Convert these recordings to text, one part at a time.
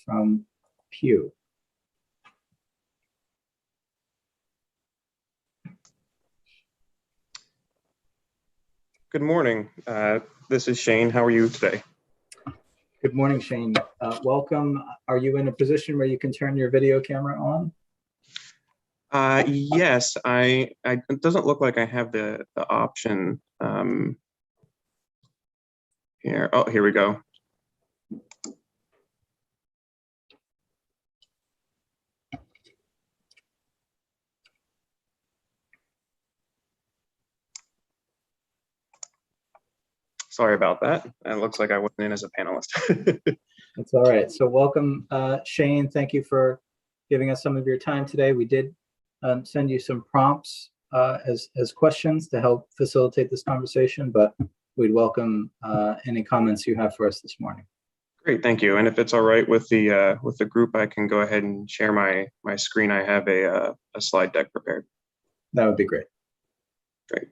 from Pew. Good morning. This is Shane. How are you today? Good morning, Shane. Welcome. Are you in a position where you can turn your video camera on? Yes, it doesn't look like I have the option here. Oh, here we go. Sorry about that. It looks like I wasn't in as a panelist. That's all right. So welcome, Shane. Thank you for giving us some of your time today. We did send you some prompts as questions to help facilitate this conversation, but we'd welcome any comments you have for us this morning. Great, thank you. And if it's all right with the group, I can go ahead and share my screen. I have a slide deck prepared. That would be great. Great.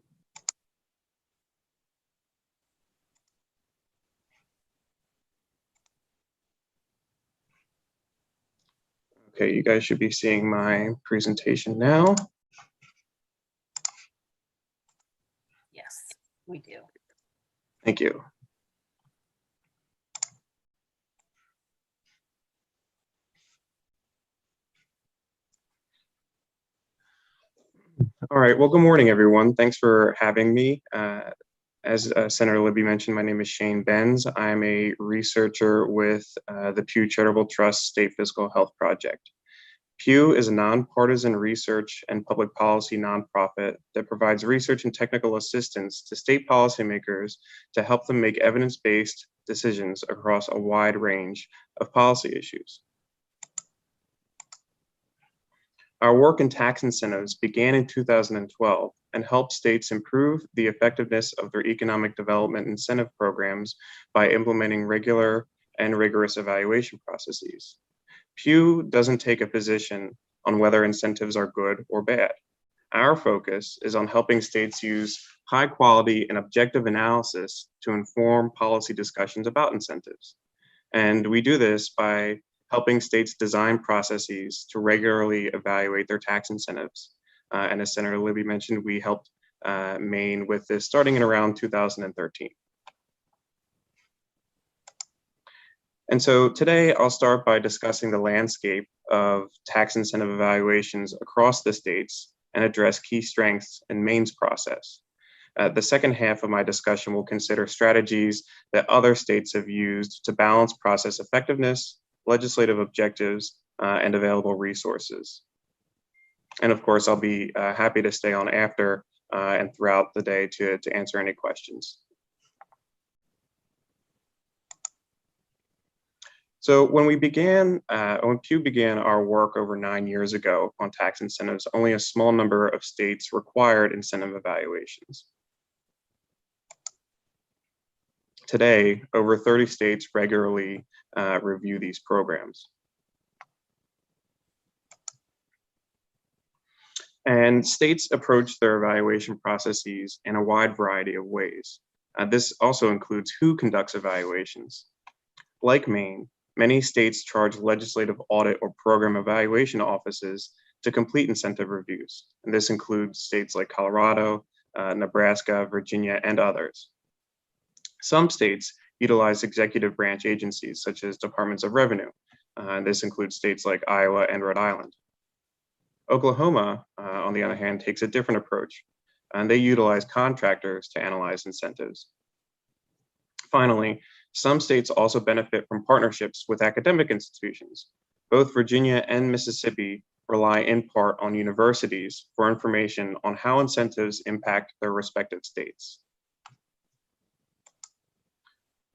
Okay, you guys should be seeing my presentation now. Yes, we do. Thank you. All right, well, good morning, everyone. Thanks for having me. As Senator Libby mentioned, my name is Shane Benz. I'm a researcher with the Pew Charitable Trust State Fiscal Health Project. Pew is a nonpartisan research and public policy nonprofit that provides research and technical assistance to state policymakers to help them make evidence-based decisions across a wide range of policy issues. Our work in tax incentives began in 2012 and helped states improve the effectiveness of their economic development incentive programs by implementing regular and rigorous evaluation processes. Pew doesn't take a position on whether incentives are good or bad. Our focus is on helping states use high quality and objective analysis to inform policy discussions about incentives. And we do this by helping states design processes to regularly evaluate their tax incentives. And as Senator Libby mentioned, we helped Maine with this starting in around 2013. And so today I'll start by discussing the landscape of tax incentive evaluations across the states and address key strengths in Maine's process. The second half of my discussion will consider strategies that other states have used to balance process effectiveness, legislative objectives, and available resources. And of course, I'll be happy to stay on after and throughout the day to answer any questions. So when Pew began our work over 9 years ago on tax incentives, only a small number of states required incentive evaluations. Today, over 30 states regularly review these programs. And states approach their evaluation processes in a wide variety of ways. This also includes who conducts evaluations. Like Maine, many states charge legislative audit or program evaluation offices to complete incentive reviews. And this includes states like Colorado, Nebraska, Virginia, and others. Some states utilize executive branch agencies such as departments of revenue. And this includes states like Iowa and Rhode Island. Oklahoma, on the other hand, takes a different approach, and they utilize contractors to analyze incentives. Finally, some states also benefit from partnerships with academic institutions. Both Virginia and Mississippi rely in part on universities for information on how incentives impact their respective states.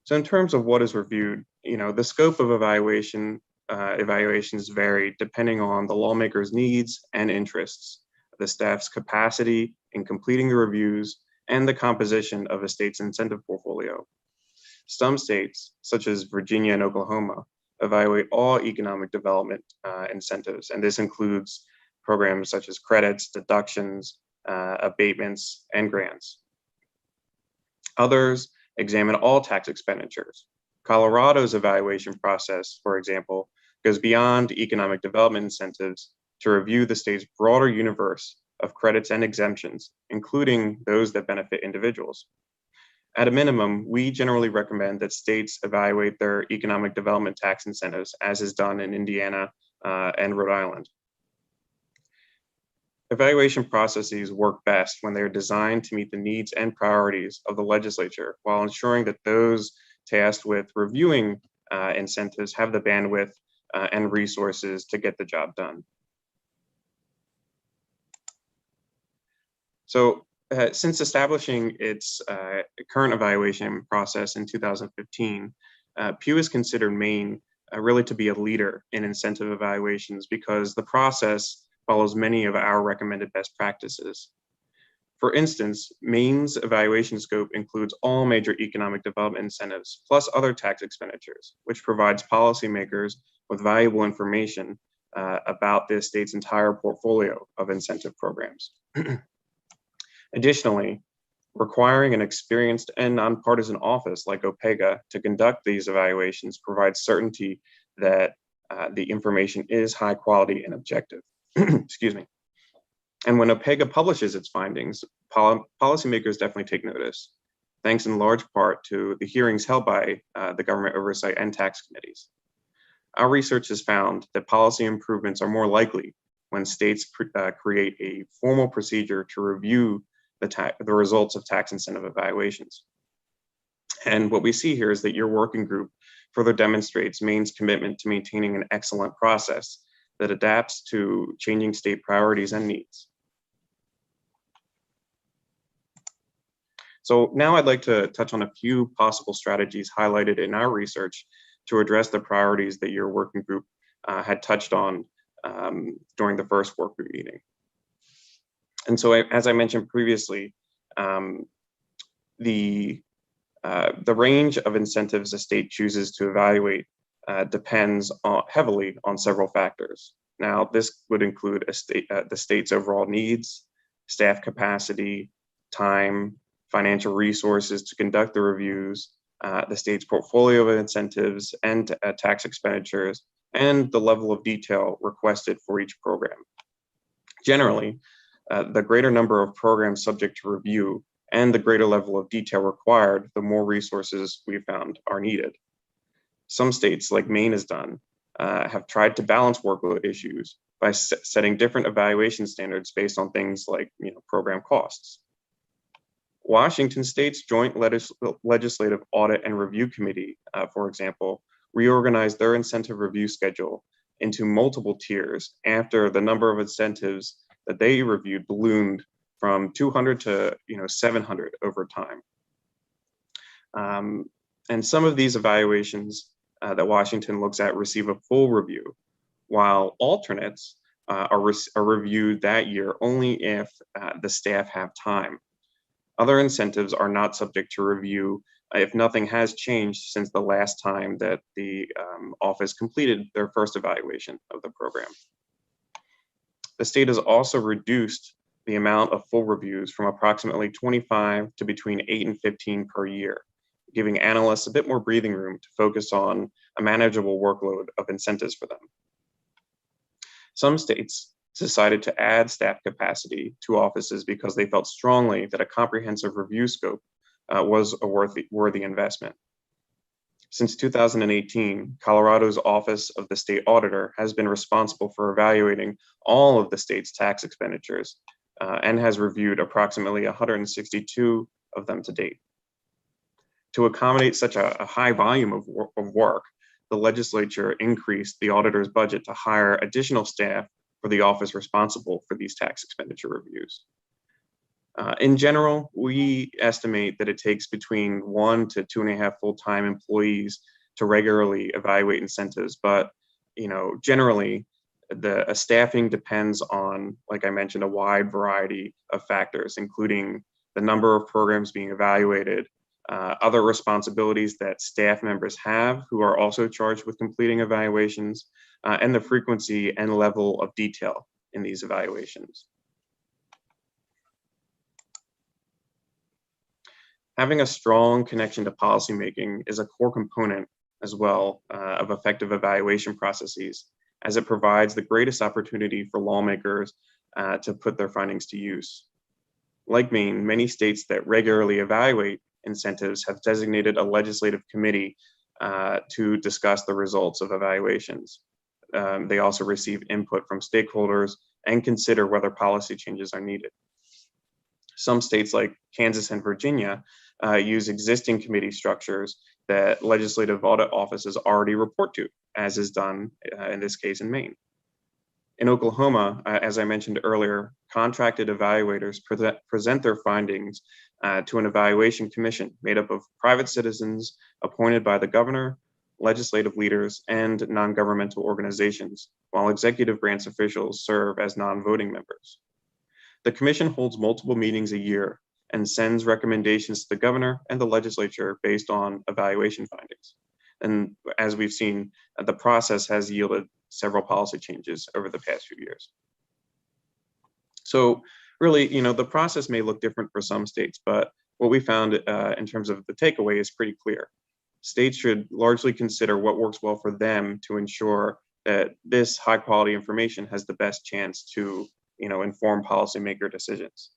So in terms of what is reviewed, the scope of evaluations vary depending on the lawmaker's needs and interests, the staff's capacity in completing the reviews, and the composition of a state's incentive portfolio. Some states, such as Virginia and Oklahoma, evaluate all economic development incentives, and this includes programs such as credits, deductions, abatements, and grants. Others examine all tax expenditures. Colorado's evaluation process, for example, goes beyond economic development incentives to review the state's broader universe of credits and exemptions, including those that benefit individuals. At a minimum, we generally recommend that states evaluate their economic development tax incentives, as is done in Indiana and Rhode Island. Evaluation processes work best when they are designed to meet the needs and priorities of the legislature, while ensuring that those tasked with reviewing incentives have the bandwidth and resources to get the job done. So since establishing its current evaluation process in 2015, Pew has considered Maine really to be a leader in incentive evaluations because the process follows many of our recommended best practices. For instance, Maine's evaluation scope includes all major economic development incentives, plus other tax expenditures, which provides policymakers with valuable information about the state's entire portfolio of incentive programs. Additionally, requiring an experienced and nonpartisan office like OPEGA to conduct these evaluations provides certainty that the information is high quality and objective. Excuse me. And when OPEGA publishes its findings, policymakers definitely take notice, thanks in large part to the hearings held by the Government Oversight and Tax Committees. Our research has found that policy improvements are more likely when states create a formal procedure to review the results of tax incentive evaluations. And what we see here is that your working group further demonstrates Maine's commitment to maintaining an excellent process that adapts to changing state priorities and needs. So now I'd like to touch on a few possible strategies highlighted in our research to address the priorities that your working group had touched on during the first work group meeting. And so, as I mentioned previously, the range of incentives a state chooses to evaluate depends heavily on several factors. Now, this would include the state's overall needs, staff capacity, time, financial resources to conduct the reviews, the state's portfolio of incentives and tax expenditures, and the level of detail requested for each program. Generally, the greater number of programs subject to review and the greater level of detail required, the more resources we found are needed. Some states, like Maine has done, have tried to balance workload issues by setting different evaluation standards based on things like program costs. Washington State's Joint Legislative Audit and Review Committee, for example, reorganized their incentive review schedule into multiple tiers after the number of incentives that they reviewed ballooned from 200 to 700 over time. And some of these evaluations that Washington looks at receive a full review, while alternates are reviewed that year only if the staff have time. Other incentives are not subject to review if nothing has changed since the last time that the office completed their first evaluation of the program. The state has also reduced the amount of full reviews from approximately 25 to between 8 and 15 per year, giving analysts a bit more breathing room to focus on a manageable workload of incentives for them. Some states decided to add staff capacity to offices because they felt strongly that a comprehensive review scope was a worthy investment. Since 2018, Colorado's Office of the State Auditor has been responsible for evaluating all of the state's tax expenditures and has reviewed approximately 162 of them to date. To accommodate such a high volume of work, the legislature increased the auditor's budget to hire additional staff for the office responsible for these tax expenditure reviews. In general, we estimate that it takes between 1 to 2.5 full-time employees to regularly evaluate incentives, but generally, the staffing depends on, like I mentioned, a wide variety of factors, including the number of programs being evaluated, other responsibilities that staff members have who are also charged with completing evaluations, and the frequency and level of detail in these evaluations. Having a strong connection to policymaking is a core component as well of effective evaluation processes, as it provides the greatest opportunity for lawmakers to put their findings to use. Like Maine, many states that regularly evaluate incentives have designated a legislative committee to discuss the results of evaluations. They also receive input from stakeholders and consider whether policy changes are needed. Some states like Kansas and Virginia use existing committee structures that legislative audit offices already report to, as is done in this case in Maine. In Oklahoma, as I mentioned earlier, contracted evaluators present their findings to an evaluation commission made up of private citizens appointed by the governor, legislative leaders, and non-governmental organizations, while executive branch officials serve as non-voting members. The commission holds multiple meetings a year and sends recommendations to the governor and the legislature based on evaluation findings. And as we've seen, the process has yielded several policy changes over the past few years. So really, the process may look different for some states, but what we found in terms of the takeaway is pretty clear. States should largely consider what works well for them to ensure that this high quality information has the best chance to inform policymaker decisions.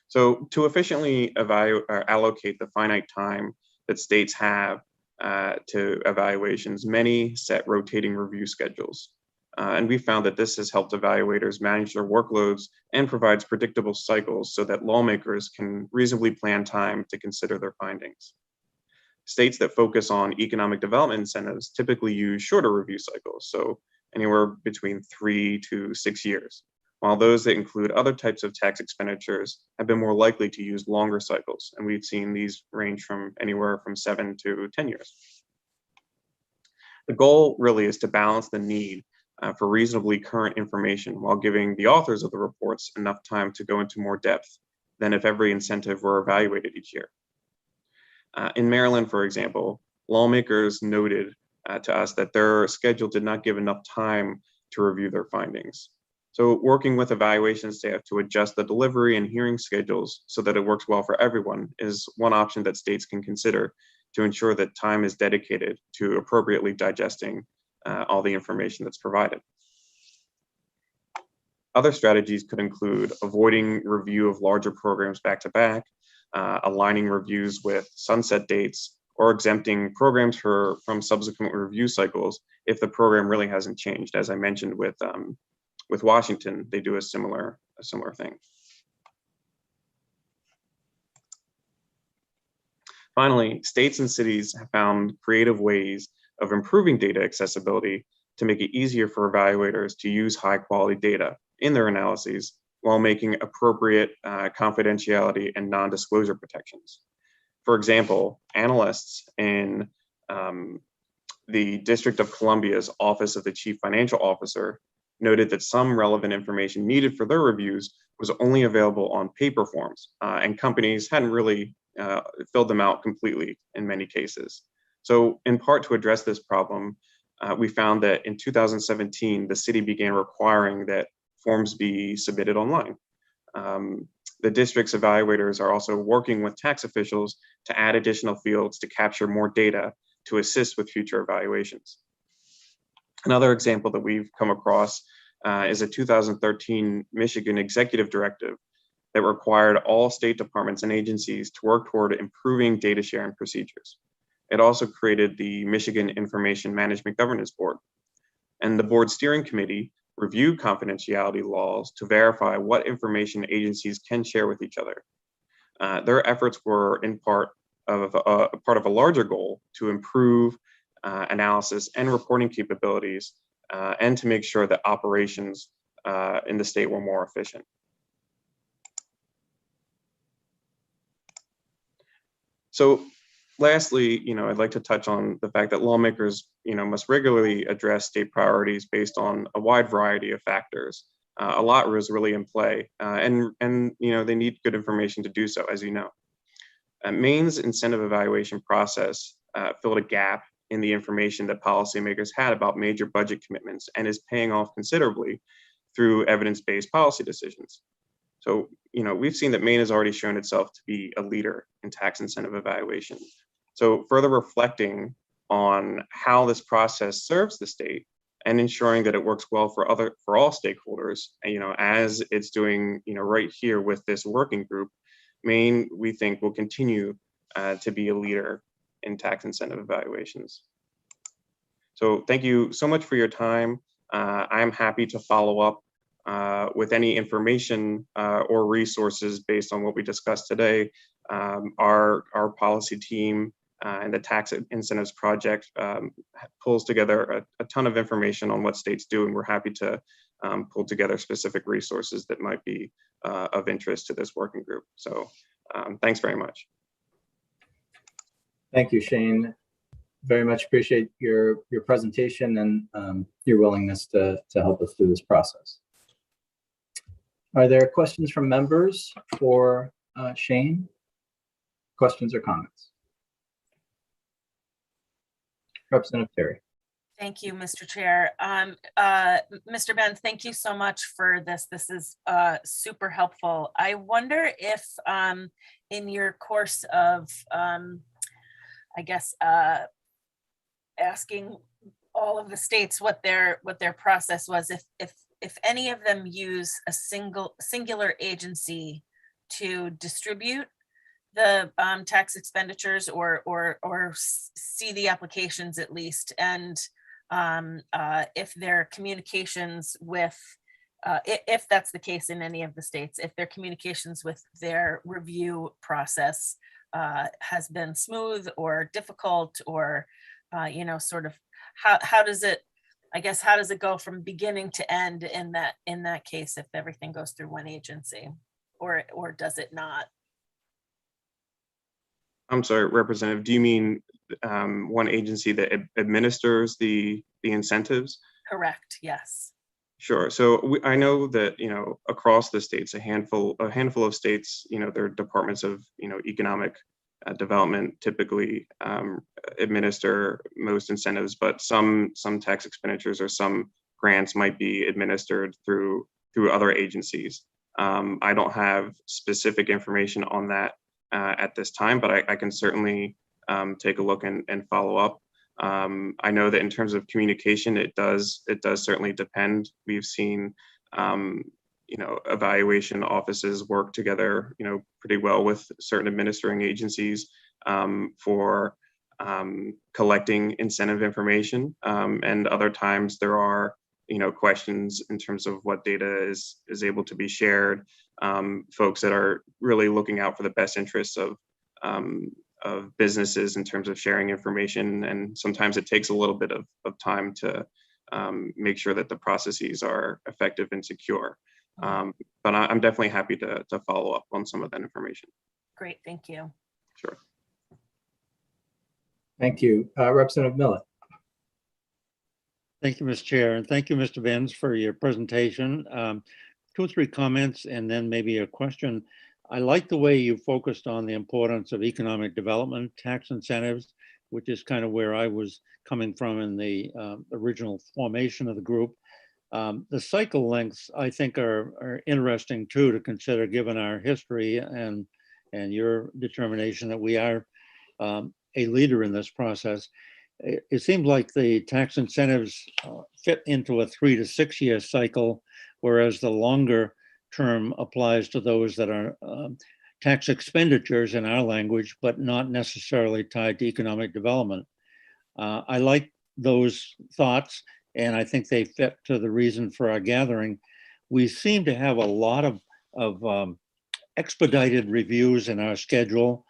So to efficiently allocate the finite time that states have to evaluations, many set rotating review schedules. And we found that this has helped evaluators manage their workloads and provides predictable cycles so that lawmakers can reasonably plan time to consider their findings. States that focus on economic development incentives typically use shorter review cycles, so anywhere between 3 to 6 years, while those that include other types of tax expenditures have been more likely to use longer cycles, and we've seen these range from anywhere from 7 to 10 years. The goal really is to balance the need for reasonably current information while giving the authors of the reports enough time to go into more depth than if every incentive were evaluated each year. In Maryland, for example, lawmakers noted to us that their schedule did not give enough time to review their findings. So working with evaluation staff to adjust the delivery and hearing schedules so that it works well for everyone is one option that states can consider to ensure that time is dedicated to appropriately digesting all the information that's provided. Other strategies could include avoiding review of larger programs back to back, aligning reviews with sunset dates, or exempting programs from subsequent review cycles if the program really hasn't changed. As I mentioned with Washington, they do a similar thing. Finally, states and cities have found creative ways of improving data accessibility to make it easier for evaluators to use high quality data in their analyses while making appropriate confidentiality and non-disclosure protections. For example, analysts in the District of Columbia's Office of the Chief Financial Officer noted that some relevant information needed for their reviews was only available on paper forms, and companies hadn't really filled them out completely in many cases. So in part to address this problem, we found that in 2017, the city began requiring that forms be submitted online. The district's evaluators are also working with tax officials to add additional fields to capture more data to assist with future evaluations. Another example that we've come across is a 2013 Michigan executive directive that required all state departments and agencies to work toward improving data sharing procedures. It also created the Michigan Information Management Governance Board. And the board steering committee reviewed confidentiality laws to verify what information agencies can share with each other. Their efforts were in part of a larger goal to improve analysis and reporting capabilities and to make sure that operations in the state were more efficient. So lastly, I'd like to touch on the fact that lawmakers, must regularly address state priorities based on a wide variety of factors. A lot was really in play, and they need good information to do so, as you know. Maine's incentive evaluation process filled a gap in the information that policymakers had about major budget commitments and is paying off considerably through evidence-based policy decisions. So, we've seen that Maine has already shown itself to be a leader in tax incentive evaluation. So further reflecting on how this process serves the state and ensuring that it works well for all stakeholders, as it's doing, right here with this working group, Maine, we think, will continue to be a leader in tax incentive evaluations. So thank you so much for your time. I'm happy to follow up with any information or resources based on what we discussed today. Our policy team and the Tax Incentives Project pulls together a ton of information on what states do, and we're happy to pull together specific resources that might be of interest to this working group. So thanks very much. Thank you, Shane. Very much appreciate your presentation and your willingness to help us through this process. Are there questions from members for Shane? Questions or comments? Representative Terry. Thank you, Mr. Chair. Mr. Ben, thank you so much for this. This is super helpful. I wonder if in your course of, I guess, asking all of the states what their process was, if any of them use a singular agency to distribute the tax expenditures or see the applications at least, and if their communications with, if that's the case in any of the states, if their communications with their review process has been smooth or difficult, or sort of how does it, I guess, how does it go from beginning to end in that case if everything goes through one agency, or does it not? I'm sorry, Representative, do you mean one agency that administers the incentives? Correct, yes. Sure. So I know that, across the states, a handful of states, their departments of, economic development typically administer most incentives, but some tax expenditures or some grants might be administered through other agencies. I don't have specific information on that at this time, but I can certainly take a look and follow up. I know that in terms of communication, it does certainly depend. We've seen evaluation offices work together, pretty well with certain administering agencies for collecting incentive information. And other times there are, questions in terms of what data is able to be shared. Folks that are really looking out for the best interests of businesses in terms of sharing information. And sometimes it takes a little bit of time to make sure that the processes are effective and secure. But I'm definitely happy to follow up on some of that information. Great, thank you. Sure. Thank you. Representative Millet. Thank you, Mr. Chair, and thank you, Mr. Benz, for your presentation. 2 or 3 comments and then maybe a question. I like the way you focused on the importance of economic development, tax incentives, which is kind of where I was coming from in the original formation of the group. The cycle lengths, I think, are interesting too to consider, given our history and your determination that we are a leader in this process. It seems like the tax incentives fit into a 3 to 6 year cycle, whereas the longer term applies to those that are tax expenditures in our language, but not necessarily tied to economic development. I like those thoughts, and I think they fit to the reason for our gathering. We seem to have a lot of expedited reviews in our schedule,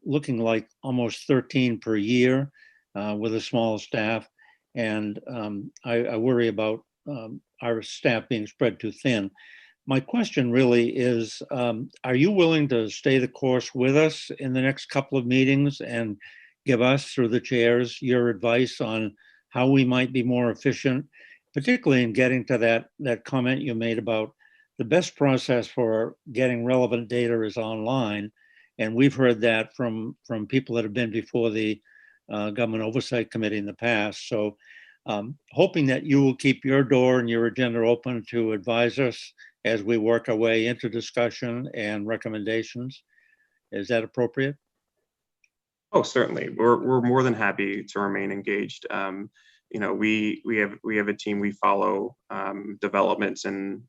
looking like almost 13 per year with a small staff. And I worry about our staff being spread too thin. My question really is, are you willing to stay the course with us in the next couple of meetings and give us, through the chairs, your advice on how we might be more efficient, particularly in getting to that comment you made about the best process for getting relevant data is online. And we've heard that from people that have been before the Government Oversight Committee in the past. So hoping that you will keep your door and your agenda open to advise us as we work our way into discussion and recommendations. Is that appropriate? Oh, certainly. We're more than happy to remain engaged. We have a team. We follow developments and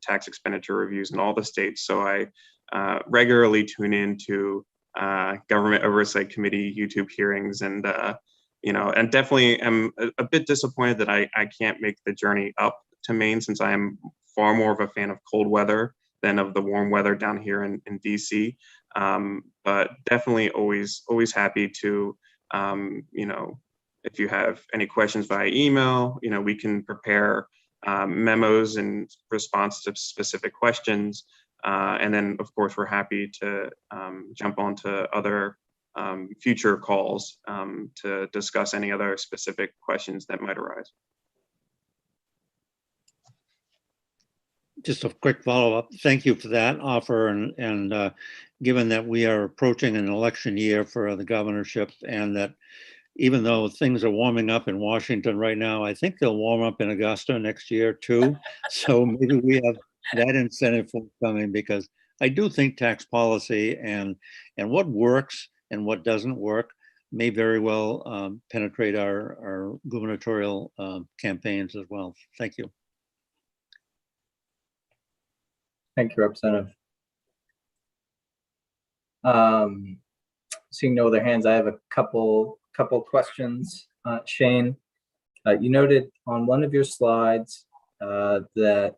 tax expenditure reviews in all the states. So I regularly tune into Government Oversight Committee YouTube hearings, and and definitely am a bit disappointed that I can't make the journey up to Maine, since I am far more of a fan of cold weather than of the warm weather down here in DC. But definitely always happy to, if you have any questions via email, we can prepare memos in response to specific questions. And then, of course, we're happy to jump onto other future calls to discuss any other specific questions that might arise. Just a quick follow-up. Thank you for that offer. And given that we are approaching an election year for the governorship, and that even though things are warming up in Washington right now, I think they'll warm up in Augusta next year too. So maybe we have that incentive forthcoming, because I do think tax policy and what works and what doesn't work may very well penetrate our gubernatorial campaigns as well. Thank you. Thank you, Representative. Seeing no other hands, I have a couple questions. Shane, you noted on one of your slides that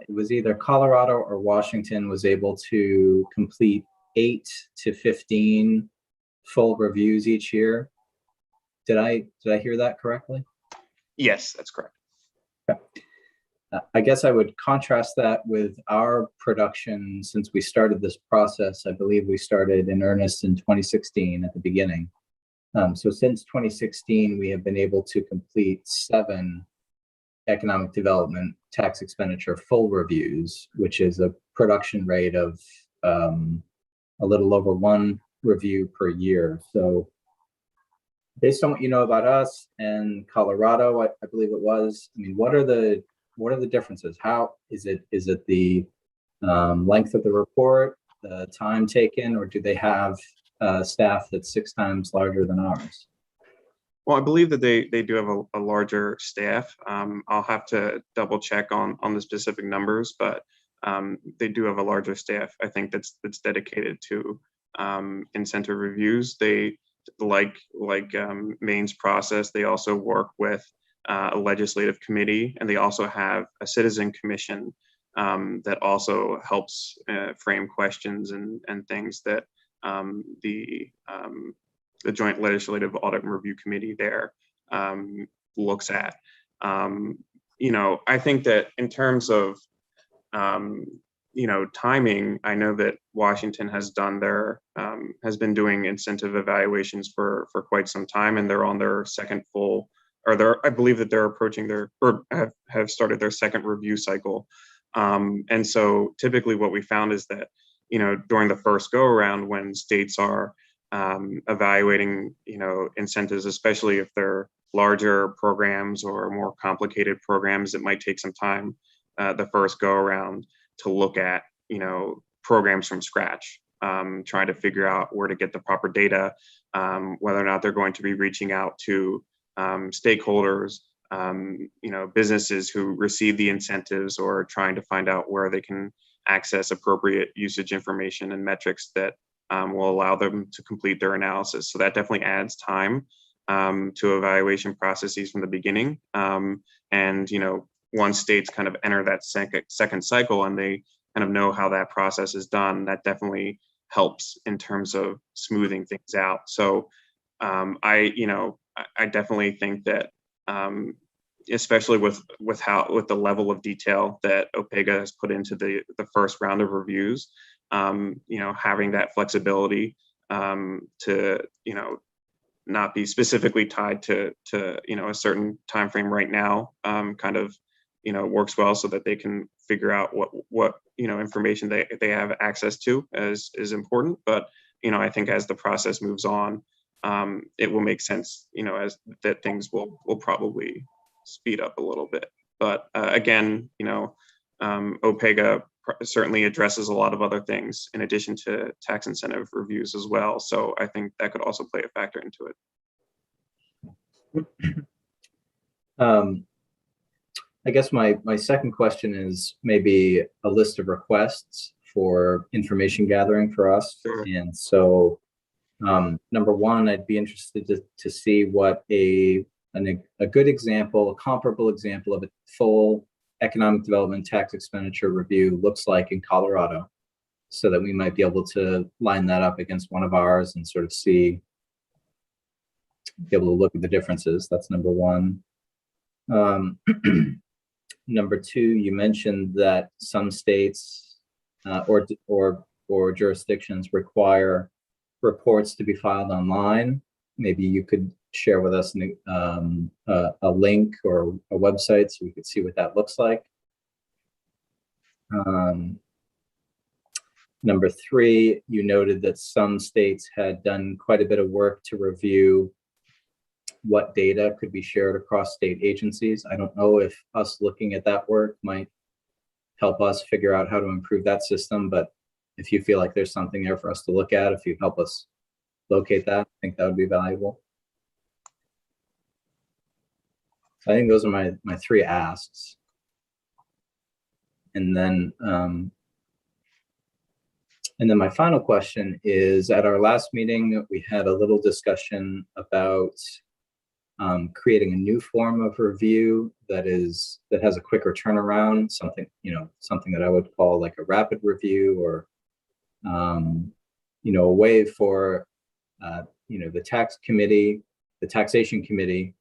it was either Colorado or Washington was able to complete 8 to 15 full reviews each year. Did I hear that correctly? Yes, that's correct. Okay. I guess I would contrast that with our production since we started this process. I believe we started in earnest in 2016 at the beginning. So since 2016, we have been able to complete 7 economic development tax expenditure full reviews, which is a production rate of a little over 1 review per year. So based on what you know about us and Colorado, I believe it was, I mean, what are the differences? How is it the length of the report, the time taken, or do they have staff that's 6 times larger than ours? Well, I believe that they do have a larger staff. I'll have to double check on the specific numbers, but they do have a larger staff, I think, that's dedicated to incentive reviews. They like Maine's process. They also work with a legislative committee, and they also have a citizen commission that also helps frame questions and things that the Joint Legislative Audit and Review Committee there looks at. I think that in terms of timing, I know that Washington has been doing incentive evaluations for quite some time, and they're on their second full, I believe that they're approaching have started their second review cycle. And so typically what we found is that, during the first go around, when states are evaluating, incentives, especially if they're larger programs or more complicated programs, it might take some time the first go around to look at, programs from scratch, trying to figure out where to get the proper data, whether or not they're going to be reaching out to stakeholders, businesses who receive the incentives, or trying to find out where they can access appropriate usage information and metrics that will allow them to complete their analysis. So that definitely adds time to evaluation processes from the beginning. And once states kind of enter that second cycle and they kind of know how that process is done, that definitely helps in terms of smoothing things out. So I definitely think that, especially with the level of detail that OPEGA has put into the first round of reviews, having that flexibility to not be specifically tied to a certain time frame right now, kind of works well, so that they can figure out what information they have access to is important. But I think as the process moves on, it will make sense, as that things will probably speed up a little bit. But again, OPEGA certainly addresses a lot of other things in addition to tax incentive reviews as well. So I think that could also play a factor into it. I guess my second question is maybe a list of requests for information gathering for us. Sure. And so number one, I'd be interested to see what a good example, a comparable example of a full economic development tax expenditure review looks like in Colorado, so that we might be able to line that up against one of ours and sort of be able to look at the differences. That's number one. Number two, you mentioned that some states or jurisdictions require reports to be filed online. Maybe you could share with us a link or a website so we could see what that looks like. Number three, you noted that some states had done quite a bit of work to review what data could be shared across state agencies. I don't know if us looking at that work might help us figure out how to improve that system, but if you feel like there's something there for us to look at, if you help us locate that, I think that would be valuable. So I think those are my three asks. And then my final question is, at our last meeting, we had a little discussion about creating a new form of review that has a quicker turnaround, something that I would call like a rapid review, or a way for the taxation committee,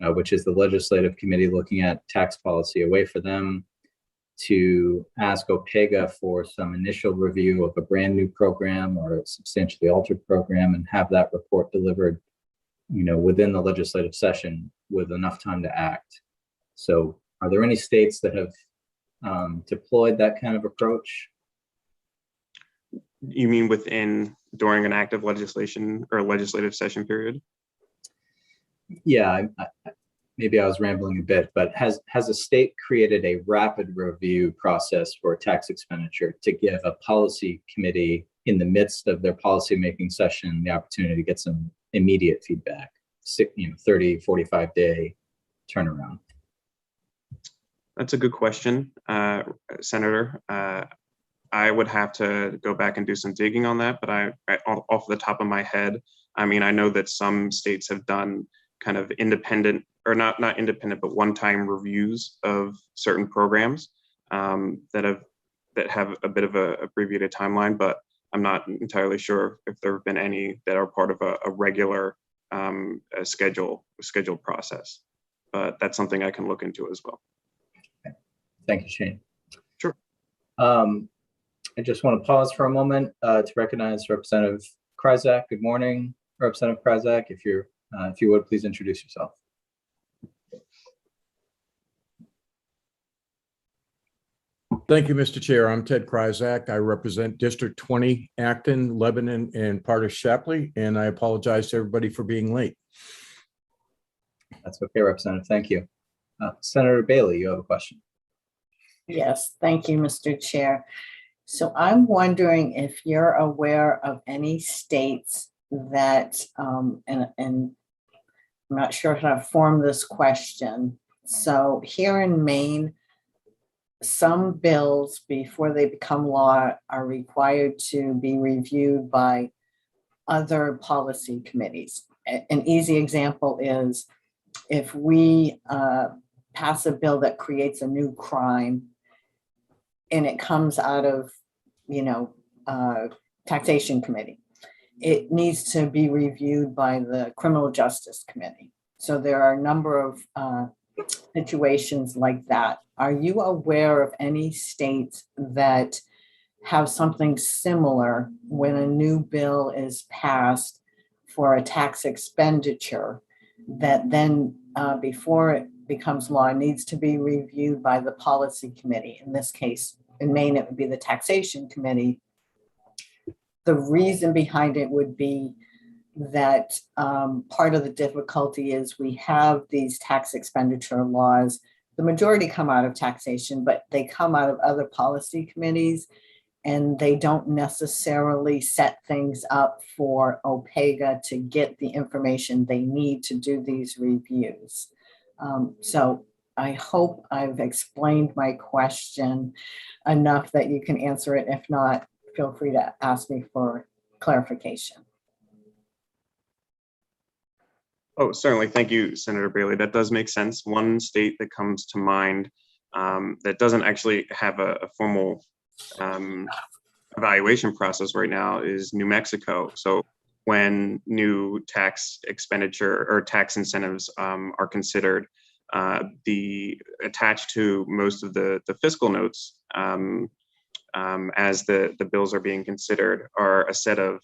which is the legislative committee looking at tax policy, a way for them to ask OPEGA for some initial review of a brand new program or a substantially altered program, and have that report delivered within the legislative session with enough time to act. So are there any states that have deployed that kind of approach? You mean during an active legislation or legislative session period? Yeah, maybe I was rambling a bit, but has a state created a rapid review process for tax expenditure to give a policy committee in the midst of their policymaking session the opportunity to get some immediate feedback, 30, 45-day turnaround? That's a good question, Senator. I would have to go back and do some digging on that, but I off the top of my head, I mean, I know that some states have done kind of independent, or not independent, but one-time reviews of certain programs that have a bit of a abbreviated timeline, but I'm not entirely sure if there have been any that are part of a regular scheduled process. But that's something I can look into as well. Okay. Thank you, Shane. Sure. I just want to pause for a moment to recognize Representative Kryzak. Good morning, Representative Kryzak. If you would, please introduce yourself. Thank you, Mr. Chair. I'm Ted Kryzak. I represent District 20, Acton, Lebanon, and part of Shapley, and I apologize to everybody for being late. That's okay, Representative. Thank you. Senator Bailey, you have a question. Yes, thank you, Mr. Chair. So I'm wondering if you're aware of any states that, and I'm not sure how to form this question. So here in Maine, some bills, before they become law, are required to be reviewed by other policy committees. An easy example is if we pass a bill that creates a new crime and it comes out of, taxation committee, it needs to be reviewed by the criminal justice committee. So there are a number of situations like that. Are you aware of any states that have something similar when a new bill is passed for a tax expenditure that then before it becomes law needs to be reviewed by the policy committee? In this case, in Maine, it would be the taxation committee. The reason behind it would be that part of the difficulty is we have these tax expenditure laws the majority come out of taxation, but they come out of other policy committees, and they don't necessarily set things up for OPEGA to get the information they need to do these reviews. So I hope I've explained my question enough that you can answer it. If not, feel free to ask me for clarification. Oh, certainly. Thank you, Senator Bailey. That does make sense. One state that comes to mind that doesn't actually have a formal evaluation process right now is New Mexico. So when new tax expenditure or tax incentives are considered, the attached to most of the fiscal notes as the bills are being considered are a set of,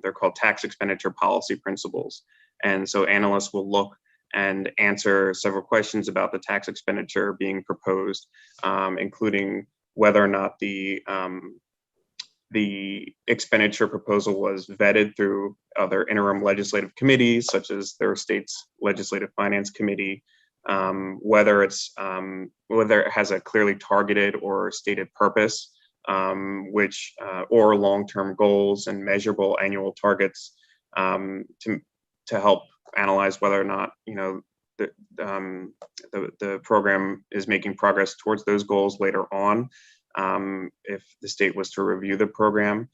they're called tax expenditure policy principles. And so analysts will look and answer several questions about the tax expenditure being proposed, including whether or not the expenditure proposal was vetted through other interim legislative committees, such as their state's legislative finance committee, whether it has a clearly targeted or stated purpose, or long-term goals and measurable annual targets to help analyze whether or not the program is making progress towards those goals later on. If the state was to review the program,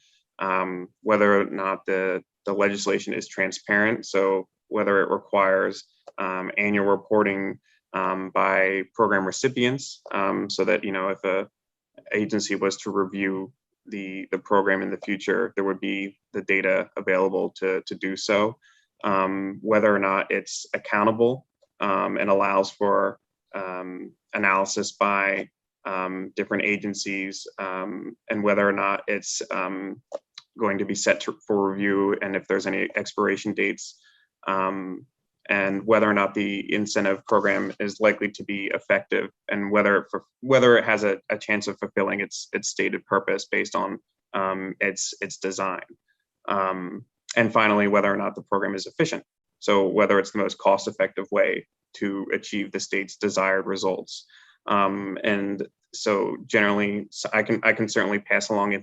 whether or not the legislation is transparent, so whether it requires annual reporting by program recipients, so that if a agency was to review the program in the future, there would be the data available to do so. Whether or not it's accountable and allows for analysis by different agencies, and whether or not it's going to be set for review, and if there's any expiration dates, and whether or not the incentive program is likely to be effective, and whether it has a chance of fulfilling its stated purpose based on its design. And finally, whether or not the program is efficient. So whether it's the most cost-effective way to achieve the state's desired results. And so generally, I can certainly pass along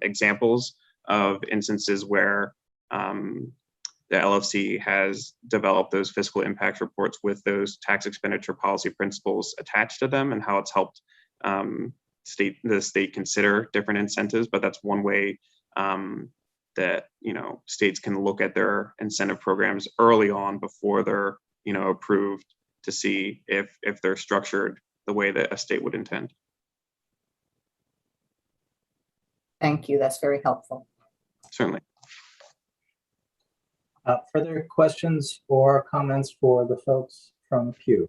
examples of instances where the LFC has developed those fiscal impact reports with those tax expenditure policy principles attached to them, and how it's helped the state consider different incentives. But that's one way that states can look at their incentive programs early on before they're approved, to see if they're structured the way that a state would intend. Thank you. That's very helpful. Certainly. Further questions or comments for the folks from Pew?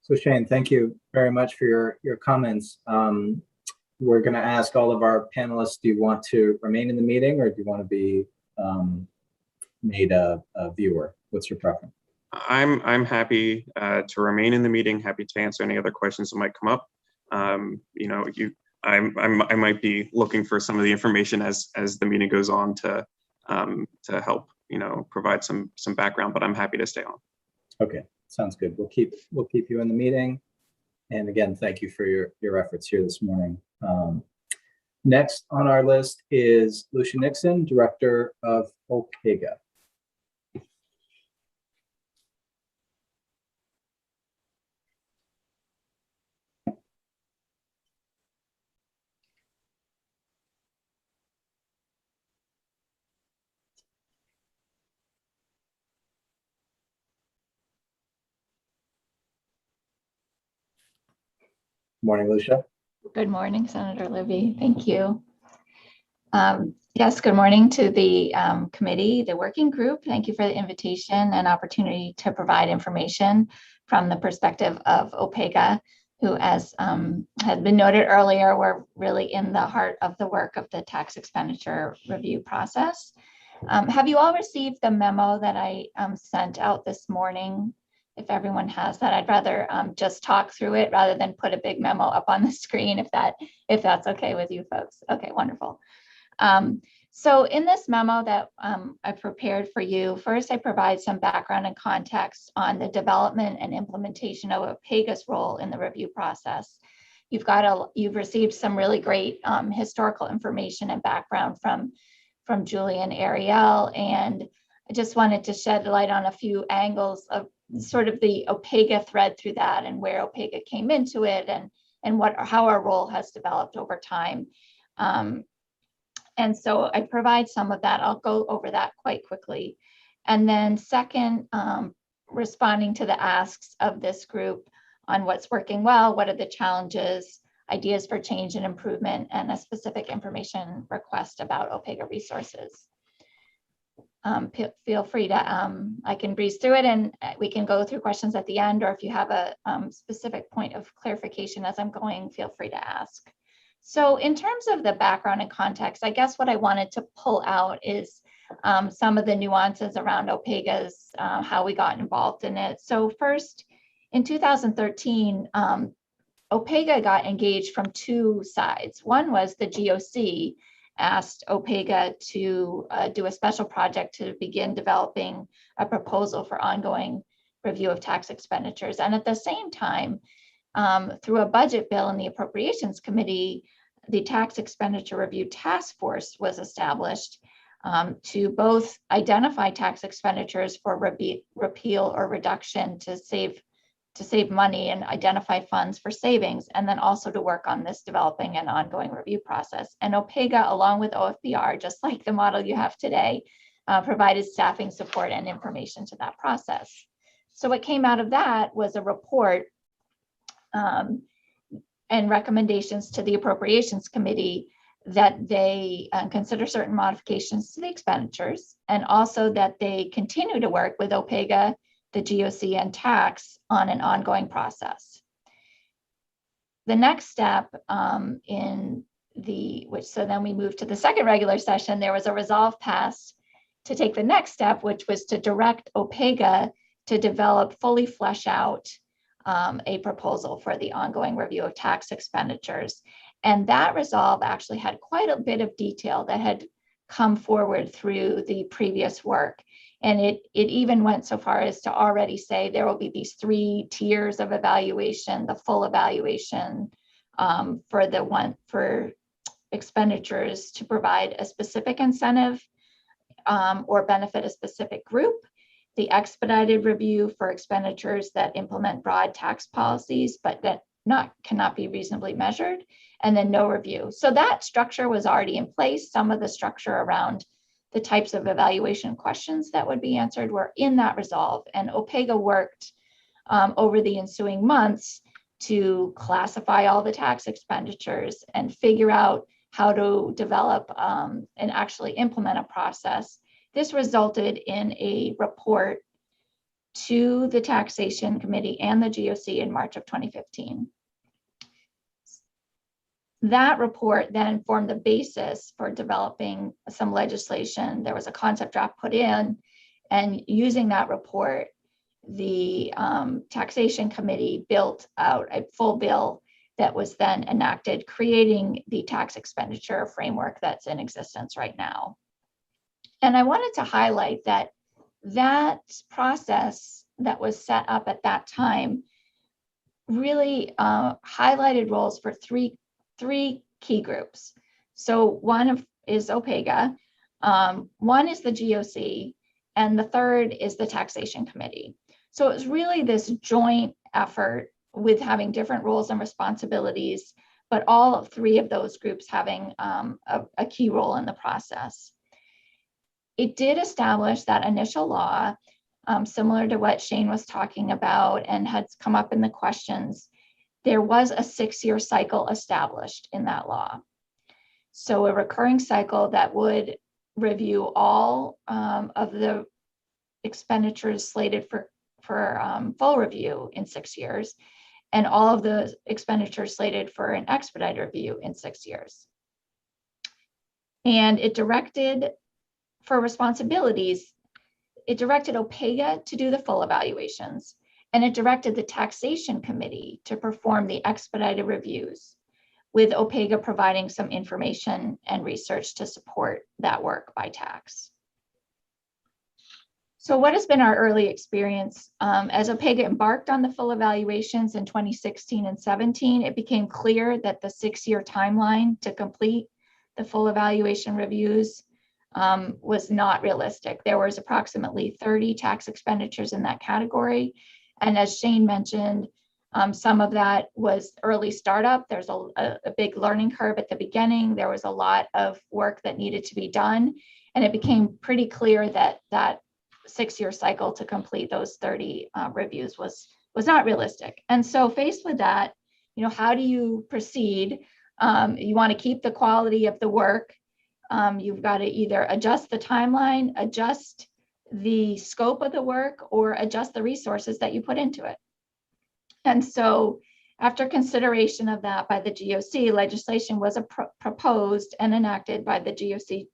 So Shane, thank you very much for your comments. We're going to ask all of our panelists, do you want to remain in the meeting, or do you want to be made a viewer? What's your preference? I'm happy to remain in the meeting, happy to answer any other questions that might come up. I might be looking for some of the information as the meeting goes on to help provide some background, but I'm happy to stay on. Okay, sounds good. We'll keep you in the meeting. And again, thank you for your efforts here this morning. Next on our list is Lucia Nixon, Director of OPEGA. Morning, Lucia. Good morning, Senator Libby. Thank you. Yes, good morning to the committee, the working group. Thank you for the invitation and opportunity to provide information from the perspective of OPEGA, who, as had been noted earlier, we're really in the heart of the work of the tax expenditure review process. Have you all received the memo that I sent out this morning? If everyone has that, I'd rather just talk through it rather than put a big memo up on the screen, if that's okay with you folks. Okay, wonderful. So in this memo that I prepared for you, first I provide some background and context on the development and implementation of OPEGA's role in the review process. You've received some really great historical information and background from Julie and Ariel, and I just wanted to shed light on a few angles of sort of the OPEGA thread through that, and where OPEGA came into it, and how our role has developed over time. And so I provide some of that. I'll go over that quite quickly. And then second, responding to the asks of this group on what's working well, what are the challenges, ideas for change and improvement, and a specific information request about OPEGA resources. Feel free to, I can breeze through it and we can go through questions at the end, or if you have a specific point of clarification as I'm going, feel free to ask. So in terms of the background and context, I guess what I wanted to pull out is some of the nuances around OPEGA's, how we got involved in it. So first, in 2013, OPEGA got engaged from two sides. One was the GOC asked OPEGA to do a special project to begin developing a proposal for ongoing review of tax expenditures. And at the same time, through a budget bill in the Appropriations Committee, the Tax Expenditure Review Task Force was established to both identify tax expenditures for repeal or reduction to save money and identify funds for savings, and then also to work on this developing an ongoing review process. And OPEGA, along with OFBR, just like the model you have today, provided staffing support and information to that process. So what came out of that was a report and recommendations to the Appropriations Committee that they consider certain modifications to the expenditures, and also that they continue to work with OPEGA, the GOC, and tax on an ongoing process. The next step so then we moved to the second regular session, there was a resolve passed to take the next step, which was to direct OPEGA to develop, fully flesh out a proposal for the ongoing review of tax expenditures. And that resolve actually had quite a bit of detail that had come forward through the previous work. And it even went so far as to already say there will be these 3 tiers of evaluation: the full evaluation for expenditures to provide a specific incentive or benefit a specific group, the expedited review for expenditures that implement broad tax policies but that cannot be reasonably measured, and then no review. So that structure was already in place. Some of the structure around the types of evaluation questions that would be answered were in that resolve, and OPEGA worked over the ensuing months to classify all the tax expenditures and figure out how to develop and actually implement a process. This resulted in a report to the Taxation Committee and the GOC in March of 2015. That report then formed the basis for developing some legislation. There was a concept draft put in, and using that report, the Taxation Committee built out a full bill that was then enacted, creating the tax expenditure framework that's in existence right now. And I wanted to highlight that that process that was set up at that time really highlighted roles for three key groups. So one is OPEGA, one is the GOC, and the third is the Taxation Committee. So it was really this joint effort with having different roles and responsibilities, but all 3 of those groups having a key role in the process. It did establish that initial law, similar to what Shane was talking about and had come up in the questions. There was a 6-year cycle established in that law. So a recurring cycle that would review all of the expenditures slated for full review in 6 years, and all of the expenditures slated for an expedited review in 6 years. And it directed, for responsibilities, it directed OPEGA to do the full evaluations, and it directed the Taxation Committee to perform the expedited reviews. with OPEGA providing some information and research to support that work by tax. So what has been our early experience? As OPEGA embarked on the full evaluations in 2016 and 17, it became clear that the 6-year timeline to complete the full evaluation reviews was not realistic. There was approximately 30 tax expenditures in that category. And as Shane mentioned, some of that was early startup. There's a big learning curve at the beginning. There was a lot of work that needed to be done. And it became pretty clear that that 6-year cycle to complete those 30 reviews was not realistic. And so faced with that, how do you proceed? You want to keep the quality of the work. You've got to either adjust the timeline, adjust the scope of the work, or adjust the resources that you put into it. And so after consideration of that by the GOC, legislation was proposed and enacted by the GOC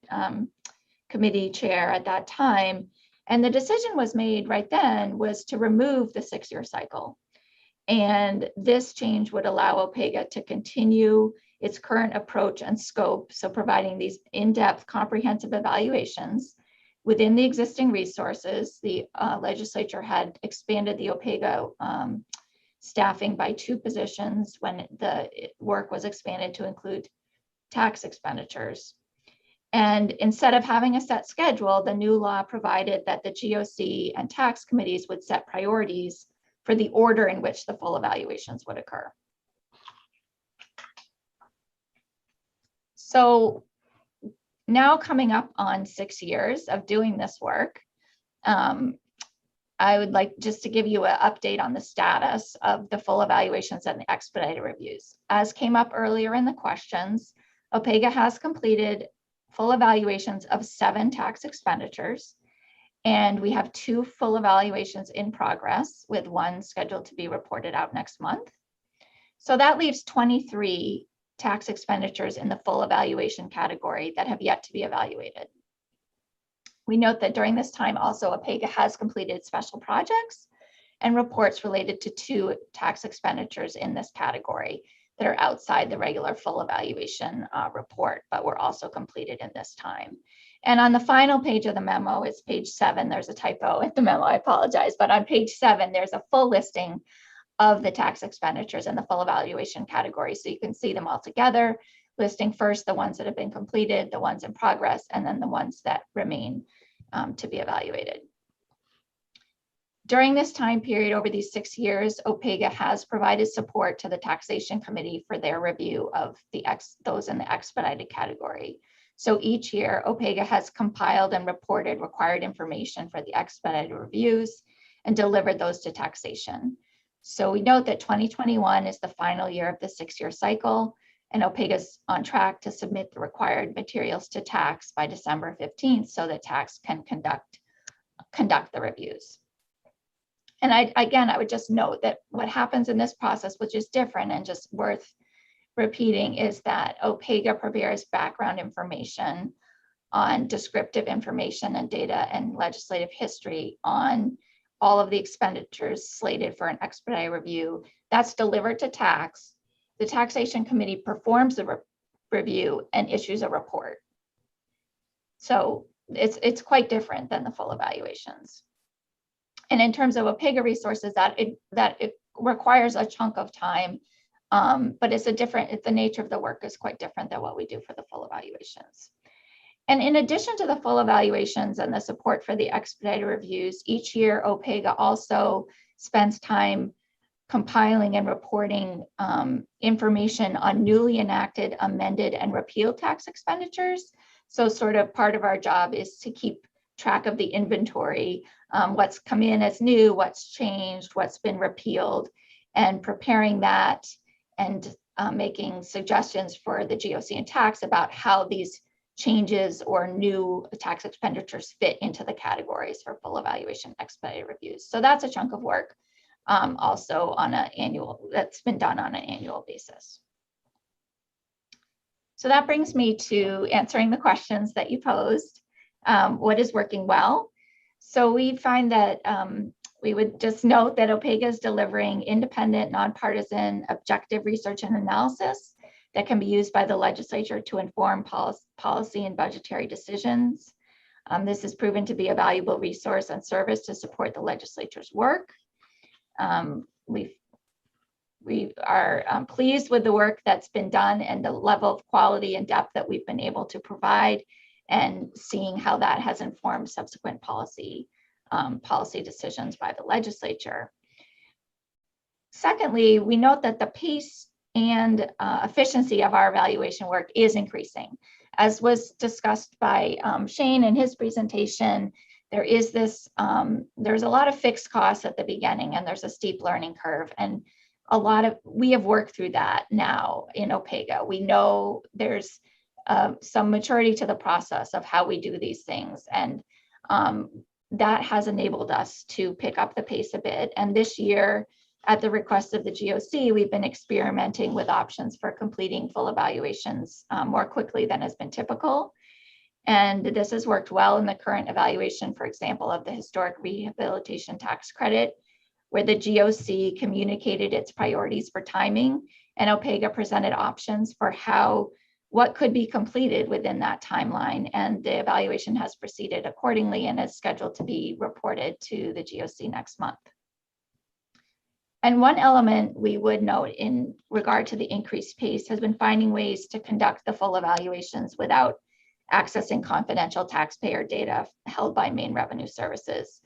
committee chair at that time. And the decision was made right then was to remove the 6-year cycle. And this change would allow OPEGA to continue its current approach and scope, so providing these in-depth comprehensive evaluations within the existing resources. The legislature had expanded the OPEGA staffing by 2 positions when the work was expanded to include tax expenditures. And instead of having a set schedule, the new law provided that the GOC and tax committees would set priorities for the order in which the full evaluations would occur. So now coming up on 6 years of doing this work, I would like just to give you an update on the status of the full evaluations and the expedited reviews. As came up earlier in the questions, OPEGA has completed full evaluations of 7 tax expenditures, and we have 2 full evaluations in progress, with 1 scheduled to be reported out next month. So that leaves 23 tax expenditures in the full evaluation category that have yet to be evaluated. We note that during this time also OPEGA has completed special projects and reports related to 2 tax expenditures in this category that are outside the regular full evaluation report, but were also completed in this time. And on the final page of the memo, it's page 7, there's a typo in the memo, I apologize, but on page 7, there's a full listing of the tax expenditures in the full evaluation category. So you can see them all together, listing first the ones that have been completed, the ones in progress, and then the ones that remain to be evaluated. During this time period, over these 6 years, OPEGA has provided support to the Taxation Committee for their review of those in the expedited category. So each year, OPEGA has compiled and reported required information for the expedited reviews and delivered those to taxation. So we note that 2021 is the final year of the 6-year cycle, and OPEGA is on track to submit the required materials to tax by December 15th so that tax can conduct the reviews. And I would just note that what happens in this process, which is different and just worth repeating, is that OPEGA prepares background information on descriptive information and data and legislative history on all of the expenditures slated for an expedited review. That's delivered to tax. The Taxation Committee performs the review and issues a report. So it's quite different than the full evaluations. And in terms of OPEGA resources, that it requires a chunk of time, but the nature of the work is quite different than what we do for the full evaluations. And in addition to the full evaluations and the support for the expedited reviews, each year OPEGA also spends time compiling and reporting information on newly enacted, amended, and repealed tax expenditures. So sort of part of our job is to keep track of the inventory, what's come in as new, what's changed, what's been repealed, and preparing that and making suggestions for the GOC and tax about how these changes or new tax expenditures fit into the categories for full evaluation expedited reviews. So that's a chunk of work also that's been done on an annual basis. So that brings me to answering the questions that you posed. What is working well? So we find that we would just note that OPEGA is delivering independent, nonpartisan, objective research and analysis that can be used by the legislature to inform policy and budgetary decisions. This has proven to be a valuable resource and service to support the legislature's work. We are pleased with the work that's been done and the level of quality and depth that we've been able to provide, and seeing how that has informed subsequent policy decisions by the legislature. Secondly, we note that the pace and efficiency of our evaluation work is increasing. As was discussed by Shane in his presentation, there's a lot of fixed costs at the beginning, and there's a steep learning curve. And we have worked through that now in OPEGA. We know there's some maturity to the process of how we do these things. And that has enabled us to pick up the pace a bit. And this year, at the request of the GOC, we've been experimenting with options for completing full evaluations more quickly than has been typical. And this has worked well in the current evaluation, for example, of the historic rehabilitation tax credit, where the GOC communicated its priorities for timing, and OPEGA presented options for what could be completed within that timeline. And the evaluation has proceeded accordingly and is scheduled to be reported to the GOC next month. And one element we would note in regard to the increased pace has been finding ways to conduct the full evaluations without accessing confidential taxpayer data held by Maine Revenue Services.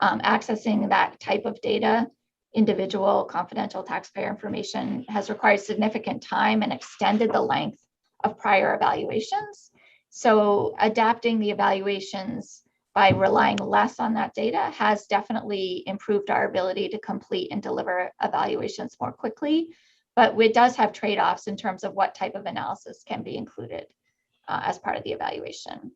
Accessing that type of data, individual confidential taxpayer information, has required significant time and extended the length of prior evaluations. So adapting the evaluations by relying less on that data has definitely improved our ability to complete and deliver evaluations more quickly, but it does have trade-offs in terms of what type of analysis can be included as part of the evaluation.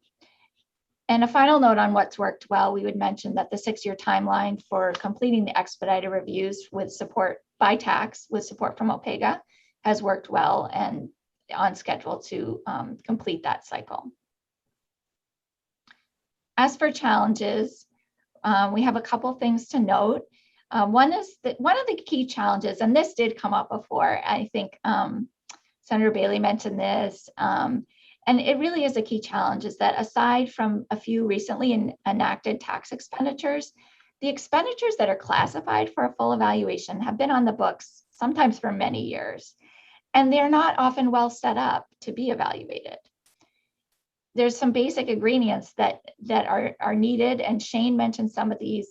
And a final note on what's worked well, we would mention that the 6-year timeline for completing the expedited reviews with support by tax, with support from OPEGA, has worked well and on schedule to complete that cycle. As for challenges, we have a couple things to note. One is that one of the key challenges, and this did come up before, I think Senator Bailey mentioned this, and it really is a key challenge, is that aside from a few recently enacted tax expenditures, the expenditures that are classified for a full evaluation have been on the books sometimes for many years, and they're not often well set up to be evaluated. There's some basic ingredients that are needed, and Shane mentioned some of these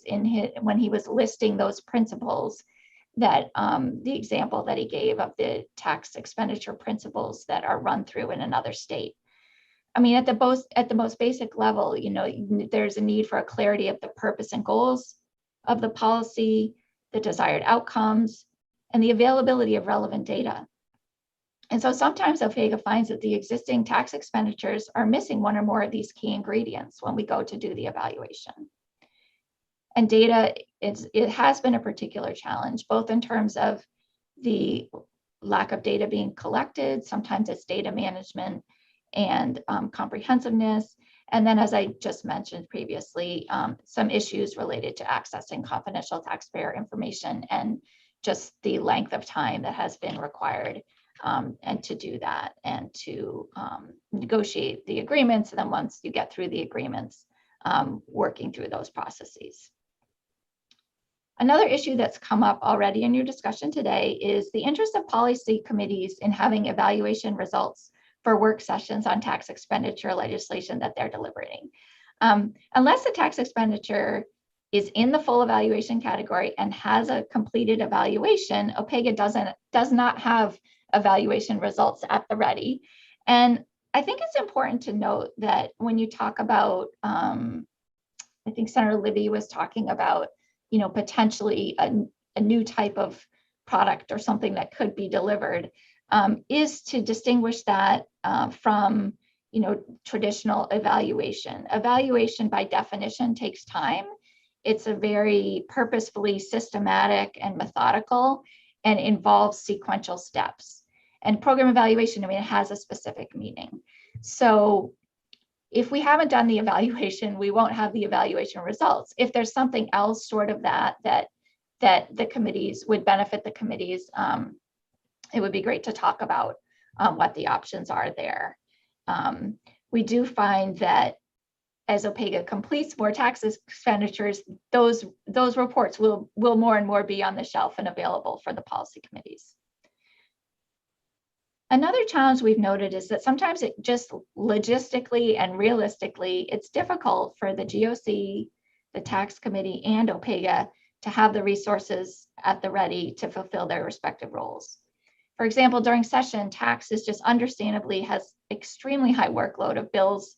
when he was listing those principles, that the example that he gave of the tax expenditure principles that are run through in another state. I mean, at the most basic level, there's a need for a clarity of the purpose and goals of the policy, the desired outcomes, and the availability of relevant data. And so sometimes OPEGA finds that the existing tax expenditures are missing one or more of these key ingredients when we go to do the evaluation. And data, it has been a particular challenge, both in terms of the lack of data being collected, sometimes it's data management and comprehensiveness. And then, as I just mentioned previously, some issues related to accessing confidential taxpayer information and just the length of time that has been required and to do that and to negotiate the agreements. And then once you get through the agreements, working through those processes. Another issue that's come up already in your discussion today is the interest of policy committees in having evaluation results for work sessions on tax expenditure legislation that they're deliberating. Unless the tax expenditure is in the full evaluation category and has a completed evaluation, OPEGA does not have evaluation results at the ready. And I think it's important to note that when you talk about, I think Senator Libby was talking about, potentially a new type of product or something that could be delivered, is to distinguish that from, traditional evaluation. Evaluation by definition takes time. It's a very purposefully systematic and methodical and involves sequential steps. And program evaluation, it has a specific meaning. So if we haven't done the evaluation, we won't have the evaluation results. If there's something else sort of that the committees would benefit the committees, it would be great to talk about what the options are there. We do find that as OPEGA completes more tax expenditures, those reports will more and more be on the shelf and available for the policy committees. Another challenge we've noted is that sometimes it just logistically and realistically, it's difficult for the GOC, the tax committee, and OPEGA to have the resources at the ready to fulfill their respective roles. For example, during session, tax is just understandably has extremely high workload of bills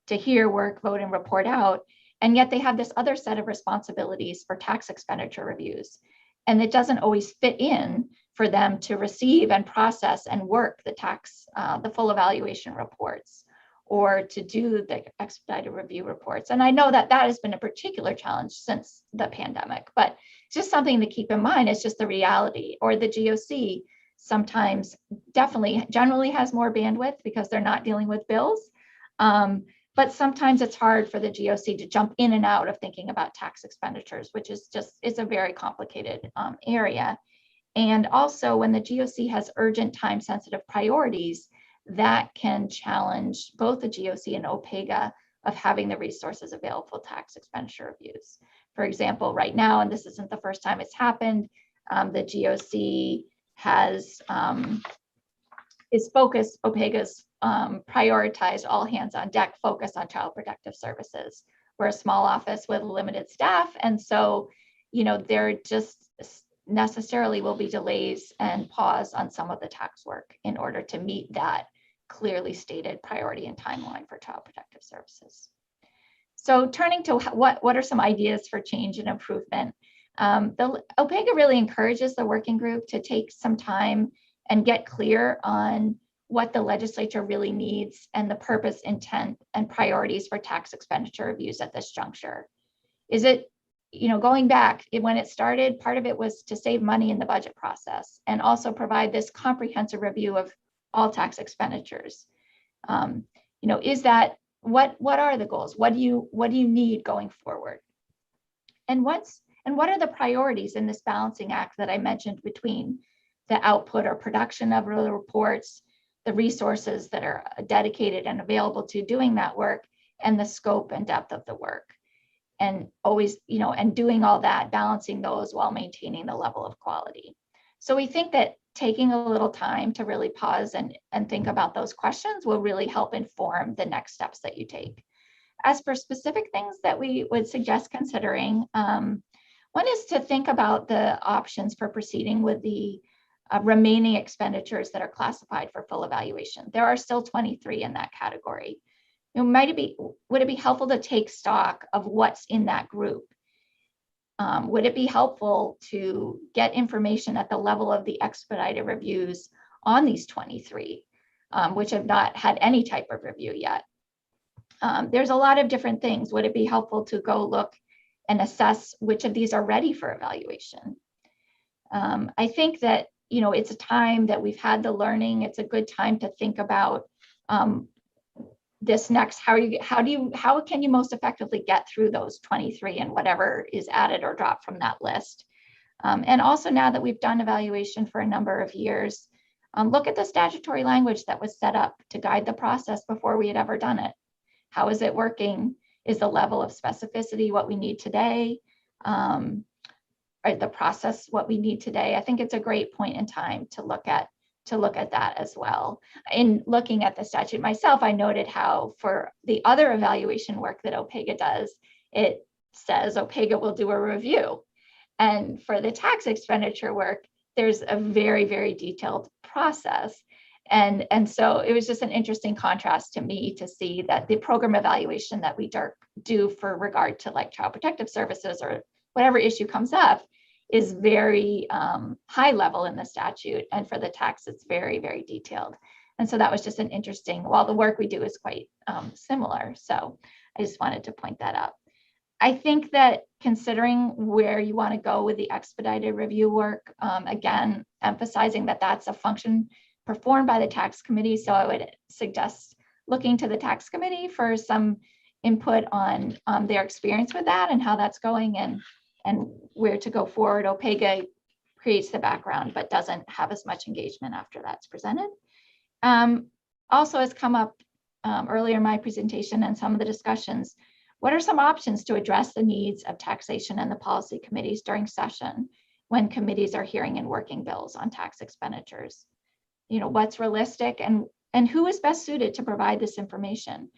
to hear, work, vote, and report out. And yet they have this other set of responsibilities for tax expenditure reviews. And it doesn't always fit in for them to receive and process and work the full evaluation reports, or to do the expedited review reports. And I know that that has been a particular challenge since the pandemic, but it's just something to keep in mind. It's just the reality. Or the GOC sometimes generally has more bandwidth because they're not dealing with bills. But sometimes it's hard for the GOC to jump in and out of thinking about tax expenditures, which is it's a very complicated area. And also when the GOC has urgent time-sensitive priorities, that can challenge both the GOC and OPEGA of having the resources available for tax expenditure reviews. For example, right now, and this isn't the first time it's happened, the GOC has OPEGA's prioritized all hands on deck focus on child protective services. We're a small office with limited staff. And so, there just necessarily will be delays and pause on some of the tax work in order to meet that clearly stated priority and timeline for child protective services. So turning to what are some ideas for change and improvement? The OPEGA really encourages the working group to take some time and get clear on what the legislature really needs and the purpose, intent, and priorities for tax expenditure reviews at this juncture. Is it, going back, when it started, part of it was to save money in the budget process and also provide this comprehensive review of all tax expenditures. Is that, what are the goals? What do you need going forward? And what are the priorities in this balancing act that I mentioned between the output or production of the reports, the resources that are dedicated and available to doing that work, and the scope and depth of the work? And always, and doing all that, balancing those while maintaining the level of quality. So we think that taking a little time to really pause and think about those questions will really help inform the next steps that you take. As for specific things that we would suggest considering, one is to think about the options for proceeding with the remaining expenditures that are classified for full evaluation. There are still 23 in that category. Would it be helpful to take stock of what's in that group? Would it be helpful to get information at the level of the expedited reviews on these 23, which have not had any type of review yet? There's a lot of different things. Would it be helpful to go look and assess which of these are ready for evaluation? I think that, it's a time that we've had the learning. It's a good time to think about this next, how can you most effectively get through those 23 and whatever is added or dropped from that list? And also, now that we've done evaluation for a number of years, look at the statutory language that was set up to guide the process before we had ever done it. How is it working? Is the level of specificity what we need today? Or the process what we need today? I think it's a great point in time to look at that as well. In looking at the statute myself, I noted how for the other evaluation work that OPEGA does, it says OPEGA will do a review. And for the tax expenditure work, there's a very, very detailed process. And so it was just an interesting contrast to me to see that the program evaluation that we do for regard to like child protective services or whatever issue comes up is very high level in the statute. And for the tax, it's very, very detailed. And so that was just an interesting, while the work we do is quite similar. So I just wanted to point that out. I think that considering where you want to go with the expedited review work, again, emphasizing that that's a function performed by the tax committee. So I would suggest looking to the tax committee for some input on their experience with that and how that's going and where to go forward. OPEGA creates the background, but doesn't have as much engagement after that's presented. Also has come up earlier in my presentation and some of the discussions, what are some options to address the needs of taxation and the policy committees during session when committees are hearing and working bills on tax expenditures? What's realistic and who is best suited to provide this information?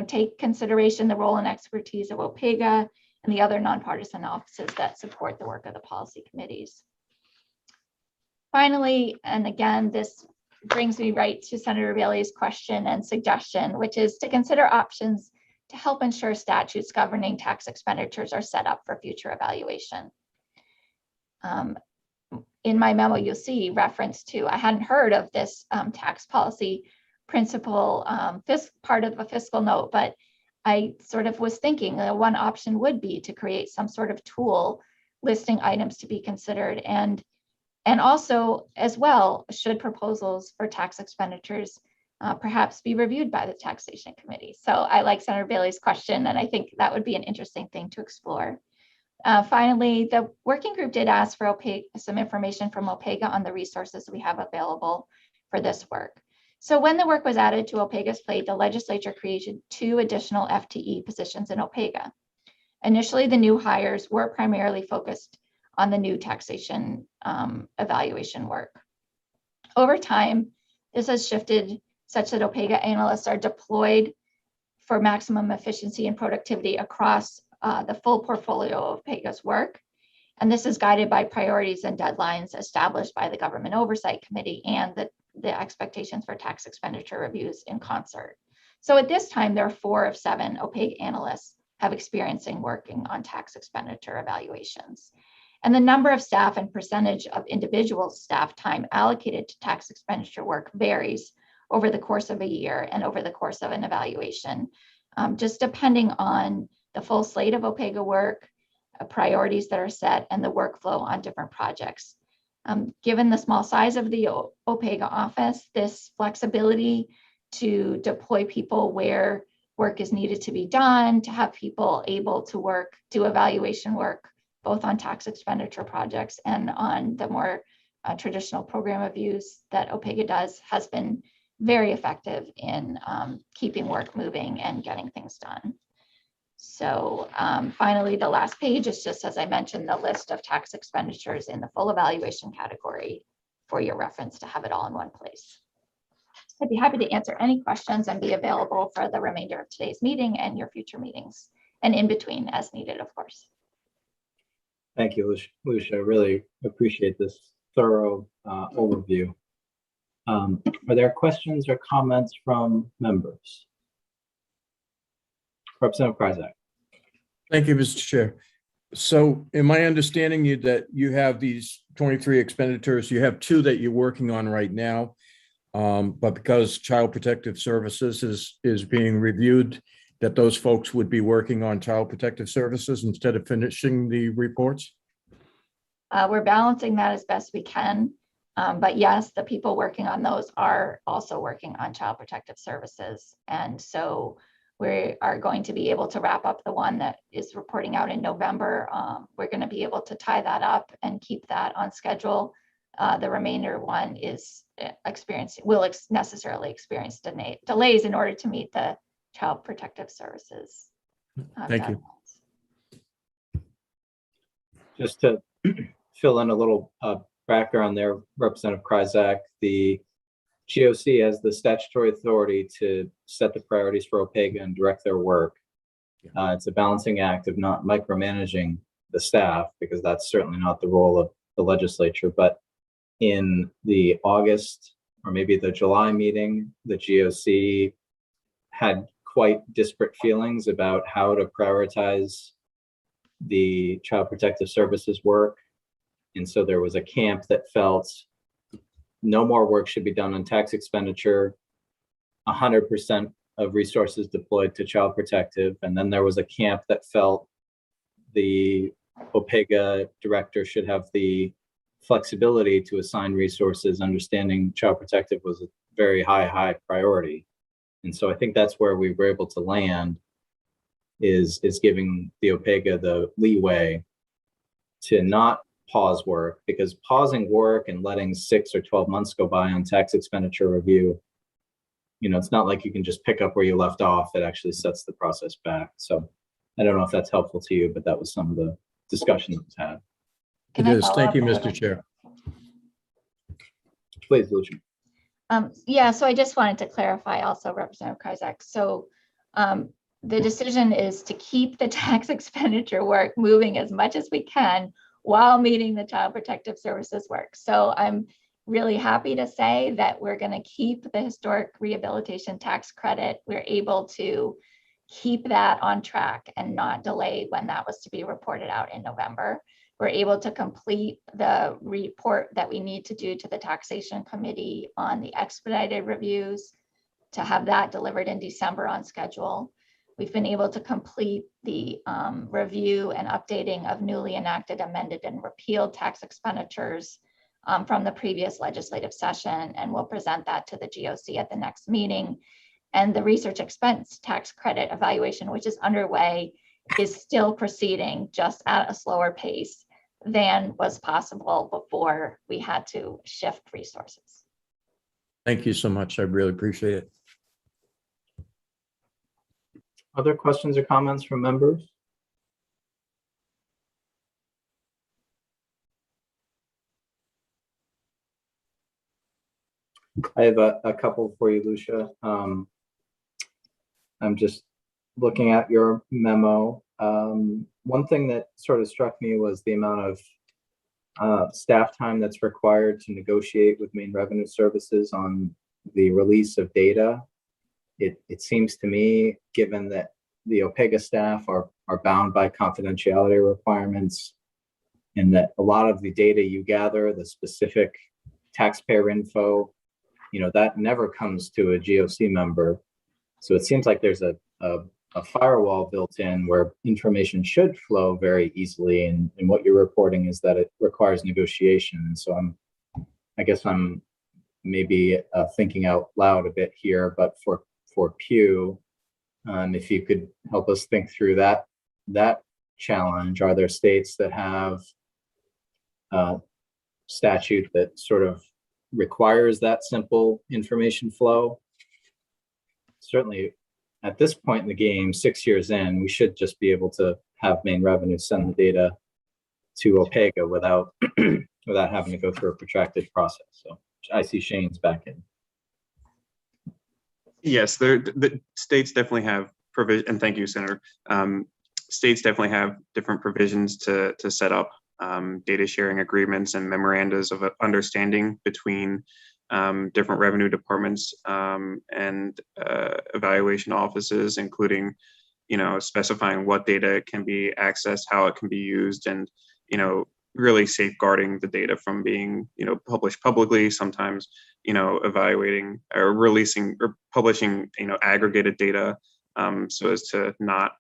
Take consideration the role and expertise of OPEGA and the other nonpartisan offices that support the work of the policy committees. Finally, and again, this brings me right to Senator Bailey's question and suggestion, which is to consider options to help ensure statutes governing tax expenditures are set up for future evaluation. In my memo, you'll see reference to, I hadn't heard of this tax policy principle part of a fiscal note, but I sort of was thinking one option would be to create some sort of tool listing items to be considered, and also as well, should proposals for tax expenditures perhaps be reviewed by the taxation committee. So I like Senator Bailey's question, and I think that would be an interesting thing to explore. Finally, the working group did ask for some information from OPEGA on the resources we have available for this work. So when the work was added to OPEGA's plate, the legislature created 2 additional FTE positions in OPEGA. Initially, the new hires were primarily focused on the new taxation evaluation work. Over time, this has shifted such that OPEGA analysts are deployed for maximum efficiency and productivity across the full portfolio of OPEGA's work. And this is guided by priorities and deadlines established by the Government Oversight Committee and the expectations for tax expenditure reviews in concert. So at this time, there are 4 of 7 OPEGA analysts have experience in working on tax expenditure evaluations. And the number of staff and percentage of individual staff time allocated to tax expenditure work varies over the course of a year and over the course of an evaluation, just depending on the full slate of OPEGA work, priorities that are set, and the workflow on different projects. Given the small size of the OPEGA office, this flexibility to deploy people where work is needed to be done, to have people able to do evaluation work, both on tax expenditure projects and on the more traditional program reviews that OPEGA does, has been very effective in keeping work moving and getting things done. So finally, the last page is just, as I mentioned, the list of tax expenditures in the full evaluation category for your reference to have it all in one place. I'd be happy to answer any questions and be available for the remainder of today's meeting and your future meetings, and in between as needed, of course. Thank you, Lucia. I really appreciate this thorough overview. Are there questions or comments from members? Representative Kryzak. Thank you, Mr. Chair. So am I understanding you that you have these 23 expenditures, you have 2 that you're working on right now, but because Child Protective Services is being reviewed, that those folks would be working on Child Protective Services instead of finishing the reports? We're balancing that as best we can. But yes, the people working on those are also working on Child Protective Services. And so we are going to be able to wrap up the one that is reporting out in November. We're going to be able to tie that up and keep that on schedule. The remainder one is will necessarily experience delays in order to meet the Child Protective Services. Thank you. Just to fill in a little background there, Representative Kryzak, the GOC has the statutory authority to set the priorities for OPEGA and direct their work. It's a balancing act of not micromanaging the staff, because that's certainly not the role of the legislature. But in the August or maybe the July meeting, the GOC had quite disparate feelings about how to prioritize the Child Protective Services work. And so there was a camp that felt no more work should be done on tax expenditure, 100% of resources deployed to Child Protective. And then there was a camp that felt the OPEGA director should have the flexibility to assign resources, understanding Child Protective was a very high priority. And so I think that's where we were able to land, is giving the OPEGA the leeway to not pause work, because pausing work and letting 6 or 12 months go by on tax expenditure review, it's not like you can just pick up where you left off. It actually sets the process back. So I don't know if that's helpful to you, but that was some of the discussion that was had. Can It I is. follow Thank up you, a Mr. little? Chair. Please, Lucia. Yeah, so I just wanted to clarify also, Representative Kryzak. So the decision is to keep the tax expenditure work moving as much as we can while meeting the Child Protective Services work. So I'm really happy to say that we're going to keep the historic rehabilitation tax credit. We're able to keep that on track and not delay when that was to be reported out in November. We're able to complete the report that we need to do to the taxation committee on the expedited reviews to have that delivered in December on schedule. We've been able to complete the review and updating of newly enacted, amended, and repealed tax expenditures from the previous legislative session, and we'll present that to the GOC at the next meeting. And the research expense tax credit evaluation, which is underway, is still proceeding just at a slower pace than was possible before we had to shift resources. Thank you so much. I really appreciate it. Other questions or comments from members? I have a couple for you, Lucia. I'm just looking at your memo. One thing that sort of struck me was the amount of staff time that's required to negotiate with Maine Revenue Services on the release of data. It seems to me, given that the OPEGA staff are bound by confidentiality requirements, and that a lot of the data you gather, the specific taxpayer info, that never comes to a GOC member. So it seems like there's a firewall built in where information should flow very easily. And what you're reporting is that it requires negotiation. And so I guess I'm maybe thinking out loud a bit here, but for Pew, if you could help us think through that challenge. Are there states that have statute that sort of requires that simple information flow? Certainly at this point in the game, 6 years in, we should just be able to have Maine Revenue send the data to OPEGA without having to go through a protracted process. So I see Shane's back in. Yes, the states definitely have provision, and thank you, Senator. States definitely have different provisions to set up data sharing agreements and memorandas of understanding between different revenue departments and evaluation offices, including, specifying what data can be accessed, how it can be used, and, really safeguarding the data from being, published publicly, sometimes, evaluating or releasing or publishing, aggregated data so as to not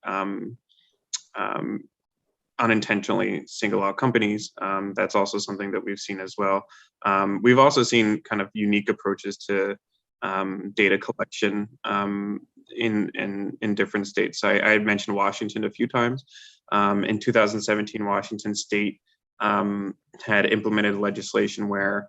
unintentionally single out companies. That's also something that we've seen as well. We've also seen kind of unique approaches to data collection in different states. I had mentioned Washington a few times. In 2017, Washington State had implemented legislation where,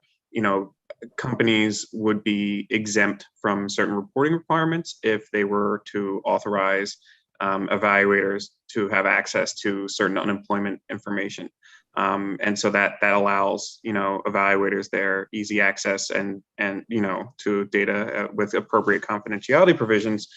companies would be exempt from certain reporting requirements if they were to authorize evaluators to have access to certain unemployment information. And so that allows, evaluators their easy access and to data with appropriate confidentiality provisions.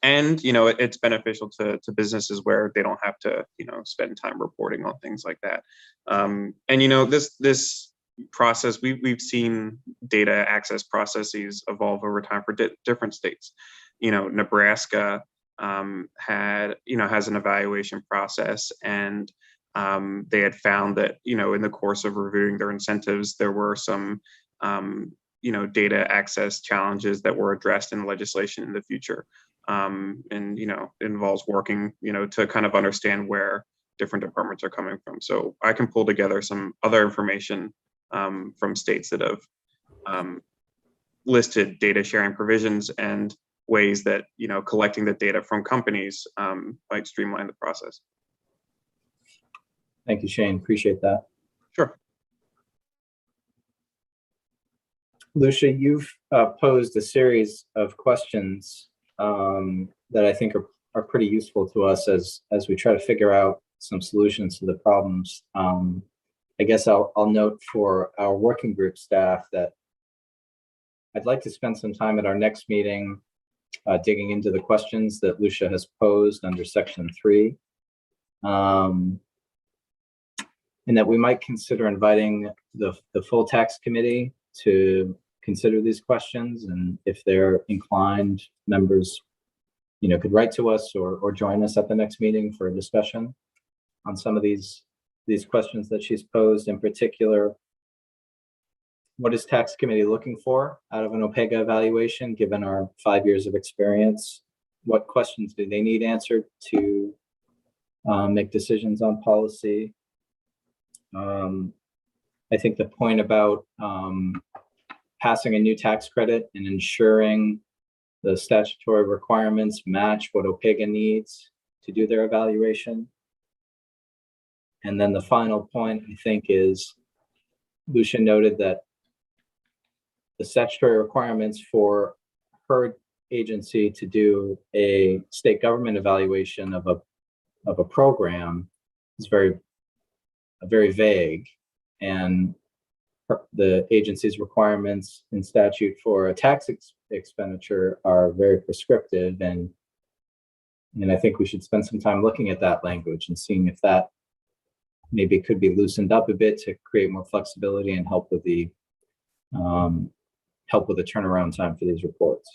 And, it's beneficial to businesses where they don't have to, spend time reporting on things like that. And, this process, we've seen data access processes evolve over time for different states. Nebraska has an evaluation process, and they had found that, in the course of reviewing their incentives, there were some, data access challenges that were addressed in the legislation in the future. And, it involves working, to kind of understand where different departments are coming from. So I can pull together some other information from states that have listed data sharing provisions and ways that, collecting the data from companies might streamline the process. Thank you, Shane. Appreciate that. Sure. Lucia, you've posed a series of questions that I think are pretty useful to us as we try to figure out some solutions to the problems. I guess I'll note for our working group staff that I'd like to spend some time at our next meeting digging into the questions that Lucia has posed under section 3. And that we might consider inviting the full tax committee to consider these questions. And if they're inclined, members, could write to us or join us at the next meeting for a discussion on some of these questions that she's posed. In particular, what is tax committee looking for out of an OPEGA evaluation, given our 5 years of experience? What questions do they need answered to make decisions on policy? I think the point about passing a new tax credit and ensuring the statutory requirements match what OPEGA needs to do their evaluation. And then the final point, I think, is Lucia noted that the statutory requirements for her agency to do a state government evaluation of a program is very vague, and the agency's requirements in statute for a tax expenditure are very prescriptive, and I think we should spend some time looking at that language and seeing if that maybe could be loosened up a bit to create more flexibility and help with the turnaround time for these reports.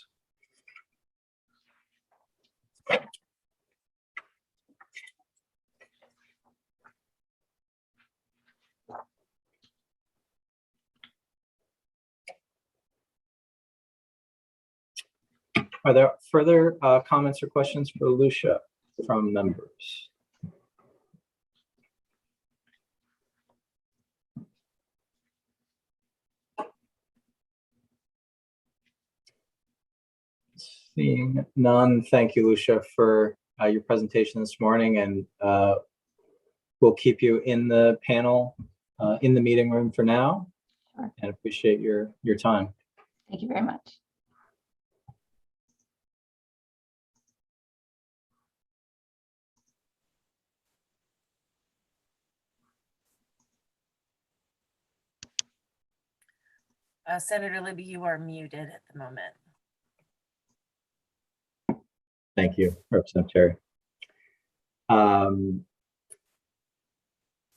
Are there further comments or questions for Lucia from members? Seeing none, thank you, Lucia, for your presentation this morning, and we'll keep you in the panel, in the meeting room for now, Sure. and appreciate your time. Thank you very much. Senator Libby, you are muted at the moment. Thank you, Representative Terry.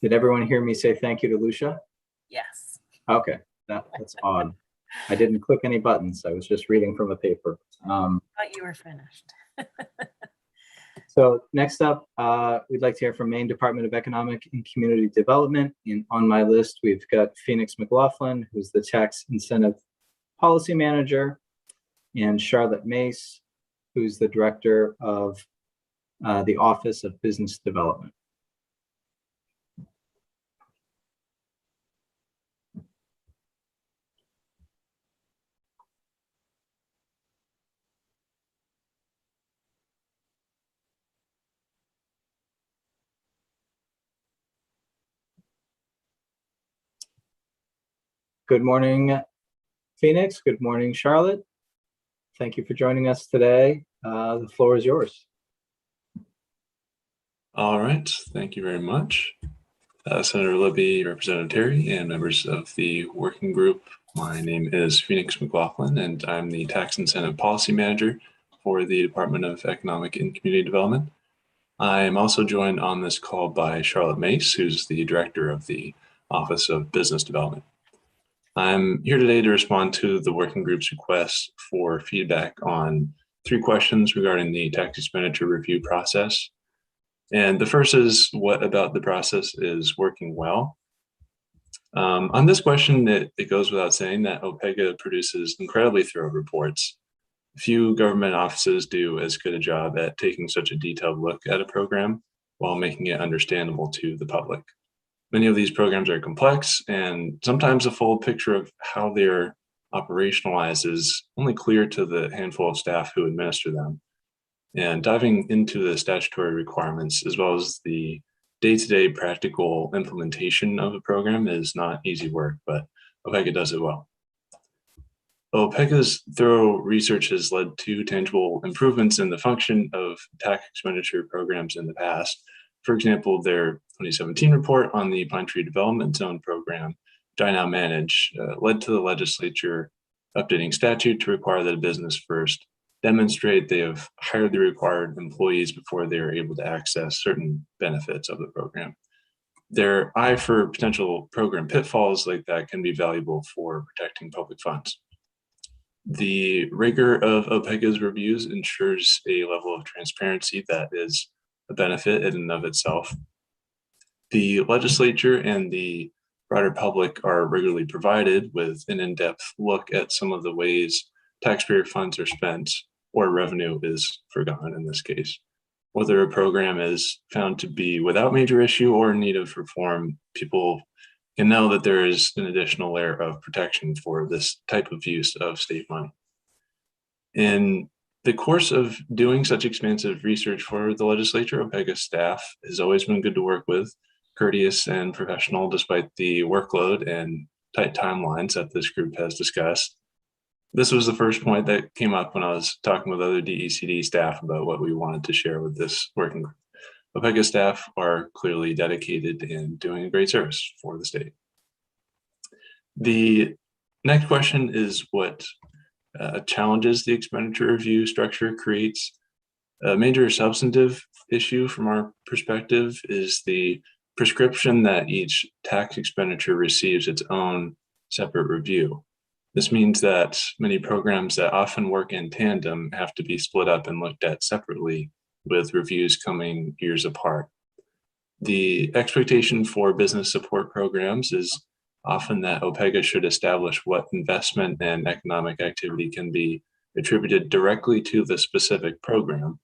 Did everyone hear me say thank you to Lucia? Yes. Okay, that's odd. I didn't click any buttons. I was just reading from a paper. Thought you were finished. So next up, we'd like to hear from Maine Department of Economic and Community Development. And on my list, we've got Phoenix McLaughlin, who's the Tax Incentive Policy Manager, and Charlotte Mace, who's the Director of the Office of Business Development. Good morning, Phoenix. Good morning, Charlotte. Thank you for joining us today. The floor is yours. All right, thank you very much. Senator Libby, Representative Terry, and members of the working group. My name is Phoenix McLaughlin, and I'm the Tax Incentive Policy Manager for the Department of Economic and Community Development. I am also joined on this call by Charlotte Mace, who's the Director of the Office of Business Development. I'm here today to respond to the working group's request for feedback on 3 questions regarding the tax expenditure review process. And the first is, what about the process is working well? On this question, it goes without saying that OPEGA produces incredibly thorough reports. Few government offices do as good a job at taking such a detailed look at a program while making it understandable to the public. Many of these programs are complex, and sometimes a full picture of how they're operationalized is only clear to the handful of staff who administer them. And diving into the statutory requirements, as well as the day-to-day practical implementation of a program is not easy work, but OPEGA does it well. OPEGA's thorough research has led to tangible improvements in the function of tax expenditure programs in the past. For example, their 2017 report on the Pine Tree Development Zone program, which I now manage, led to the legislature updating statute to require that a business first demonstrate they have hired the required employees before they are able to access certain benefits of the program. Their eye for potential program pitfalls like that can be valuable for protecting public funds. The rigor of OPEGA's reviews ensures a level of transparency that is a benefit in and of itself. The legislature and the broader public are regularly provided with an in-depth look at some of the ways taxpayer funds are spent or revenue is forgotten in this case. Whether a program is found to be without major issue or in need of reform, people can know that there is an additional layer of protection for this type of use of state money. In the course of doing such expansive research for the legislature, OPEGA staff has always been good to work with, courteous and professional despite the workload and tight timelines that this group has discussed. This was the first point that came up when I was talking with other DECD staff about what we wanted to share with this working group. OPEGA staff are clearly dedicated and doing a great service for the state. The next question is what challenges the expenditure review structure creates. A major substantive issue from our perspective is the prescription that each tax expenditure receives its own separate review. This means that many programs that often work in tandem have to be split up and looked at separately, with reviews coming years apart. The expectation for business support programs is often that OPEGA should establish what investment and economic activity can be attributed directly to the specific program.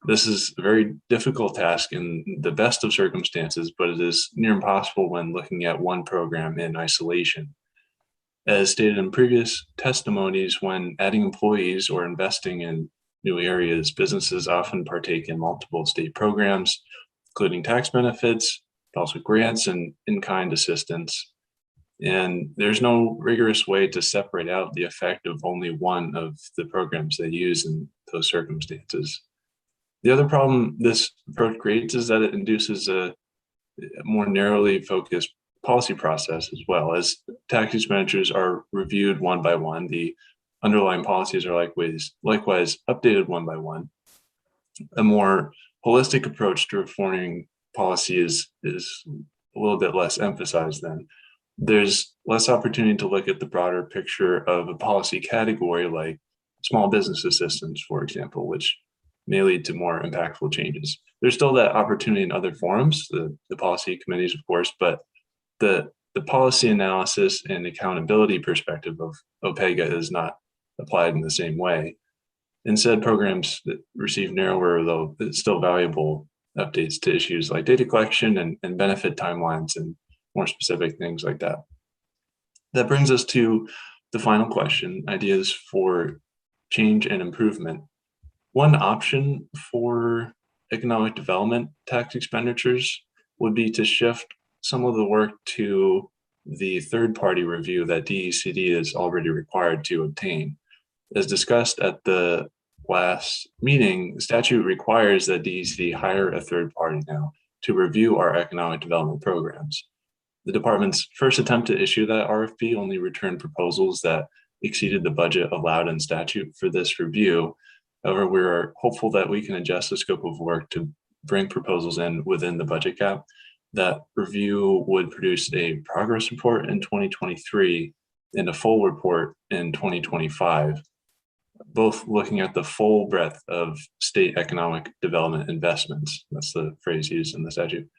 This is a very difficult task in the best of circumstances, but it is near impossible when looking at one program in isolation. As stated in previous testimonies, when adding employees or investing in new areas, businesses often partake in multiple state programs, including tax benefits, but also grants and in-kind assistance. And there's no rigorous way to separate out the effect of only one of the programs they use in those circumstances. The other problem this approach creates is that it induces a more narrowly focused policy process as well. As tax expenditures are reviewed one by one, the underlying policies are likewise updated one by one. A more holistic approach to reforming policy is a little bit less emphasized then. There's less opportunity to look at the broader picture of a policy category like small business assistance, for example, which may lead to more impactful changes. There's still that opportunity in other forums, the policy committees, of course, but the policy analysis and accountability perspective of OPEGA is not applied in the same way. Instead, programs that receive narrower, though still valuable, updates to issues like data collection and benefit timelines and more specific things like that. That brings us to the final question, ideas for change and improvement. One option for economic development tax expenditures would be to shift some of the work to the third-party review that DECD is already required to obtain. As discussed at the last meeting, the statute requires that DECD hire a third party now to review our economic development programs. The department's first attempt to issue that RFP only returned proposals that exceeded the budget allowed in statute for this review. However, we're hopeful that we can adjust the scope of work to bring proposals in within the budget cap. That review would produce a progress report in 2023 and a full report in 2025, both looking at the full breadth of state economic development investments. That's the phrase used in the statute.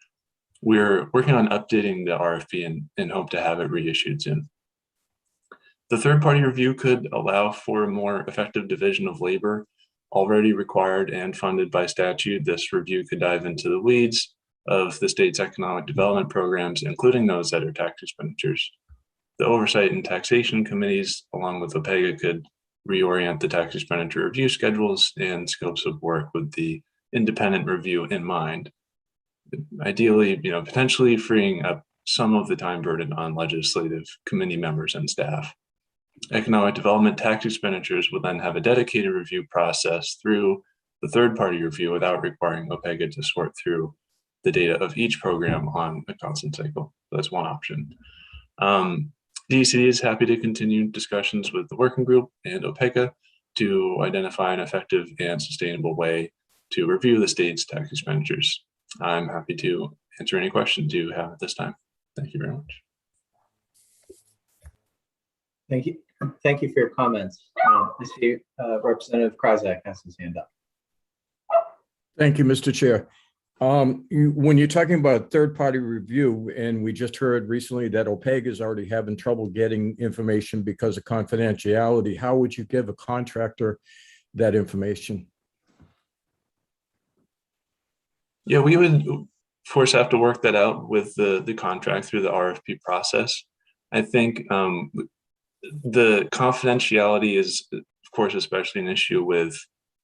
We're working on updating the RFP and hope to have it reissued soon. The third-party review could allow for a more effective division of labor already required and funded by statute. This review could dive into the weeds of the state's economic development programs, including those that are tax expenditures. The oversight and taxation committees, along with OPEGA, could reorient the tax expenditure review schedules and scopes of work with the independent review in mind. ideally, potentially freeing up some of the time burden on legislative committee members and staff. Economic development tax expenditures will then have a dedicated review process through the third-party review without requiring OPEGA to sort through the data of each program on a constant cycle. That's one option. DECD is happy to continue discussions with the working group and OPEGA to identify an effective and sustainable way to review the state's tax expenditures. I'm happy to answer any questions you have at this time. Thank you very much. Thank you. Thank you for your comments. I see Representative Kryzak has his hand up. Thank you, Mr. Chair. When you're talking about third-party review, and we just heard recently that OPEGA is already having trouble getting information because of confidentiality, how would you give a contractor that information? Yeah, we would, of course, have to work that out with the contract through the RFP process. I think the confidentiality is, of course, especially an issue with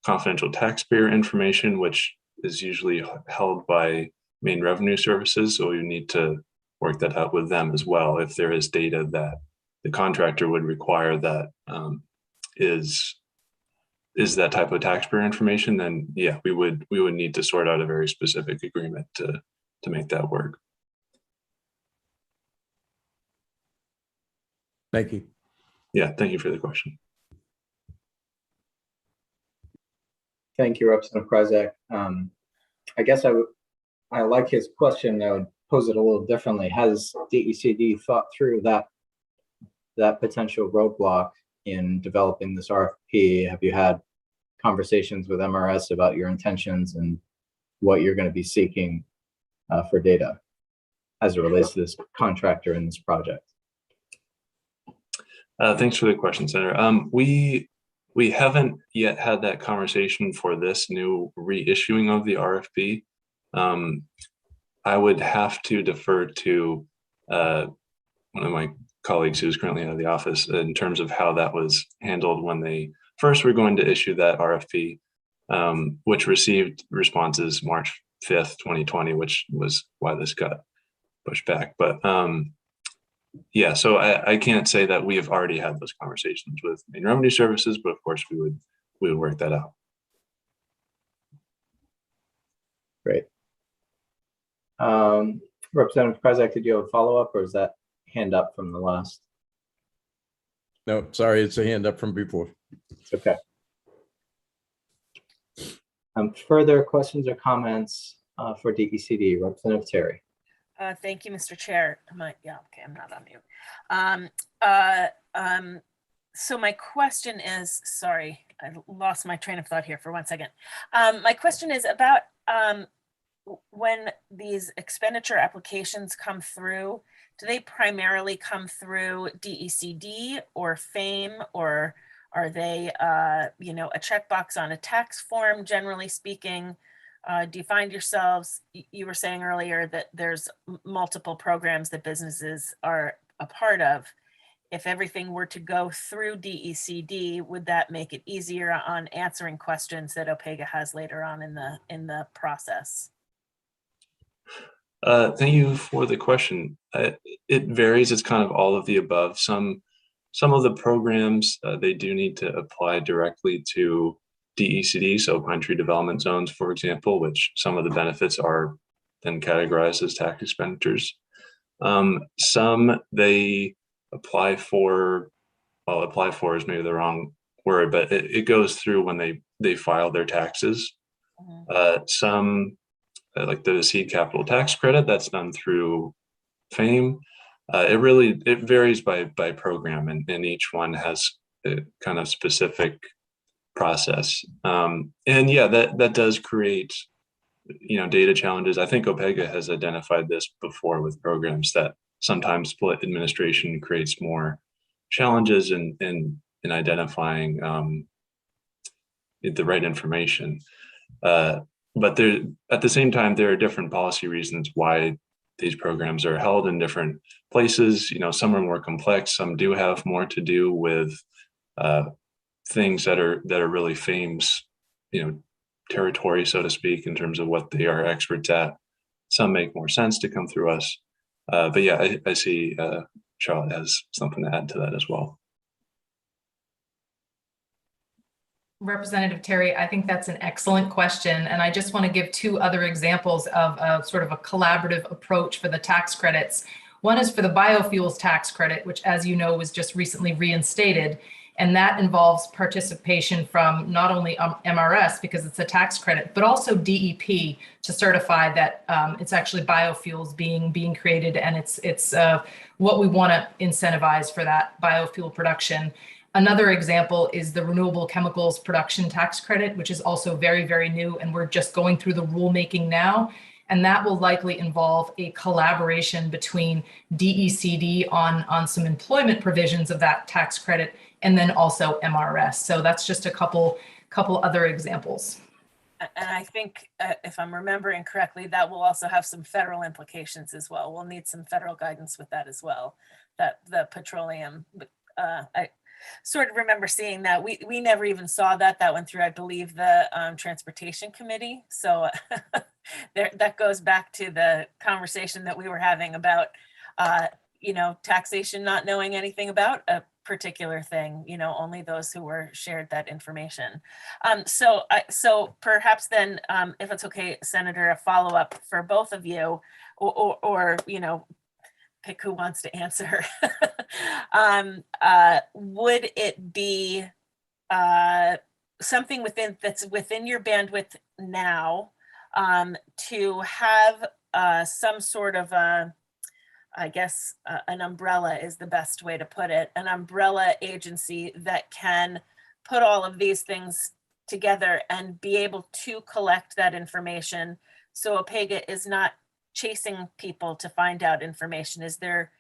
confidential taxpayer information, which is usually held by Maine Revenue Services. So you need to work that out with them as well. If there is data that the contractor would require that is that type of taxpayer information, then yeah, we would need to sort out a very specific agreement to make that work. Thank you. Yeah, thank you for the question. Thank you, Representative Kryzak. I guess I like his question. I would pose it a little differently. Has DECD thought through that potential roadblock in developing this RFP? Have you had conversations with MRS about your intentions and what you're going to be seeking for data as it relates to this contractor in this project? Thanks for the question, Senator. We haven't yet had that conversation for this new reissuing of the RFP. I would have to defer to one of my colleagues who's currently out of the office in terms of how that was handled when they first were going to issue that RFP, which received responses March 5th, 2020, which was why this got pushed back. But yeah, so I can't say that we have already had those conversations with Maine Revenue Services, but of course we would work that out. Great. Representative Kryzak, did you have a follow-up, or is that hand up from the last? No, sorry, it's a hand up from before. It's okay. Further questions or comments for DECD? Representative Terry. Thank you, Mr. Chair. Yeah, okay, I'm not on mute. So my question is, sorry, I lost my train of thought here for 1 second. My question is about when these expenditure applications come through, do they primarily come through DECD or FAME, or are they, a checkbox on a tax form, generally speaking? Do you find yourselves, you were saying earlier that there's multiple programs that businesses are a part of. If everything were to go through DECD, would that make it easier on answering questions that OPEGA has later on in the process? Thank you for the question. It varies. It's kind of all of the above. Some of the programs, they do need to apply directly to DECD, so Pine Tree Development Zones, for example, which some of the benefits are then categorized as tax expenditures. Some they apply for, well, apply for is maybe the wrong word, but it goes through when they file their taxes. Some, like the seed capital tax credit, that's done through FAME. It varies by program, and each one has a kind of specific process. And yeah, that does create, data challenges. I think OPEGA has identified this before with programs that sometimes split administration creates more challenges in identifying the right information. But at the same time, there are different policy reasons why these programs are held in different places. Some are more complex. Some do have more to do with things that are really FAME's, territory, so to speak, in terms of what they are experts at. Some make more sense to come through us. But yeah, I see Charlotte has something to add to that as well. Representative Terry, I think that's an excellent question. And I just want to give two other examples of a sort of a collaborative approach for the tax credits. One is for the Biofuels Tax Credit, which, as you know, was just recently reinstated. And that involves participation from not only MRS, because it's a tax credit, but also DEP to certify that it's actually biofuels being created, and it's what we want to incentivize for that biofuel production. Another example is the Renewable Chemicals Production Tax Credit, which is also very, very new, and we're just going through the rulemaking now. And that will likely involve a collaboration between DECD on some employment provisions of that tax credit, and then also MRS. So that's just a couple other examples. And I think, if I'm remembering correctly, that will also have some federal implications as well. We'll need some federal guidance with that as well. That the petroleum, I sort of remember seeing that. We never even saw that. That went through, I believe, the Transportation Committee. So that goes back to the conversation that we were having about, taxation not knowing anything about a particular thing, only those who were shared that information. So perhaps then, if it's okay, Senator, a follow-up for both of you, or pick who wants to answer. Would it be something that's within your bandwidth now to have some sort of an umbrella is the best way to put it, an umbrella agency that can put all of these things together and be able to collect that information, so APEGA is not chasing people to find out information? Is there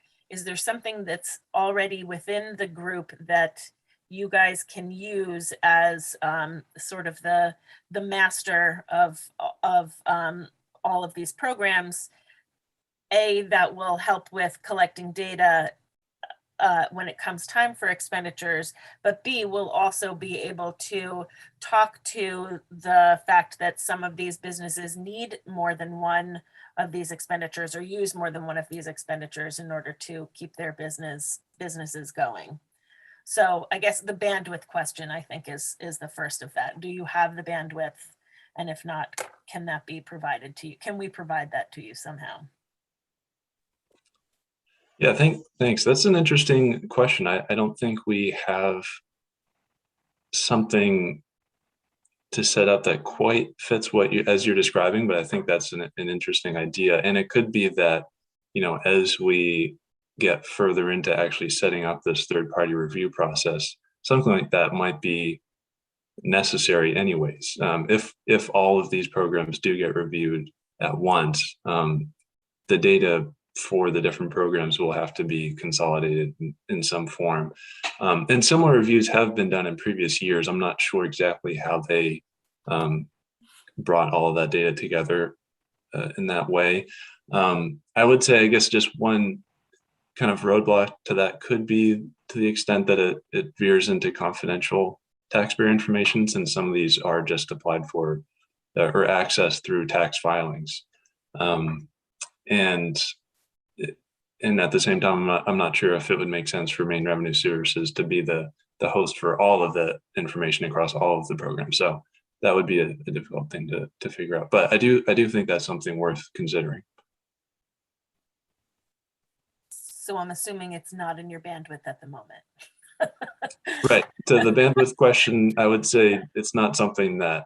something that's already within the group that you guys can use as sort of the master of all of these programs, that will help with collecting data when it comes time for expenditures, but B, will also be able to talk to the fact that some of these businesses need more than one of these expenditures, or use more than one of these expenditures in order to keep their businesses going? So I guess the bandwidth question, I think, is the first of that. Do you have the bandwidth? And if not, can that be provided to you? Can we provide that to you somehow? Yeah, thanks. That's an interesting question. I don't think we have something to set up that quite fits what as you're describing, but I think that's an interesting idea. And it could be that, as we get further into actually setting up this third-party review process, something like that might be necessary anyways. If all of these programs do get reviewed at once, the data for the different programs will have to be consolidated in some form. And similar reviews have been done in previous years. I'm not sure exactly how they brought all of that data together in that way. I would say, I guess, just one kind of roadblock to that could be to the extent that it veers into confidential taxpayer information, since some of these are just applied for or accessed through tax filings. And at the same time, I'm not sure if it would make sense for Maine Revenue Services to be the host for all of the information across all of the programs. So that would be a difficult thing to figure out. But I do think that's something worth considering. So I'm assuming it's not in your bandwidth at the moment. Right. To the bandwidth question, I would say it's not something that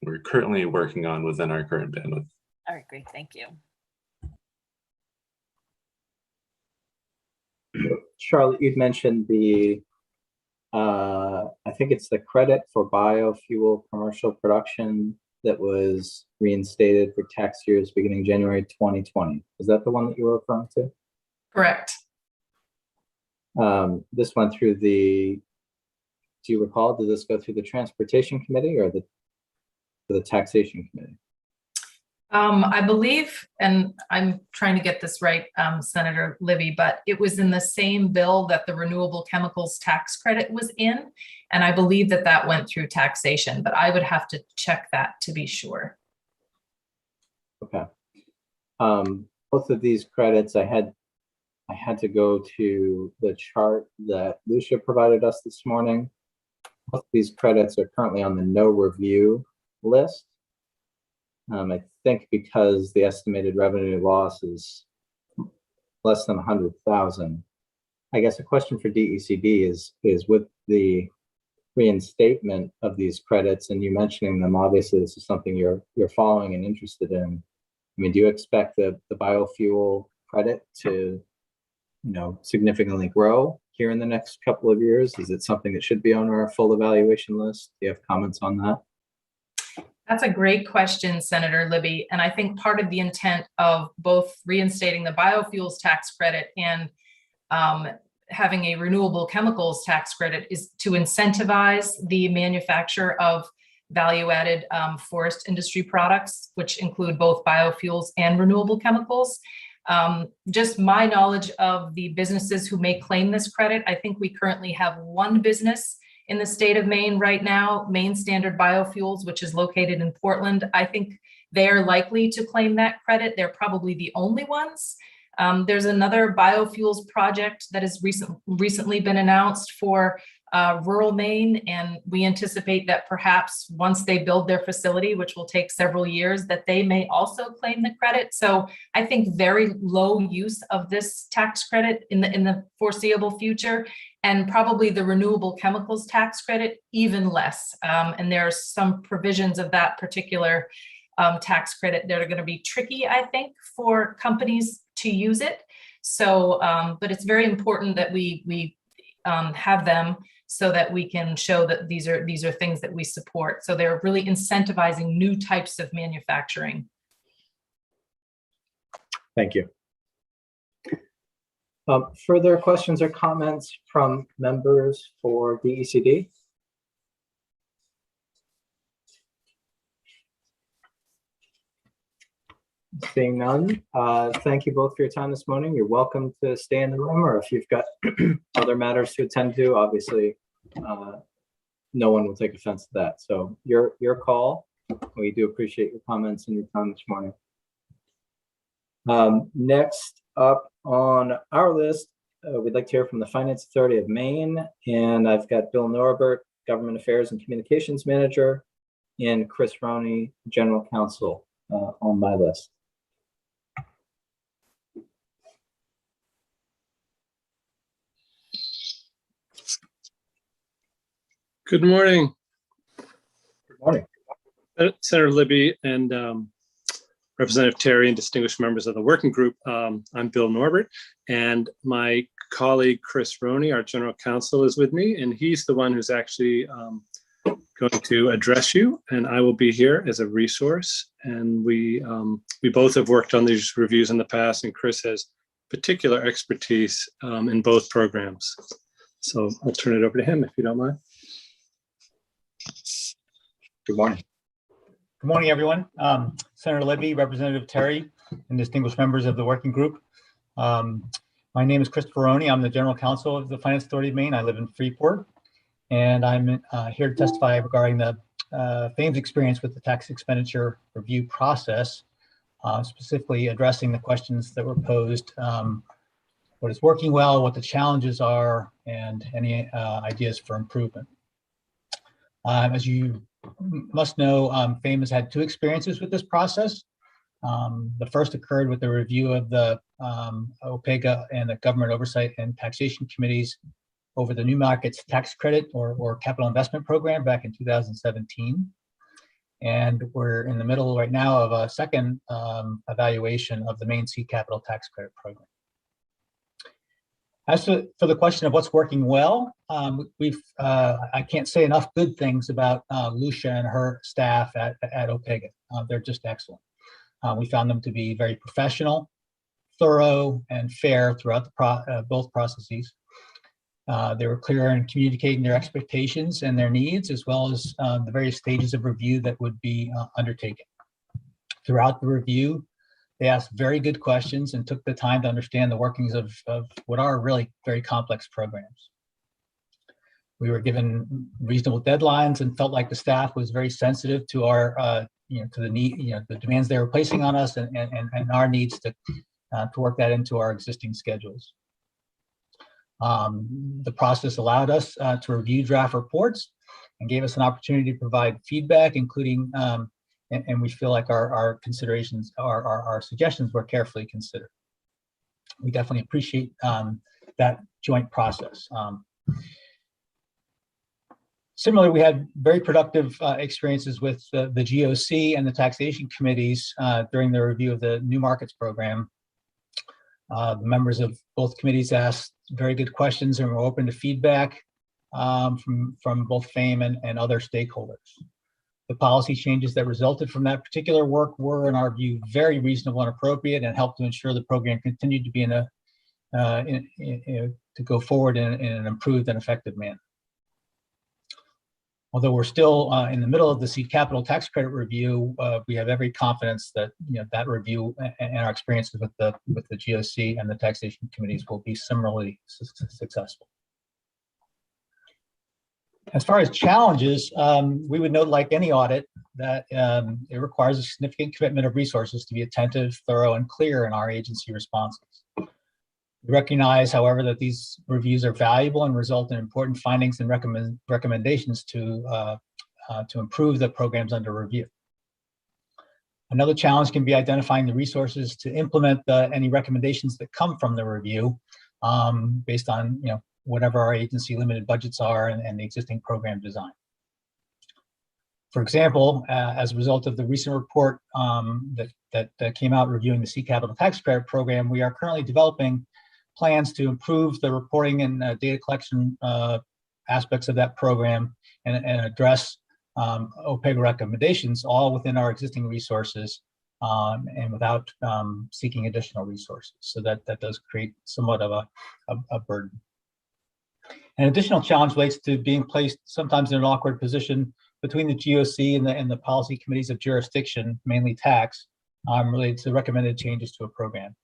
we're currently working on within our current bandwidth. All right, great. Thank you. Charlotte, you'd mentioned I think it's the credit for biofuel commercial production that was reinstated for tax years beginning January 2020. Is that the one that you were referring to? Correct. This went through do you recall, did this go through the Transportation Committee or the Taxation Committee? I believe, and I'm trying to get this right, Senator Libby, but it was in the same bill that the Renewable Chemicals Tax Credit was in. And I believe that went through taxation, but I would have to check that to be sure. Okay. Both of these credits, I had to go to the chart that Lucia provided us this morning. Both of these credits are currently on the no review list. I think because the estimated revenue loss is less than 100,000. I guess a question for DECD is with the reinstatement of these credits and you mentioning them, obviously this is something you're following and interested in. I mean, do you expect the biofuel credit to, significantly grow here in the next couple of years? Is it something that should be on our full evaluation list? Do you have comments on that? That's a great question, Senator Libby. And I think part of the intent of both reinstating the biofuels tax credit and having a renewable chemicals tax credit is to incentivize the manufacture of value-added forest industry products, which include both biofuels and renewable chemicals. Just my knowledge of the businesses who may claim this credit, I think we currently have one business in the state of Maine right now, Maine Standard Biofuels, which is located in Portland. I think they're likely to claim that credit. They're probably the only ones. There's another biofuels project that has recently been announced for rural Maine, and we anticipate that perhaps once they build their facility, which will take several years, that they may also claim the credit. So I think very low use of this tax credit in the foreseeable future, and probably the renewable chemicals tax credit even less. And there are some provisions of that particular tax credit that are going to be tricky, I think, for companies to use it. So, but it's very important that we have them so that we can show that these are things that we support. So they're really incentivizing new types of manufacturing. Thank you. Further questions or comments from members for DECD? Seeing none, thank you both for your time this morning. You're welcome to stay in the room, or if you've got other matters to attend to, obviously, no one will take offense to that. So your call. We do appreciate your comments and your time this morning. Next up on our list, we'd like to hear from the Finance Authority of Maine, and I've got Bill Norbert, Government Affairs and Communications Manager, and Chris Roney, General Counsel, on my list. Good morning. Good morning. Senator Libby and Representative Terry and distinguished members of the working group. I'm Bill Norbert, and my colleague Chris Roney, our general counsel, is with me, and he's the one who's actually going to address you, and I will be here as a resource. And we both have worked on these reviews in the past, and Chris has particular expertise in both programs. So I'll turn it over to him if you don't mind. Good morning. Good morning, everyone. Senator Libby, Representative Terry, and distinguished members of the working group. My name is Christopher Roney. I'm the General Counsel of the Finance Authority of Maine. I live in Freeport, and I'm here to testify regarding the FAME's experience with the tax expenditure review process, specifically addressing the questions that were posed, what is working well, what the challenges are, and any ideas for improvement. As you must know, FAME has had two experiences with this process. The first occurred with the review of the OPEGA and the Government Oversight and Taxation Committees over the New Markets Tax Credit or Capital Investment Program back in 2017. And we're in the middle right now of a second evaluation of the Maine Seed Capital Tax Credit Program. As for the question of what's working well, I can't say enough good things about Lucia and her staff at OPEGA. They're just excellent. We found them to be very professional, thorough, and fair throughout the both processes. They were clear in communicating their expectations and their needs, as well as the various stages of review that would be undertaken. Throughout the review, they asked very good questions and took the time to understand the workings of what are really very complex programs. We were given reasonable deadlines and felt like the staff was very sensitive to our to the need, the demands they were placing on us, and our needs to work that into our existing schedules. The process allowed us to review draft reports and gave us an opportunity to provide feedback, including, and we feel like our considerations, our suggestions were carefully considered. We definitely appreciate that joint process. Similarly, we had very productive experiences with the GOC and the taxation committees during the review of the New Markets program. The members of both committees asked very good questions and were open to feedback from both FAME and other stakeholders. The policy changes that resulted from that particular work were, in our view, very reasonable and appropriate, and helped to ensure the program continued to be to go forward in an improved and effective manner. Although we're still in the middle of the seed capital tax credit review, we have every confidence that that review and our experiences with the GOC and the taxation committees will be similarly successful. As far as challenges, we would note, like any audit, that it requires a significant commitment of resources to be attentive, thorough, and clear in our agency responses. We recognize, however, that these reviews are valuable and result in important findings and recommendations to improve the programs under review. Another challenge can be identifying the resources to implement any recommendations that come from the review, based on whatever our agency limited budgets are and the existing program design. For example, as a result of the recent report that came out reviewing the seed capital tax credit program, we are currently developing plans to improve the reporting and data collection aspects of that program and address OPEG recommendations, all within our existing resources and without seeking additional resources. So that does create somewhat of a burden. An additional challenge relates to being placed sometimes in an awkward position between the GOC and the policy committees of jurisdiction, mainly tax, related to recommended changes to a program.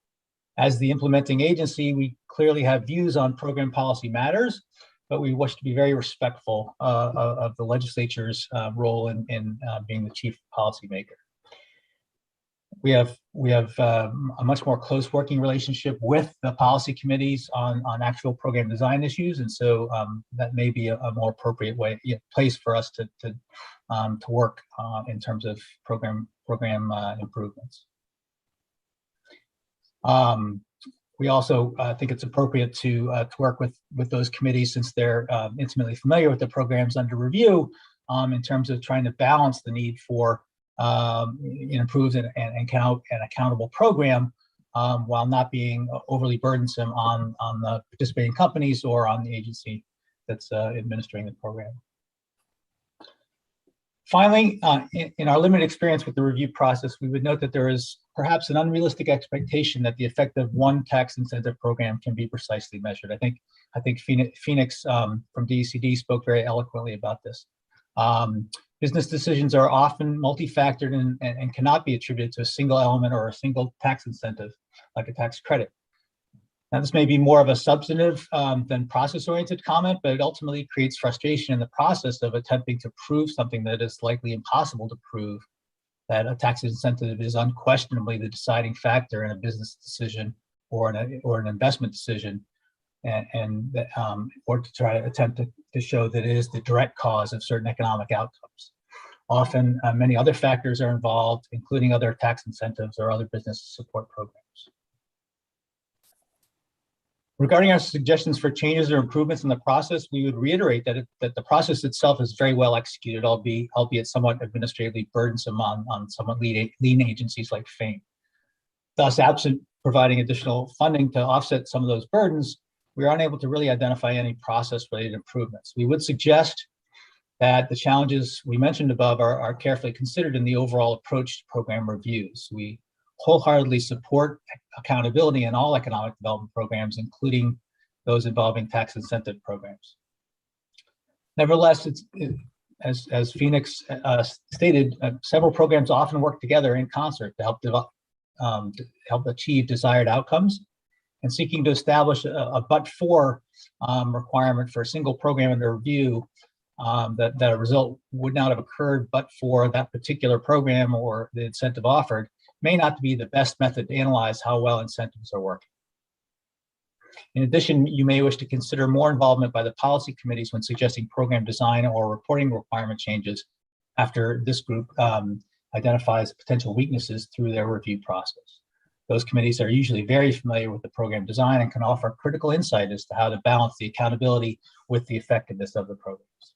As the implementing agency, we clearly have views on program policy matters, but we wish to be very respectful of the legislature's role in being the chief policymaker. We have a much more close working relationship with the policy committees on actual program design issues, and so that may be a more appropriate place for us to work in terms of program improvements. We also think it's appropriate to work with those committees, since they're intimately familiar with the programs under review, in terms of trying to balance the need for an improved and accountable program, while not being overly burdensome on the participating companies or on the agency that's administering the program. Finally, in our limited experience with the review process, we would note that there is perhaps an unrealistic expectation that the effect of one tax incentive program can be precisely measured. I think Phoenix from DECD spoke very eloquently about this. Business decisions are often multi-factored and cannot be attributed to a single element or a single tax incentive, like a tax credit. Now, this may be more of a substantive than process-oriented comment, but it ultimately creates frustration in the process of attempting to prove something that is likely impossible to prove, that a tax incentive is unquestionably the deciding factor in a business decision or an investment decision, or to try to attempt to show that it is the direct cause of certain economic outcomes. Often, many other factors are involved, including other tax incentives or other business support programs. Regarding our suggestions for changes or improvements in the process, we would reiterate that the process itself is very well executed, albeit somewhat administratively burdensome on somewhat lean agencies like FAME. Thus, absent providing additional funding to offset some of those burdens, we are unable to really identify any process-related improvements. We would suggest that the challenges we mentioned above are carefully considered in the overall approach to program reviews. We wholeheartedly support accountability in all economic development programs, including those involving tax incentive programs. Nevertheless, as Phoenix stated, several programs often work together in concert to help achieve desired outcomes. And seeking to establish a but-for requirement for a single program under review that a result would not have occurred but for that particular program or the incentive offered may not be the best method to analyze how well incentives are working. In addition, you may wish to consider more involvement by the policy committees when suggesting program design or reporting requirement changes after this group identifies potential weaknesses through their review process. Those committees are usually very familiar with the program design and can offer critical insight as to how to balance the accountability with the effectiveness of the programs.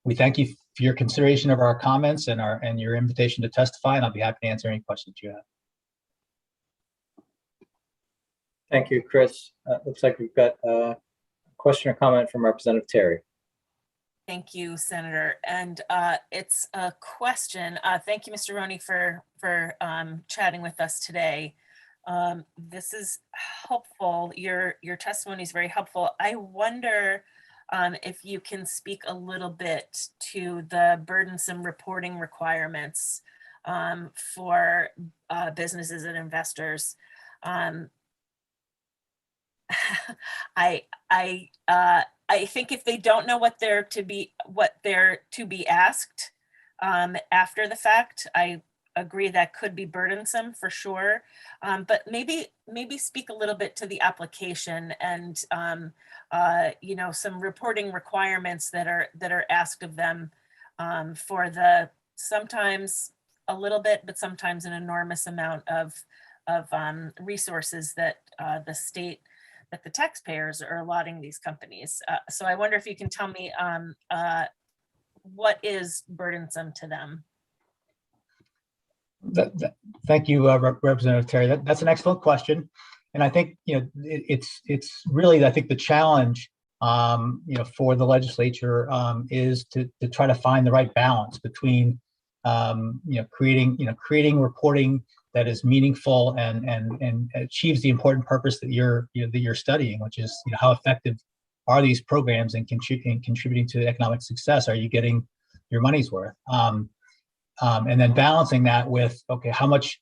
We thank you for your consideration of our comments and your invitation to testify, and I'll be happy to answer any questions you have. Thank you, Chris. Looks like we've got a question or comment from Representative Terry. Thank you, Senator. And it's a question. Thank you, Mr. Roney, for chatting with us today. This is helpful. Your testimony is very helpful. I wonder if you can speak a little bit to the burdensome reporting requirements for businesses and investors. I think if they don't know what they're to be asked after the fact, I agree that could be burdensome for sure. But maybe speak a little bit to the application and you know, some reporting requirements that are asked of them for the sometimes a little bit, but sometimes an enormous amount of resources that the state, that the taxpayers are allotting these companies. So I wonder if you can tell me what is burdensome to them. Thank you, Representative Terry. That's an excellent question, and I think it's really, I think the challenge for the legislature is to try to find the right balance between creating reporting that is meaningful and achieves the important purpose that you're studying, which is how effective are these programs in contributing to economic success? Are you getting your money's worth? And then balancing that with, okay, how much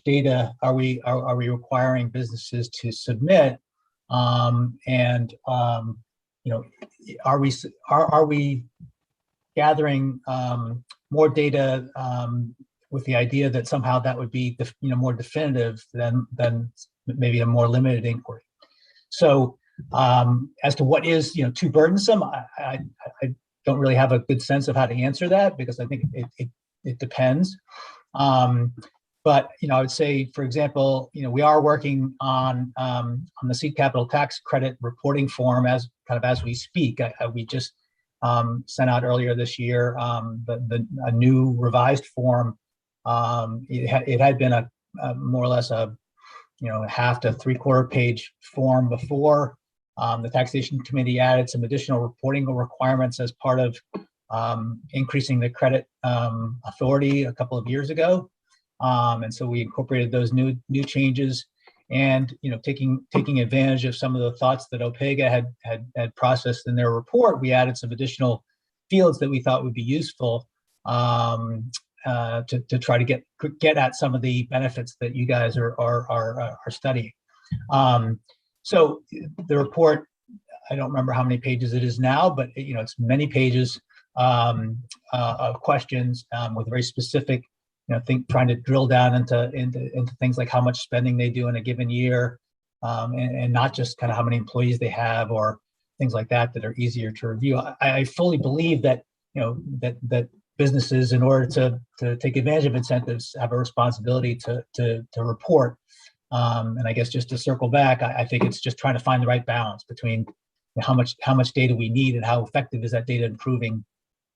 data are we requiring businesses to submit? Are we gathering more data with the idea that somehow that would be more definitive than maybe a more limited inquiry? So as to what is too burdensome, I don't really have a good sense of how to answer that, because I think it depends. But I would say, for example, we are working on the seed capital tax credit reporting form as we speak. We just sent out earlier this year a new revised form. It had been a more or less a half to 3/4 page form before. The taxation committee added some additional reporting requirements as part of increasing the credit authority a couple of years ago, and so we incorporated those new changes, and taking advantage of some of the thoughts that OPEGA had processed in their report. We added some additional fields that we thought would be useful to try to get at some of the benefits that you guys are studying. So the report, I don't remember how many pages it is now, but it's many pages of questions with very specific, trying to drill down into things like how much spending they do in a given year, and not just kind of how many employees they have or things like that are easier to review. I fully believe that that businesses, in order to take advantage of incentives, have a responsibility to report. And I guess just to circle back, I think it's just trying to find the right balance between how much data we need and how effective is that data improving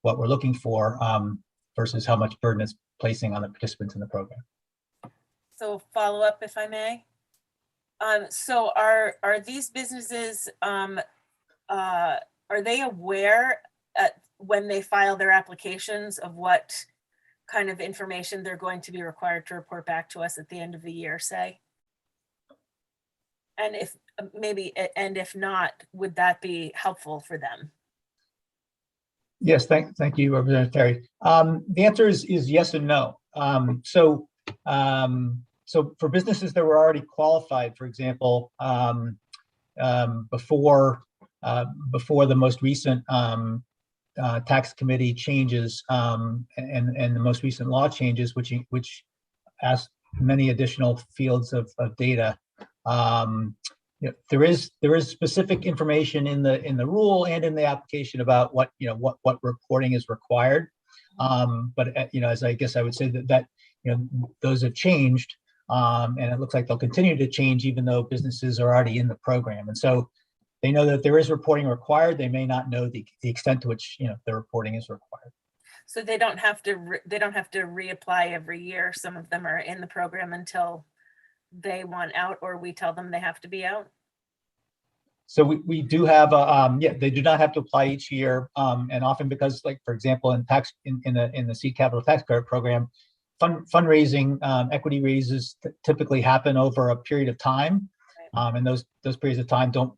what we're looking for, versus how much burden it's placing on the participants in the program. So follow up, if I may. So are these businesses, are they aware when they file their applications of what kind of information they're going to be required to report back to us at the end of the year, say? And if not, would that be helpful for them? Yes, thank you, Representative Terry. The answer is yes and no. So for businesses that were already qualified, for example, before the most recent tax committee changes and the most recent law changes, which ask many additional fields of data. There is specific information in the rule and in the application about what reporting is required. But as I guess I would say that those have changed, and it looks like they'll continue to change even though businesses are already in the program. And so they know that there is reporting required. They may not know the extent to which the reporting is required. So they don't have to reapply every year. Some of them are in the program until they want out, or we tell them they have to be out. So we do have they do not have to apply each year, and often because, like, for example, in the seed capital tax credit program, fundraising, equity raises typically happen over a period of time, and those periods of time don't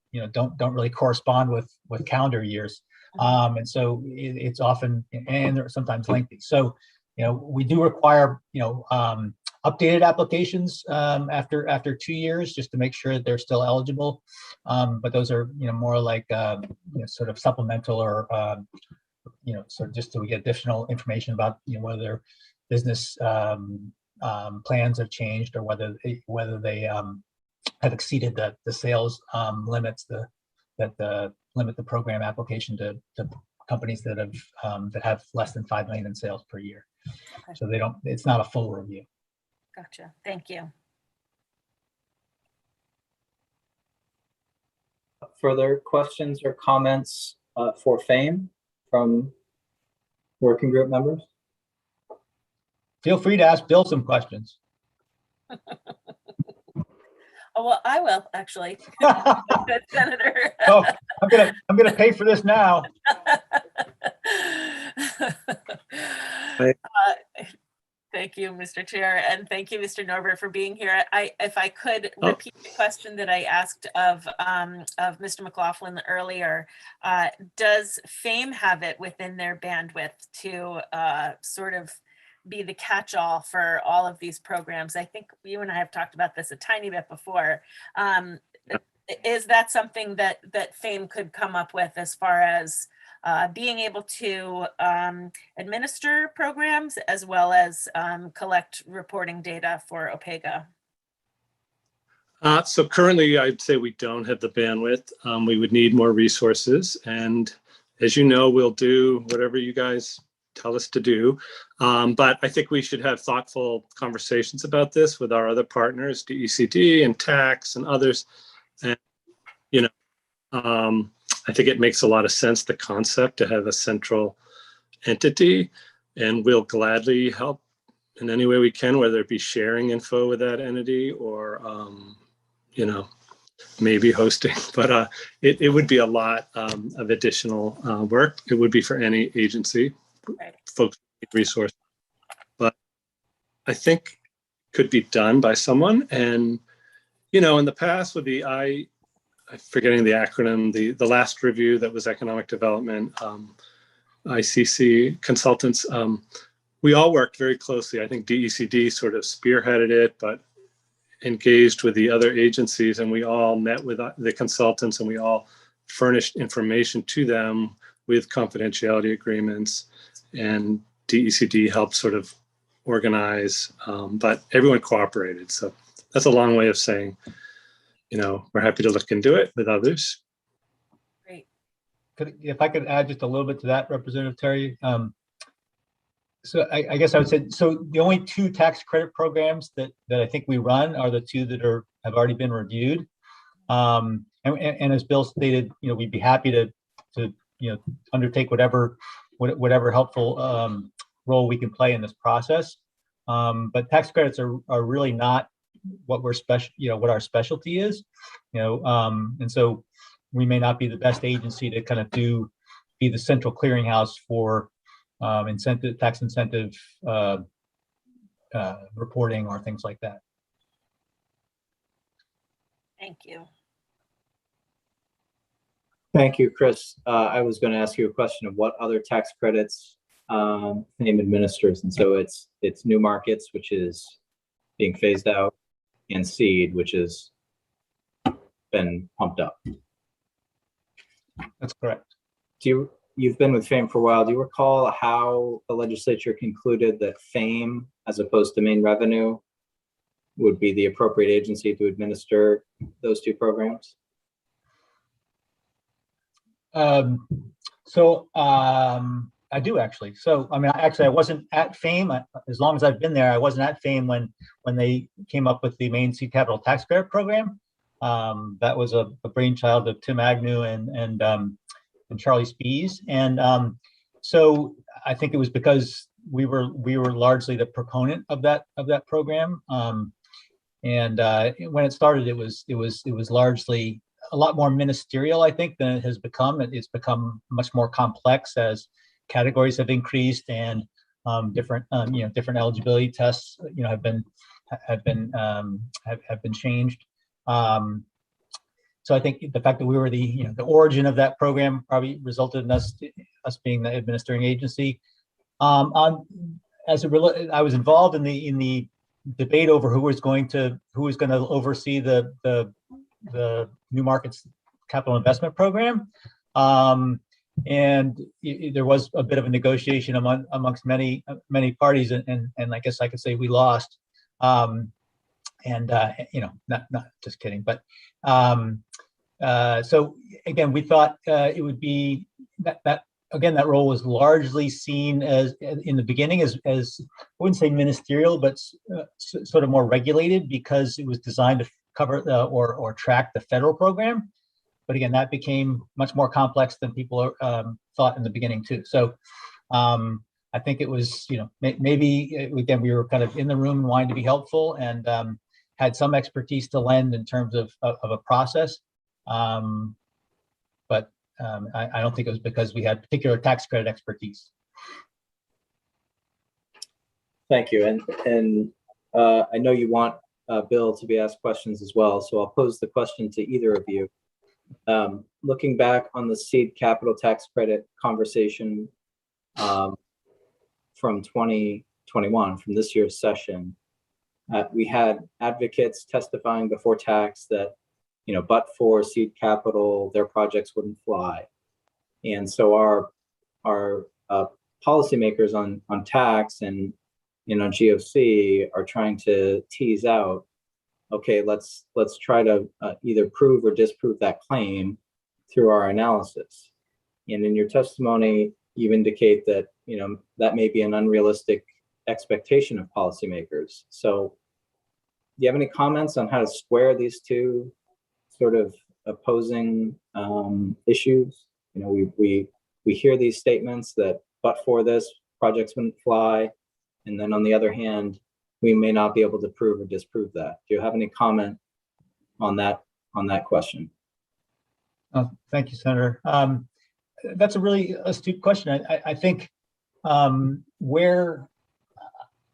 really correspond with calendar years, and so it's often, and they're sometimes lengthy. So we do require updated applications after 2 years, just to make sure that they're still eligible. But those are more like sort of supplemental, or sort of just so we get additional information about whether their business plans have changed, or whether they have exceeded the sales limits that limit the program application to companies that have less than 5 million in sales per year. Okay. So it's not a full review. Gotcha. Thank you. Further questions or comments for FAME from working group members? Feel free to ask Bill some questions. Oh, well, I will actually. Good, Senator. Oh, I'm gonna pay for this now. Thank you, Mr. Chair, and thank you, Mr. Norbert, for being here. If I could repeat the question that I asked of Mr. McLaughlin earlier, does FAME have it within their bandwidth to sort of be the catch-all for all of these programs? I think you and I have talked about this a tiny bit before. Is that something that FAME could come up with as far as being able to administer programs as well as collect reporting data for OPEGA? So currently, I'd say we don't have the bandwidth. We would need more resources. And as you know, we'll do whatever you guys tell us to do. But I think we should have thoughtful conversations about this with our other partners, DECD and tax and others. And, I think it makes a lot of sense, the concept to have a central entity, and we'll gladly help in any way we can, whether it be sharing info with that entity or, maybe hosting. But it would be a lot of additional work. It would be for any agency, Right. folks need resources. But I think could be done by someone. And, in the past with I'm forgetting the acronym, the last review that was economic development, ICC consultants, we all worked very closely. I think DECD sort of spearheaded it, but engaged with the other agencies, and we all met with the consultants, and we all furnished information to them with confidentiality agreements, and DECD helped sort of organize, but everyone cooperated. So that's a long way of saying, we're happy to look into it with others. Great. If I could add just a little bit to that, Representative Terry. So I guess I would say, so the only 2 tax credit programs that I think we run are the 2 that have already been reviewed. And as Bill stated, we'd be happy to undertake whatever helpful role we can play in this process. But tax credits are really not what what our specialty is, and so we may not be the best agency to kind of be the central clearinghouse for tax incentive reporting or things like that. Thank you. Thank you, Chris. I was going to ask you a question of what other tax credits FAME administers, and so it's new markets, which is being phased out, and seed, which has been pumped up. That's correct. Do you've been with FAME for a while. Do you recall how the legislature concluded that FAME, as opposed to Maine Revenue, would be the appropriate agency to administer those two programs? I do actually. So, I mean, I wasn't at FAME. As long as I've been there, I wasn't at FAME when they came up with the Maine Seed Capital Tax Credit Program. That was a brainchild of Tim Agnew and Charlie Spees. And so I think it was because we were largely the proponent of that program. And when it started, it was largely a lot more ministerial, I think, than it has become. It's become much more complex as categories have increased and different eligibility tests, have been changed. So I think the fact that we were the origin of that program probably resulted in us being the administering agency. I was involved in the debate over who was going to oversee the New Markets Capital Investment Program. And there was a bit of a negotiation amongst many parties, and I guess I could say we lost. Not just kidding, but so again, we thought it would be that role was largely seen as in the beginning as I wouldn't say ministerial, but sort of more regulated, because it was designed to cover or track the federal program. But again, that became much more complex than people thought in the beginning too. So I think it was, maybe again, we were kind of in the room and wanting to be helpful and had some expertise to lend in terms of a process. But I don't think it was because we had particular tax credit expertise. Thank you. And I know you want Bill to be asked questions as well, so I'll pose the question to either of you. Looking back on the seed capital tax credit conversation from 2021, from this year's session, we had advocates testifying before tax that, but for seed capital, their projects wouldn't fly. And so our policymakers on tax and on GOC are trying to tease out, okay, let's try to either prove or disprove that claim through our analysis. And in your testimony, you indicate that that may be an unrealistic expectation of policymakers. So, do you have any comments on how to square these two sort of opposing issues? We hear these statements that, but for this, projects wouldn't fly, and then on the other hand, we may not be able to prove or disprove that. Do you have any comment on that question? Thank you, Senator. That's a really astute question. I think where,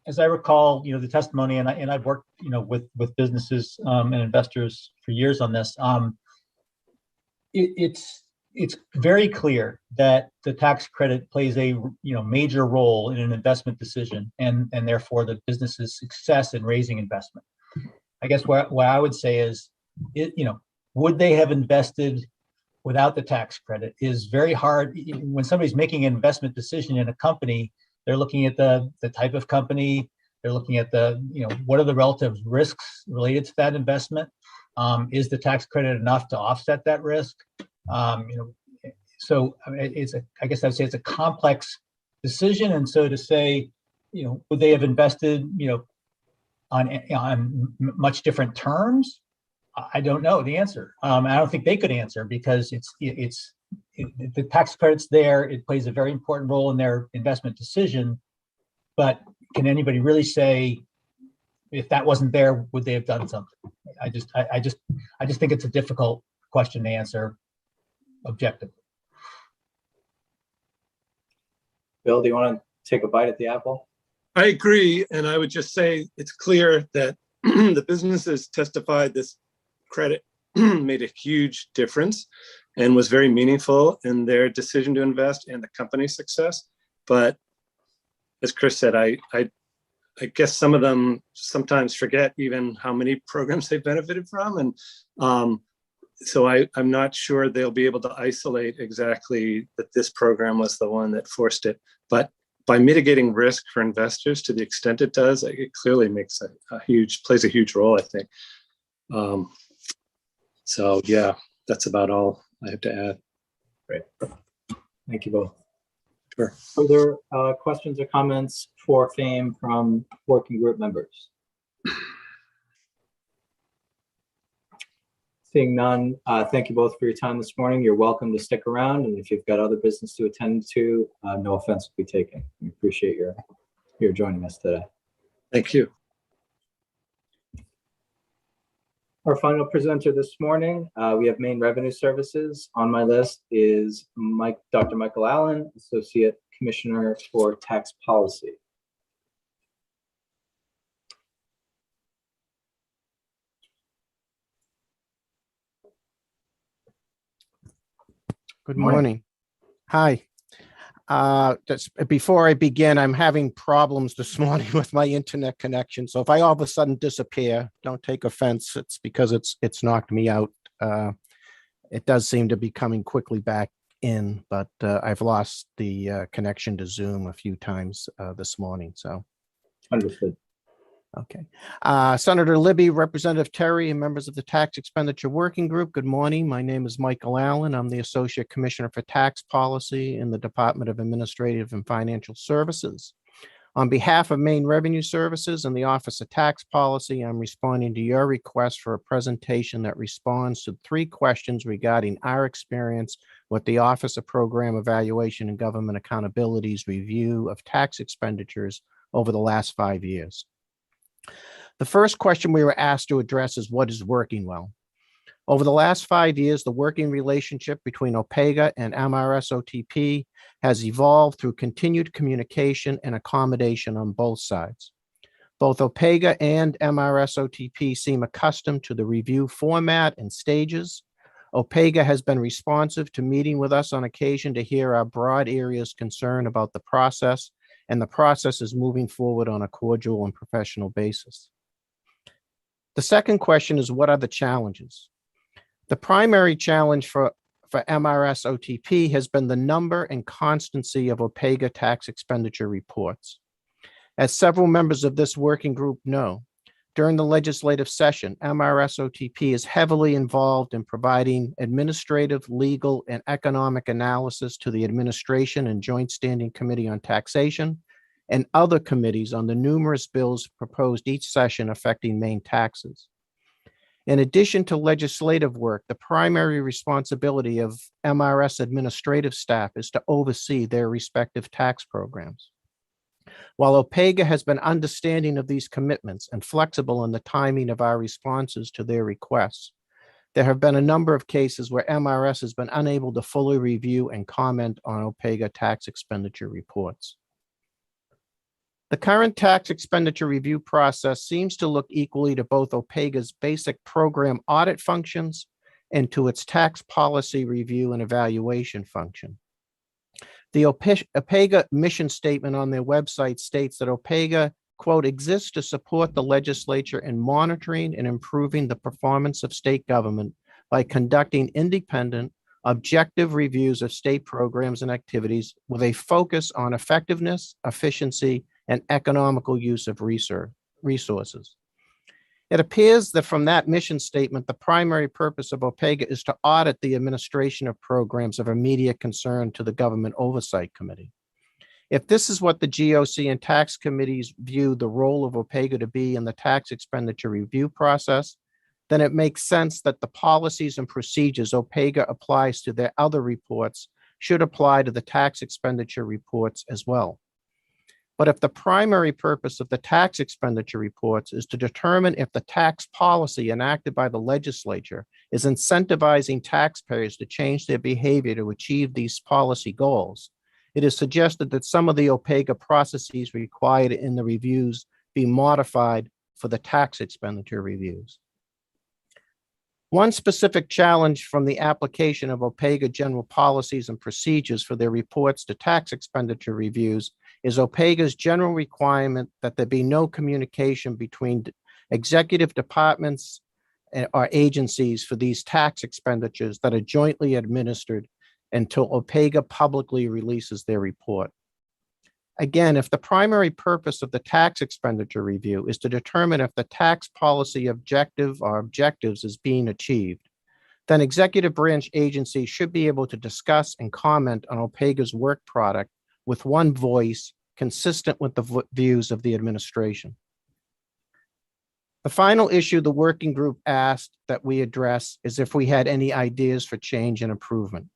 as I recall, the testimony, and I've worked, with businesses and investors for years on this. It's very clear that the tax credit plays a major role in an investment decision, and therefore the business's success in raising investment. I guess what I would say is, would they have invested without the tax credit is very hard. When somebody's making an investment decision in a company, they're looking at the type of company, they're looking at what are the relative risks related to that investment? Is the tax credit enough to offset that risk? So I guess I'd say it's a complex decision. And so to say, would they have invested, on much different terms? I don't know the answer. I don't think they could answer, because the tax credit's there. It plays a very important role in their investment decision. But can anybody really say, if that wasn't there, would they have done something? I just think it's a difficult question to answer objectively. Bill, do you want to take a bite at the apple? I agree. And I would just say it's clear that the businesses testified this credit made a huge difference and was very meaningful in their decision to invest and the company's success. But as Chris said, I guess some of them sometimes forget even how many programs they benefited from. And So I'm not sure they'll be able to isolate exactly that this program was the one that forced it. But by mitigating risk for investors to the extent it does, it clearly makes plays a huge role, I think. So yeah, that's about all I have to add. Great. Thank you both. Sure. Further questions or comments for FAME from working group members? Seeing none, thank you both for your time this morning. You're welcome to stick around, and if you've got other business to attend to, no offense will be taken. We appreciate your joining us today. Thank you. Our final presenter this morning, we have Maine Revenue Services. On my list is Dr. Michael Allen, Associate Commissioner for Tax Policy. Good morning. Hi. Before I begin, I'm having problems this morning with my internet connection. So if I all of a sudden disappear, don't take offense. It's because it's knocked me out. It does seem to be coming quickly back in, but I've lost the connection to Zoom a few times this morning. So understood. Okay. Senator Libby, Representative Terry, and members of the Tax Expenditure Working Group, good morning. My name is Michael Allen. I'm the Associate Commissioner for Tax Policy in the Department of Administrative and Financial Services. On behalf of Maine Revenue Services and the Office of Tax Policy, I'm responding to your request for a presentation that responds to 3 questions regarding our experience with the Office of Program Evaluation and Government Accountability's review of tax expenditures over the last 5 years. The first question we were asked to address is what is working well. Over the last 5 years, the working relationship between OPEGA and MRS-OTP has evolved through continued communication and accommodation on both sides. Both OPEGA and MRS-OTP seem accustomed to the review format and stages. OPEGA has been responsive to meeting with us on occasion to hear our broad areas concern about the process, and the process is moving forward on a cordial and professional basis. The second question is, what are the challenges? The primary challenge for MRS-OTP has been the number and constancy of OPEGA tax expenditure reports. As several members of this working group know, during the legislative session, MRS-OTP is heavily involved in providing administrative, legal, and economic analysis to the Administration and Joint Standing Committee on Taxation and other committees on the numerous bills proposed each session affecting Maine taxes. In addition to legislative work, the primary responsibility of MRS administrative staff is to oversee their respective tax programs. While OPEGA has been understanding of these commitments and flexible in the timing of our responses to their requests, there have been a number of cases where MRS has been unable to fully review and comment on OPEGA tax expenditure reports. The current tax expenditure review process seems to look equally to both OPEGA's basic program audit functions and to its tax policy review and evaluation function. The OPEGA mission statement on their website states that OPEGA, quote, exists to support the legislature in monitoring and improving the performance of state government by conducting independent, objective reviews of state programs and activities with a focus on effectiveness, efficiency, and economical use of resources. It appears that from that mission statement, the primary purpose of OPEGA is to audit the administration of programs of immediate concern to the Government Oversight Committee. If this is what the GOC and tax committees view the role of OPEGA to be in the tax expenditure review process, then it makes sense that the policies and procedures OPEGA applies to their other reports should apply to the tax expenditure reports as well. But if the primary purpose of the tax expenditure reports is to determine if the tax policy enacted by the legislature is incentivizing taxpayers to change their behavior to achieve these policy goals, it is suggested that some of the OPEGA processes required in the reviews be modified for the tax expenditure reviews. One specific challenge from the application of OPEGA general policies and procedures for their reports to tax expenditure reviews is OPEGA's general requirement that there be no communication between executive departments or agencies for these tax expenditures that are jointly administered until OPEGA publicly releases their report. Again, if the primary purpose of the tax expenditure review is to determine if the tax policy objective or objectives is being achieved, then executive branch agencies should be able to discuss and comment on OPEGA's work product with one voice consistent with the views of the administration. The final issue the working group asked that we address is if we had any ideas for change and improvement.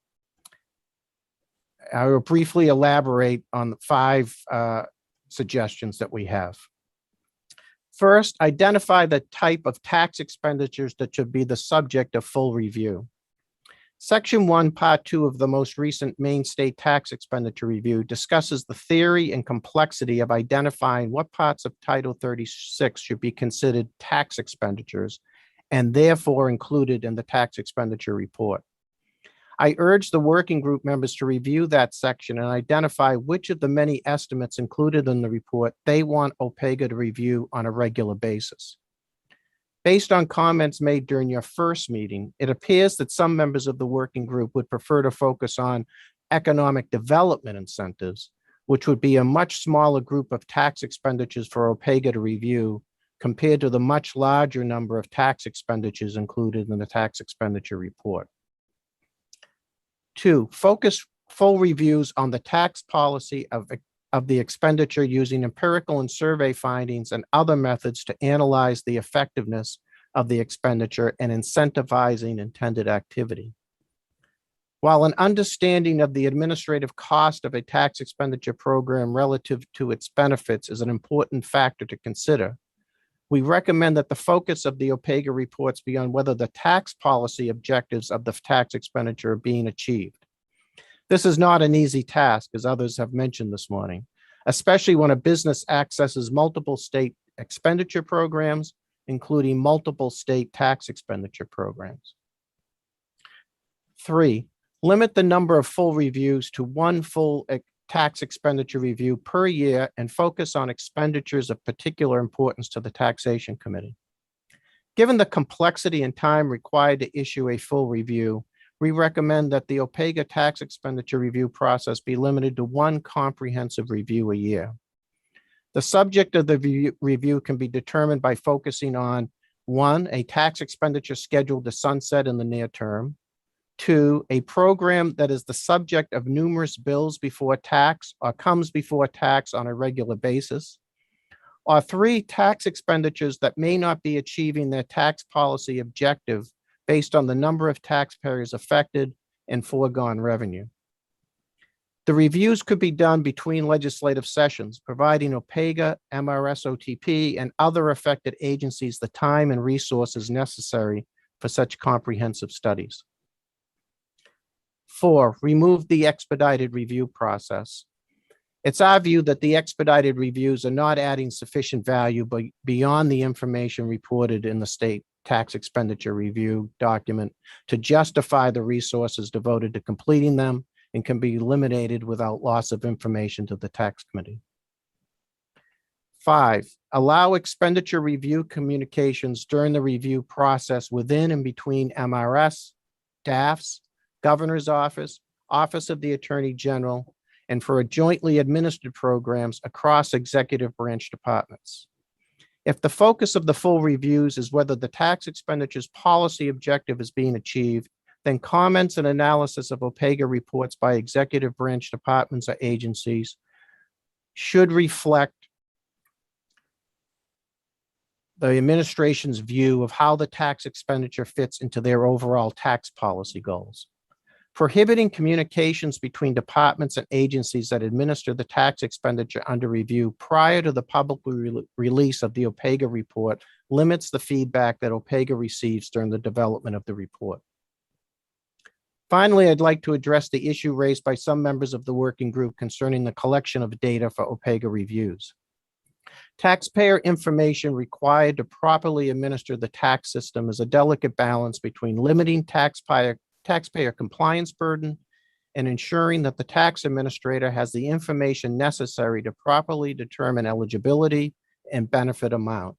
I will briefly elaborate on the 5 suggestions that we have. First, identify the type of tax expenditures that should be the subject of full review. Section 1, Part 2 of the most recent Maine State Tax Expenditure Review discusses the theory and complexity of identifying what parts of Title 36 should be considered tax expenditures and therefore included in the tax expenditure report. I urge the working group members to review that section and identify which of the many estimates included in the report they want OPEGA to review on a regular basis. Based on comments made during your first meeting, it appears that some members of the working group would prefer to focus on economic development incentives, which would be a much smaller group of tax expenditures for OPEGA to review compared to the much larger number of tax expenditures included in the tax expenditure report. 2, focus full reviews on the tax policy of the expenditure using empirical and survey findings and other methods to analyze the effectiveness of the expenditure and incentivizing intended activity. While an understanding of the administrative cost of a tax expenditure program relative to its benefits is an important factor to consider, we recommend that the focus of the OPEGA reports be on whether the tax policy objectives of the tax expenditure are being achieved. This is not an easy task, as others have mentioned this morning, especially when a business accesses multiple state expenditure programs, including multiple state tax expenditure programs. 3, limit the number of full reviews to 1 full tax expenditure review per year and focus on expenditures of particular importance to the Taxation Committee. Given the complexity and time required to issue a full review, we recommend that the OPEGA tax expenditure review process be limited to 1 comprehensive review a year. The subject of the review can be determined by focusing on 1, a tax expenditure scheduled to sunset in the near term, 2, a program that is the subject of numerous bills before tax or comes before tax on a regular basis, or 3, tax expenditures that may not be achieving their tax policy objective based on the number of taxpayers affected and foregone revenue. The reviews could be done between legislative sessions, providing OPEGA, MRSOTP, and other affected agencies the time and resources necessary for such comprehensive studies. 4, remove the expedited review process. It's our view that the expedited reviews are not adding sufficient value beyond the information reported in the state tax expenditure review document to justify the resources devoted to completing them and can be eliminated without loss of information to the tax committee. 5, allow expenditure review communications during the review process within and between MRS, DAFs, Governor's Office, Office of the Attorney General, and for jointly administered programs across executive branch departments. If the focus of the full reviews is whether the tax expenditures policy objective is being achieved, then comments and analysis of OPEGA reports by executive branch departments or agencies should reflect the administration's view of how the tax expenditure fits into their overall tax policy goals. Prohibiting communications between departments and agencies that administer the tax expenditure under review prior to the public release of the OPEGA report limits the feedback that OPEGA receives during the development of the report. Finally, I'd like to address the issue raised by some members of the working group concerning the collection of data for OPEGA reviews. Taxpayer information required to properly administer the tax system is a delicate balance between limiting taxpayer compliance burden and ensuring that the tax administrator has the information necessary to properly determine eligibility and benefit amount.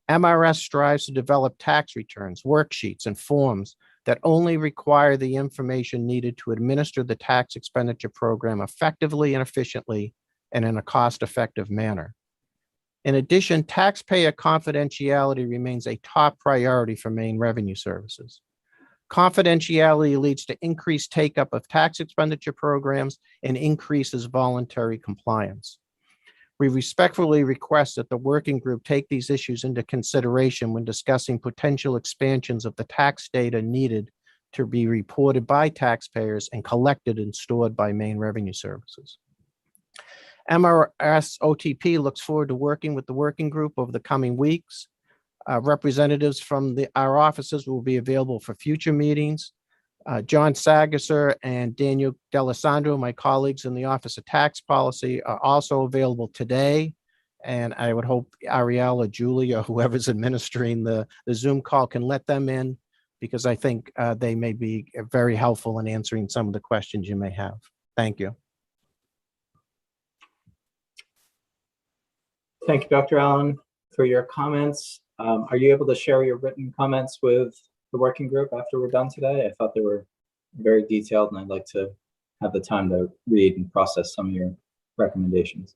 MRS strives to develop tax returns, worksheets, and forms that only require the information needed to administer the tax expenditure program effectively and efficiently and in a cost-effective manner. In addition, taxpayer confidentiality remains a top priority for Maine Revenue Services. Confidentiality leads to increased take-up of tax expenditure programs and increases voluntary compliance. We respectfully request that the working group take these issues into consideration when discussing potential expansions of the tax data needed to be reported by taxpayers and collected and stored by Maine Revenue Services. MRS OTP looks forward to working with the working group over the coming weeks. Representatives from our offices will be available for future meetings. John Sagasser and Daniel D'Alessandro, my colleagues in the Office of Tax Policy, are also available today. And I would hope Ariel or Julie or whoever's administering the Zoom call can let them in, because I think they may be very helpful in answering some of the questions you may have. Thank you. Thank you, Dr. Allen, for your comments. Are you able to share your written comments with the working group after we're done today? I thought they were very detailed, and I'd like to have the time to read and process some of your recommendations.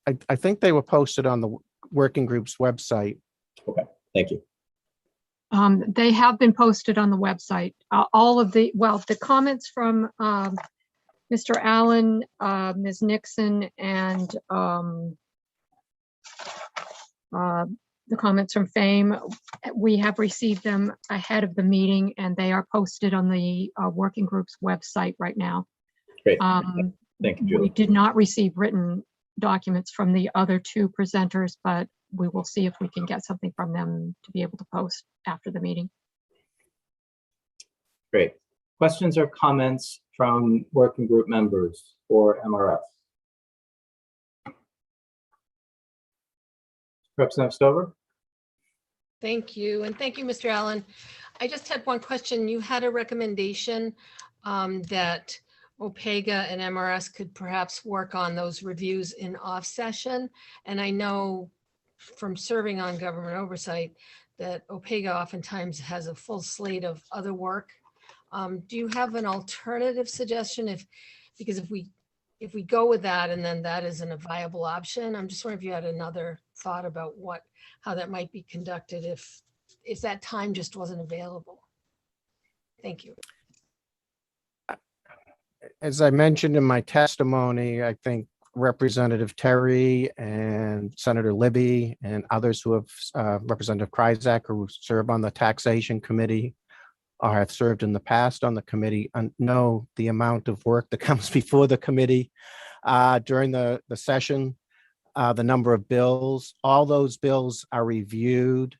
I think they were posted on the working group's website. Okay, thank you. They have been posted on the website. All of the comments from Mr. Allen, Ms. Nixon, and the comments from FAME, we have received them ahead of the meeting, and they are posted on the working group's website right now. Great. Thank you, Julie. We did not receive written documents from the other two presenters, but we will see if we can get something from them to be able to post after the meeting. Great. Questions or comments from working group members for MRF? Representative Stover? Thank you. And thank you, Mr. Allen. I just had one question. You had a recommendation that OPEGA and MRS could perhaps work on those reviews in off session. And I know from serving on government oversight that OPEGA oftentimes has a full slate of other work. Do you have an alternative suggestion? Because if we go with that and then that isn't a viable option, I'm just wondering if you had another thought about how that might be conducted if that time just wasn't available. Thank you. As I mentioned in my testimony, I think Representative Terry and Senator Libby and others who have, Representative Kryzak, who serve on the Taxation Committee or have served in the past on the committee, know the amount of work that comes before the committee during the session, the number of bills. All those bills are reviewed,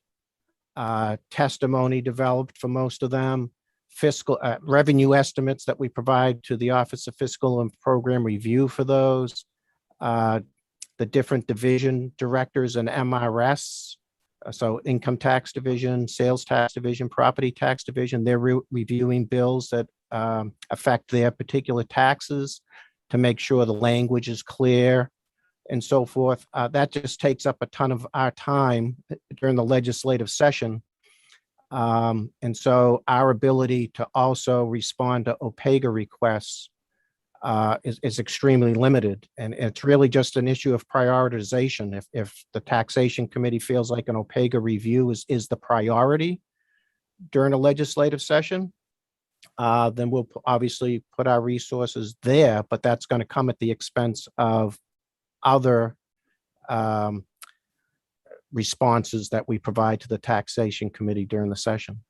testimony developed for most of them, fiscal revenue estimates that we provide to the Office of Fiscal and Program Review for those, the different division directors and MRS, so income tax division, sales tax division, property tax division, they're reviewing bills that affect their particular taxes to make sure the language is clear and so forth. That just takes up a ton of our time during the legislative session. And so our ability to also respond to OPEGA requests is extremely limited. And it's really just an issue of prioritization. If the Taxation Committee feels like an OPEGA review is the priority during a legislative session, then we'll obviously put our resources there, but that's going to come at the expense of other responses that we provide to the Taxation Committee during the session.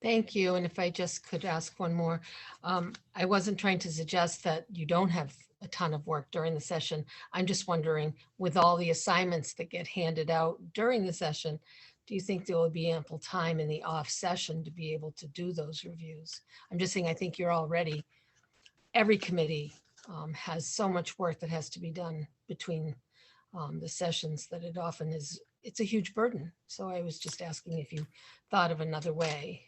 Thank you. And if I just could ask one more, I wasn't trying to suggest that you don't have a ton of work during the session. I'm just wondering, with all the assignments that get handed out during the session, do you think there will be ample time in the off session to be able to do those reviews? I'm just saying, I think you're already, every committee has so much work that has to be done between the sessions that it often is, it's a huge burden. So I was just asking if you thought of another way.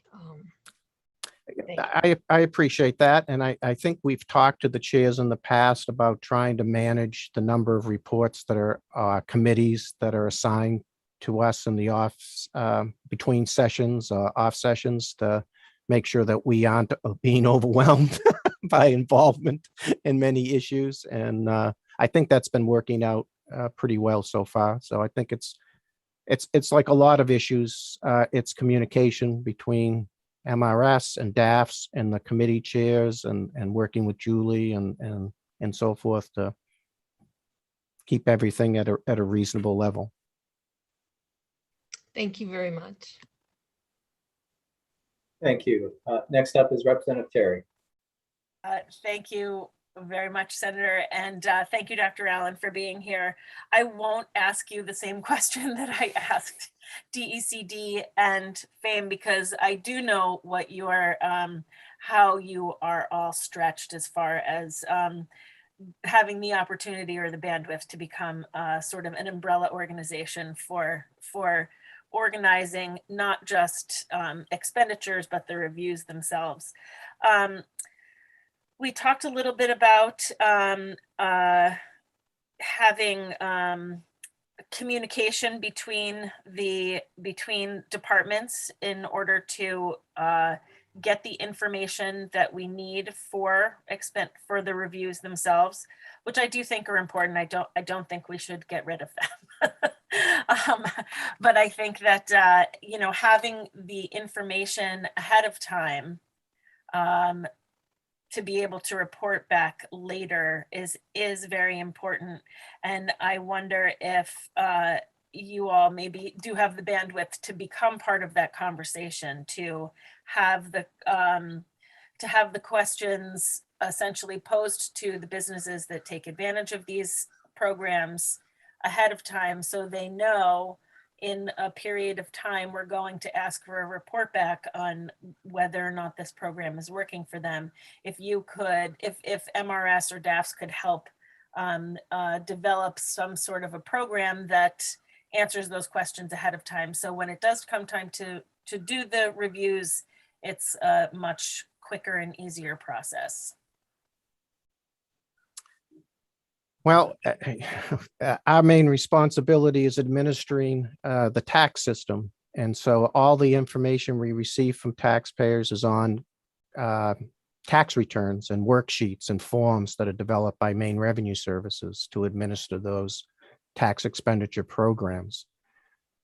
I appreciate that. And I think we've talked to the chairs in the past about trying to manage the number of reports that are committees that are assigned to us in the between sessions, off sessions, to make sure that we aren't being overwhelmed by involvement in many issues. And I think that's been working out pretty well so far. So I think it's like a lot of issues. It's communication between MRS and DAFs and the committee chairs and working with Julie and so forth to keep everything at a reasonable level. Thank you very much. Thank you. Next up is Representative Terry. Thank you very much, Senator, and thank you, Dr. Allen, for being here. I won't ask you the same question that I asked DECD and FAME, because I do know what your how you are all stretched as far as having the opportunity or the bandwidth to become sort of an umbrella organization for organizing not just expenditures, but the reviews themselves. We talked a little bit about having communication between departments in order to get the information that we need for the reviews themselves, which I do think are important. I don't think we should get rid of them. But I think that having the information ahead of time to be able to report back later is very important. And I wonder if you all maybe do have the bandwidth to become part of that conversation, to have the questions essentially posed to the businesses that take advantage of these programs ahead of time, so they know in a period of time we're going to ask for a report back on whether or not this program is working for them. If you could, if MRS or DAFs could help develop some sort of a program that answers those questions ahead of time, so when it does come time to do the reviews, it's a much quicker and easier process. Well, our main responsibility is administering the tax system. And so all the information we receive from taxpayers is on tax returns and worksheets and forms that are developed by Maine Revenue Services to administer those tax expenditure programs.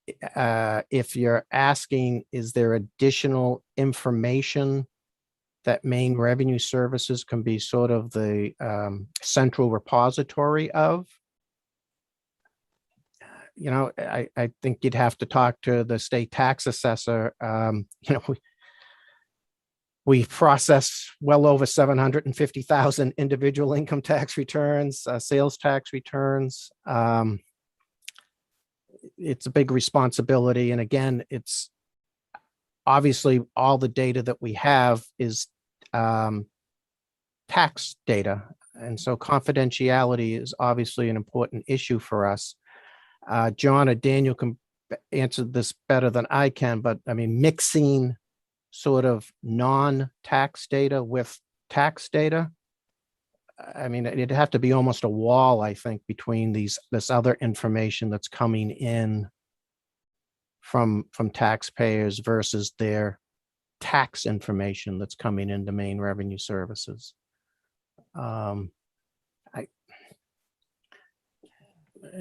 If you're asking, is there additional information that Maine Revenue Services can be sort of the central repository of? I think you'd have to talk to the state tax assessor. We process well over 750,000 individual income tax returns, sales tax returns. It's a big responsibility. And again, it's obviously all the data that we have is tax data. And so confidentiality is obviously an important issue for us. John or Daniel can answer this better than I can, but I mean, mixing sort of non-tax data with tax data, I mean, it'd have to be almost a wall, I think, between this other information that's coming in from taxpayers versus their tax information that's coming into Maine Revenue Services. I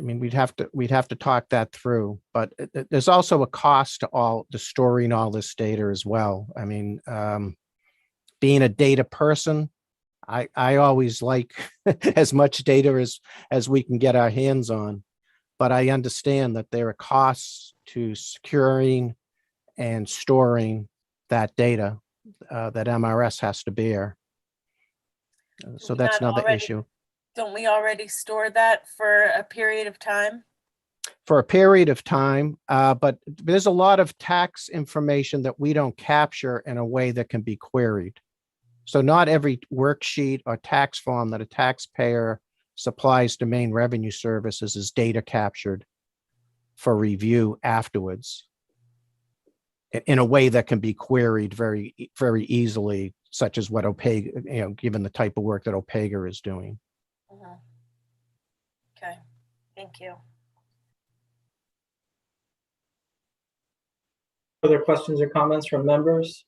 mean, we'd have to talk that through, but there's also a cost to storing all this data as well. I mean, being a data person, I always like as much data as we can get our hands on, but I understand that there are costs to securing and storing that data that MRS has to bear. So that's another issue. Don't we already store that for a period of time? For a period of time, but there's a lot of tax information that we don't capture in a way that can be queried. So not every worksheet or tax form that a taxpayer supplies to Maine Revenue Services is data captured for review afterwards in a way that can be queried very, very easily, such as what OPEGA, given the type of work that OPEGA is doing. Mm-hmm. Okay, thank you. Other questions or comments from members?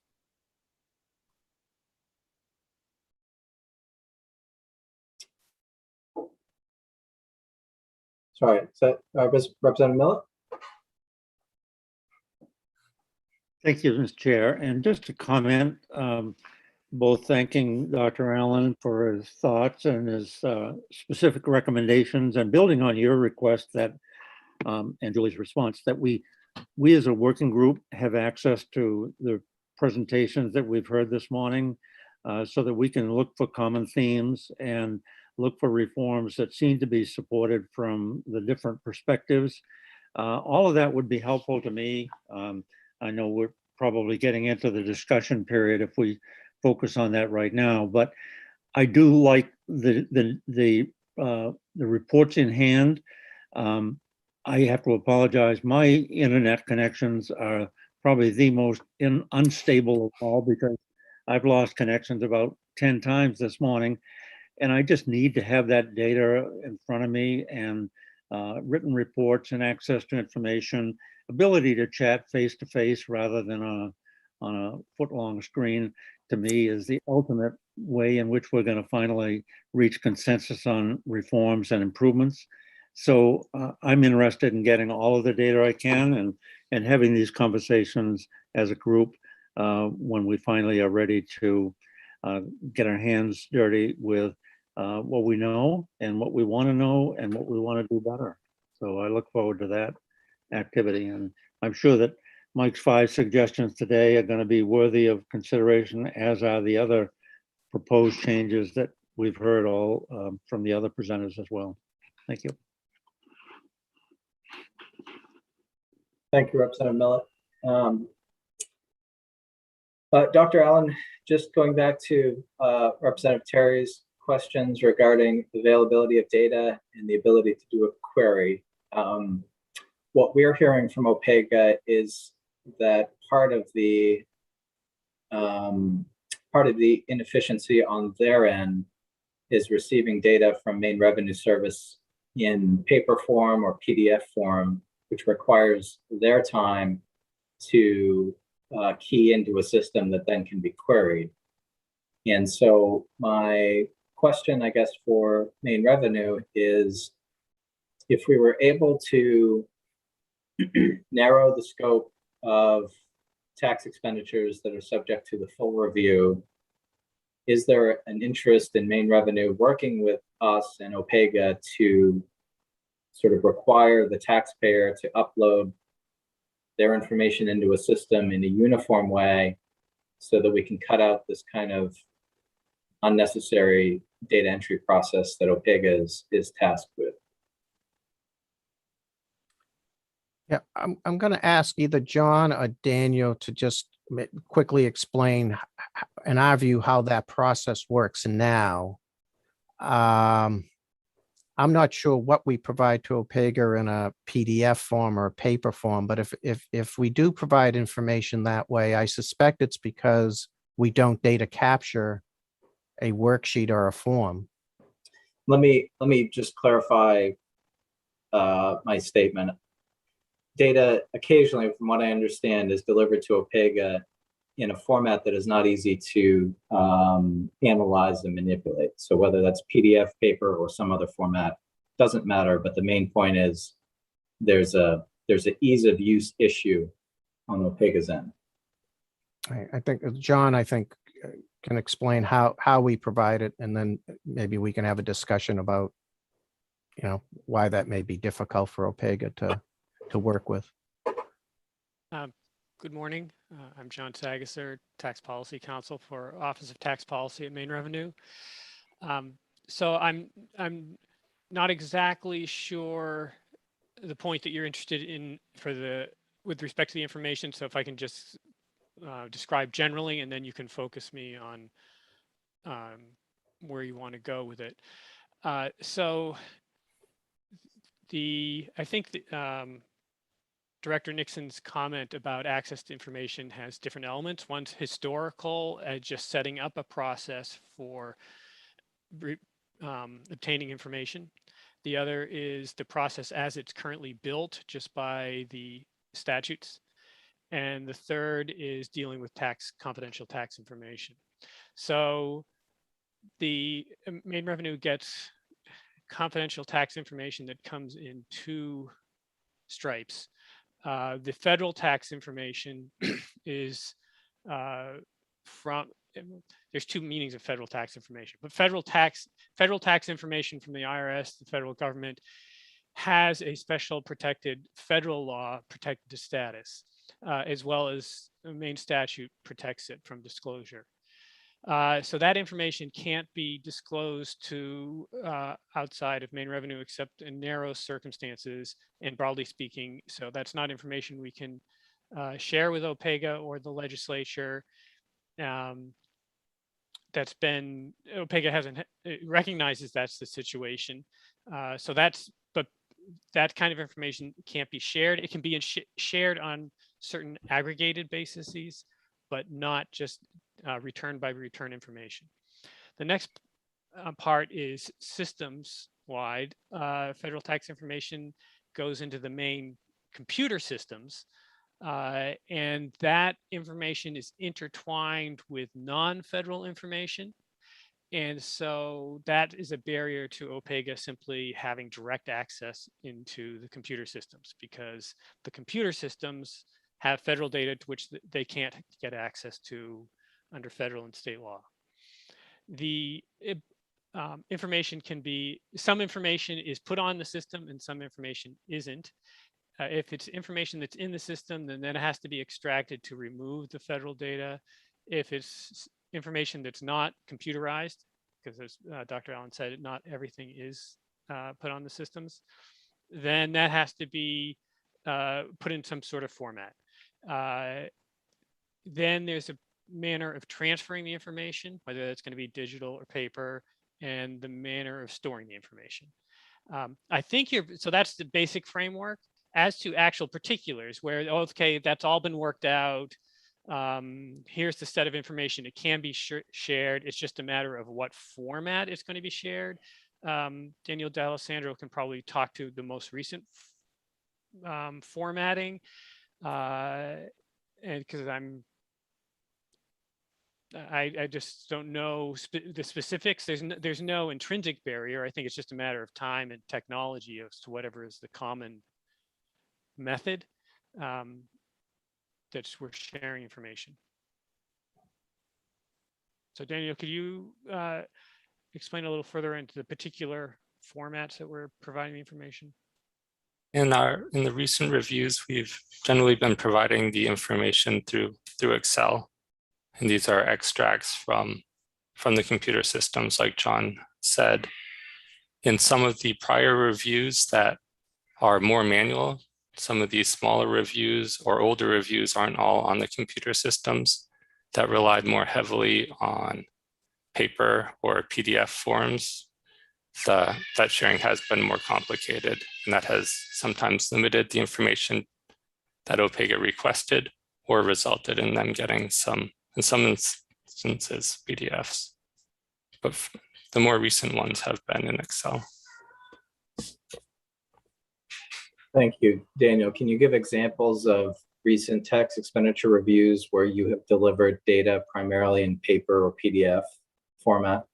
Sorry, is that Representative Miller? Thank you, Mr. Chair. And just to comment, both thanking Dr. Allen for his thoughts and his specific recommendations, and building on your request that, and Julie's response, that we as a working group have access to the presentations that we've heard this morning, so that we can look for common themes and look for reforms that seem to be supported from the different perspectives. All of that would be helpful to me. I know we're probably getting into the discussion period if we focus on that right now, but I do like the reports in hand. I have to apologize. My internet connections are probably the most unstable of all, because I've lost connections about 10 times this morning, and I just need to have that data in front of me, and written reports and access to information, ability to chat face to face rather than on a foot-long screen, to me is the ultimate way in which we're going to finally reach consensus on reforms and improvements. So I'm interested in getting all of the data I can and having these conversations as a group when we finally are ready to get our hands dirty with what we know and what we want to know and what we want to do better. So I look forward to that activity, and I'm sure that Mike's 5 suggestions today are going to be worthy of consideration, as are the other proposed changes that we've heard all from the other presenters as well. Thank you. Thank you, Representative Miller. Dr. Allen, just going back to Representative Terry's questions regarding availability of data and the ability to do a query. What we're hearing from OPEGA is that part of the inefficiency on their end is receiving data from Maine Revenue Service in paper form or PDF form, which requires their time to key into a system that then can be queried. And so my question, I guess, for Maine Revenue is, if we were able to narrow the scope of tax expenditures that are subject to the full review, is there an interest in Maine Revenue working with us and OPEGA to sort of require the taxpayer to upload their information into a system in a uniform way so that we can cut out this kind of unnecessary data entry process that OPEGA is tasked with? Yeah, I'm going to ask either John or Daniel to just quickly explain, in our view, how that process works now. I'm not sure what we provide to OPEGA in a PDF form or a paper form, but if we do provide information that way, I suspect it's because we don't data capture a worksheet or a form. Let me just clarify my statement. Data occasionally, from what I understand, is delivered to OPEGA in a format that is not easy to analyze and manipulate. So whether that's PDF, paper, or some other format, doesn't matter. But the main point is there's an ease of use issue on OPEGA's end. I think John, can explain how we provide it, and then maybe we can have a discussion about, why that may be difficult for OPEGA to work with. Good morning. I'm John Sagasser, Tax Policy Counsel for Office of Tax Policy at Maine Revenue. So I'm not exactly sure the point that you're interested in with respect to the information. So if I can just describe generally, and then you can focus me on where you want to go with it. So I think Director Nixon's comment about access to information has different elements. One's historical, just setting up a process for obtaining information. The other is the process as it's currently built just by the statutes. and the third is dealing with confidential tax information. So the Maine Revenue gets confidential tax information that comes in two stripes. The federal tax information is there's two meanings of federal tax information, but federal tax information from the IRS, the federal government, has a special federal law protected status, as well as the Maine statute protects it from disclosure. So that information can't be disclosed to outside of Maine Revenue except in narrow circumstances and broadly speaking. So that's not information we can share with OPEGA or the legislature. OPEGA hasn't recognizes that's the situation. But that kind of information can't be shared. It can be shared on certain aggregated bases, but not just return by return information. The next part is systems wide. Federal tax information goes into the Maine computer systems, and that information is intertwined with non-federal information. And so that is a barrier to OPEGA simply having direct access into the computer systems, because the computer systems have federal data to which they can't get access to under federal and state law. The information some information is put on the system and some information isn't. If it's information that's in the system, then it has to be extracted to remove the federal data. If it's information that's not computerized, because as Dr. Allen said, not everything is put on the systems, then that has to be put in some sort of format. Then there's a manner of transferring the information, whether that's going to be digital or paper, and the manner of storing the information. I think so that's the basic framework. As to actual particulars, where, okay, that's all been worked out. Here's the set of information. It can be shared. It's just a matter of what format it's going to be shared. Daniel D'Alessandro can probably talk to the most recent formatting, and because I just don't know the specifics. There's no intrinsic barrier. I think it's just a matter of time and technology as to whatever is the common method that we're sharing information. So Daniel, could you explain a little further into the particular formats that we're providing the information? In the recent reviews, we've generally been providing the information through Excel. And these are extracts from the computer systems, like John said. In some of the prior reviews that are more manual, some of these smaller reviews or older reviews aren't all on the computer systems, that relied more heavily on paper or PDF forms. That sharing has been more complicated, and that has sometimes limited the information that OPEGA requested or resulted in them getting in some instances, PDFs. But the more recent ones have been in Excel. Thank you. Daniel, can you give examples of recent tax expenditure reviews where you have delivered data primarily in paper or PDF format?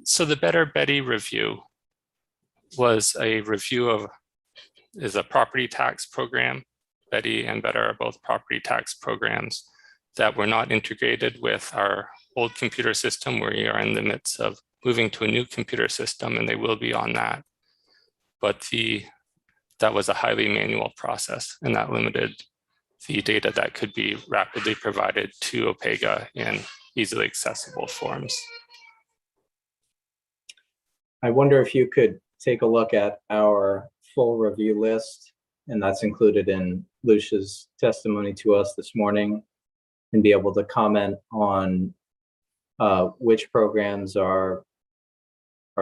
So the Better Betty review was a review is a property tax program. Betty and Better are both property tax programs that were not integrated with our old computer system. We are in the midst of moving to a new computer system, and they will be on that. But that was a highly manual process, and that limited the data that could be rapidly provided to OPEGA in easily accessible forms. I wonder if you could take a look at our full review list, and that's included in Lucia's testimony to us this morning, and be able to comment on which programs are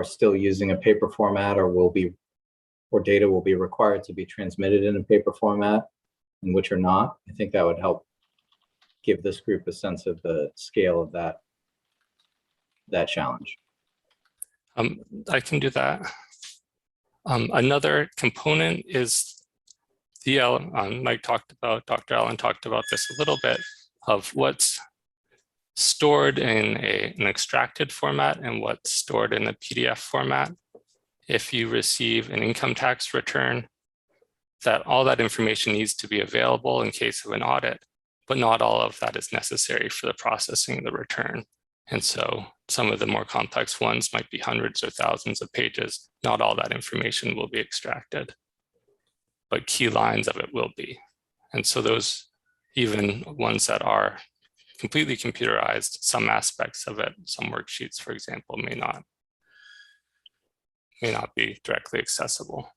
still using a paper format or data will be required to be transmitted in a paper format and which are not. I think that would help give this group a sense of the scale of that challenge. I can do that. Another component is Mike talked about, Dr. Allen talked about this a little bit, of what's stored in an extracted format and what's stored in a PDF format. If you receive an income tax return, that all that information needs to be available in case of an audit, but not all of that is necessary for the processing of the return. And so some of the more complex ones might be hundreds or thousands of pages. Not all that information will be extracted, but key lines of it will be. And so those, even ones that are completely computerized, some aspects of it, some worksheets, for example, may not be directly accessible.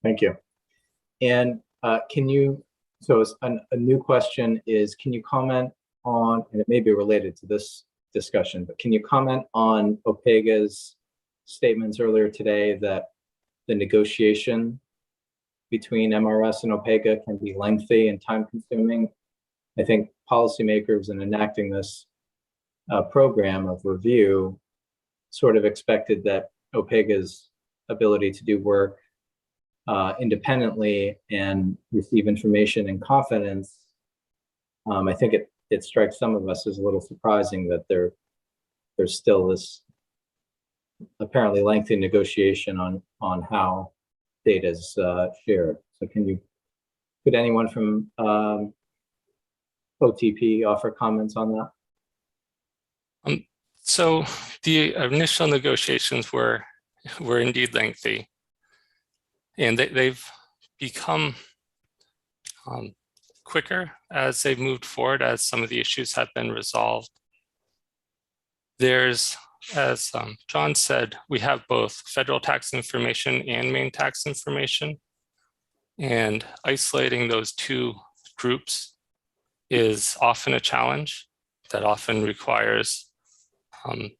Thank you. And can you, so a new question is, can you comment on, and it may be related to this discussion, but can you comment on OPEGA's statements earlier today that the negotiation between MRS and OPEGA can be lengthy and time consuming? I think policymakers in enacting this program of review sort of expected that OPEGA's ability to do work independently and receive information in confidence. I think it strikes some of us as a little surprising that there's still this apparently lengthy negotiation on how data is shared. So could anyone from OTP offer comments on that? So the initial negotiations were indeed lengthy, and they've become quicker as they've moved forward, as some of the issues have been resolved. There's, as John said, we have both federal tax information and Maine tax information, and isolating those two groups is often a challenge that often requires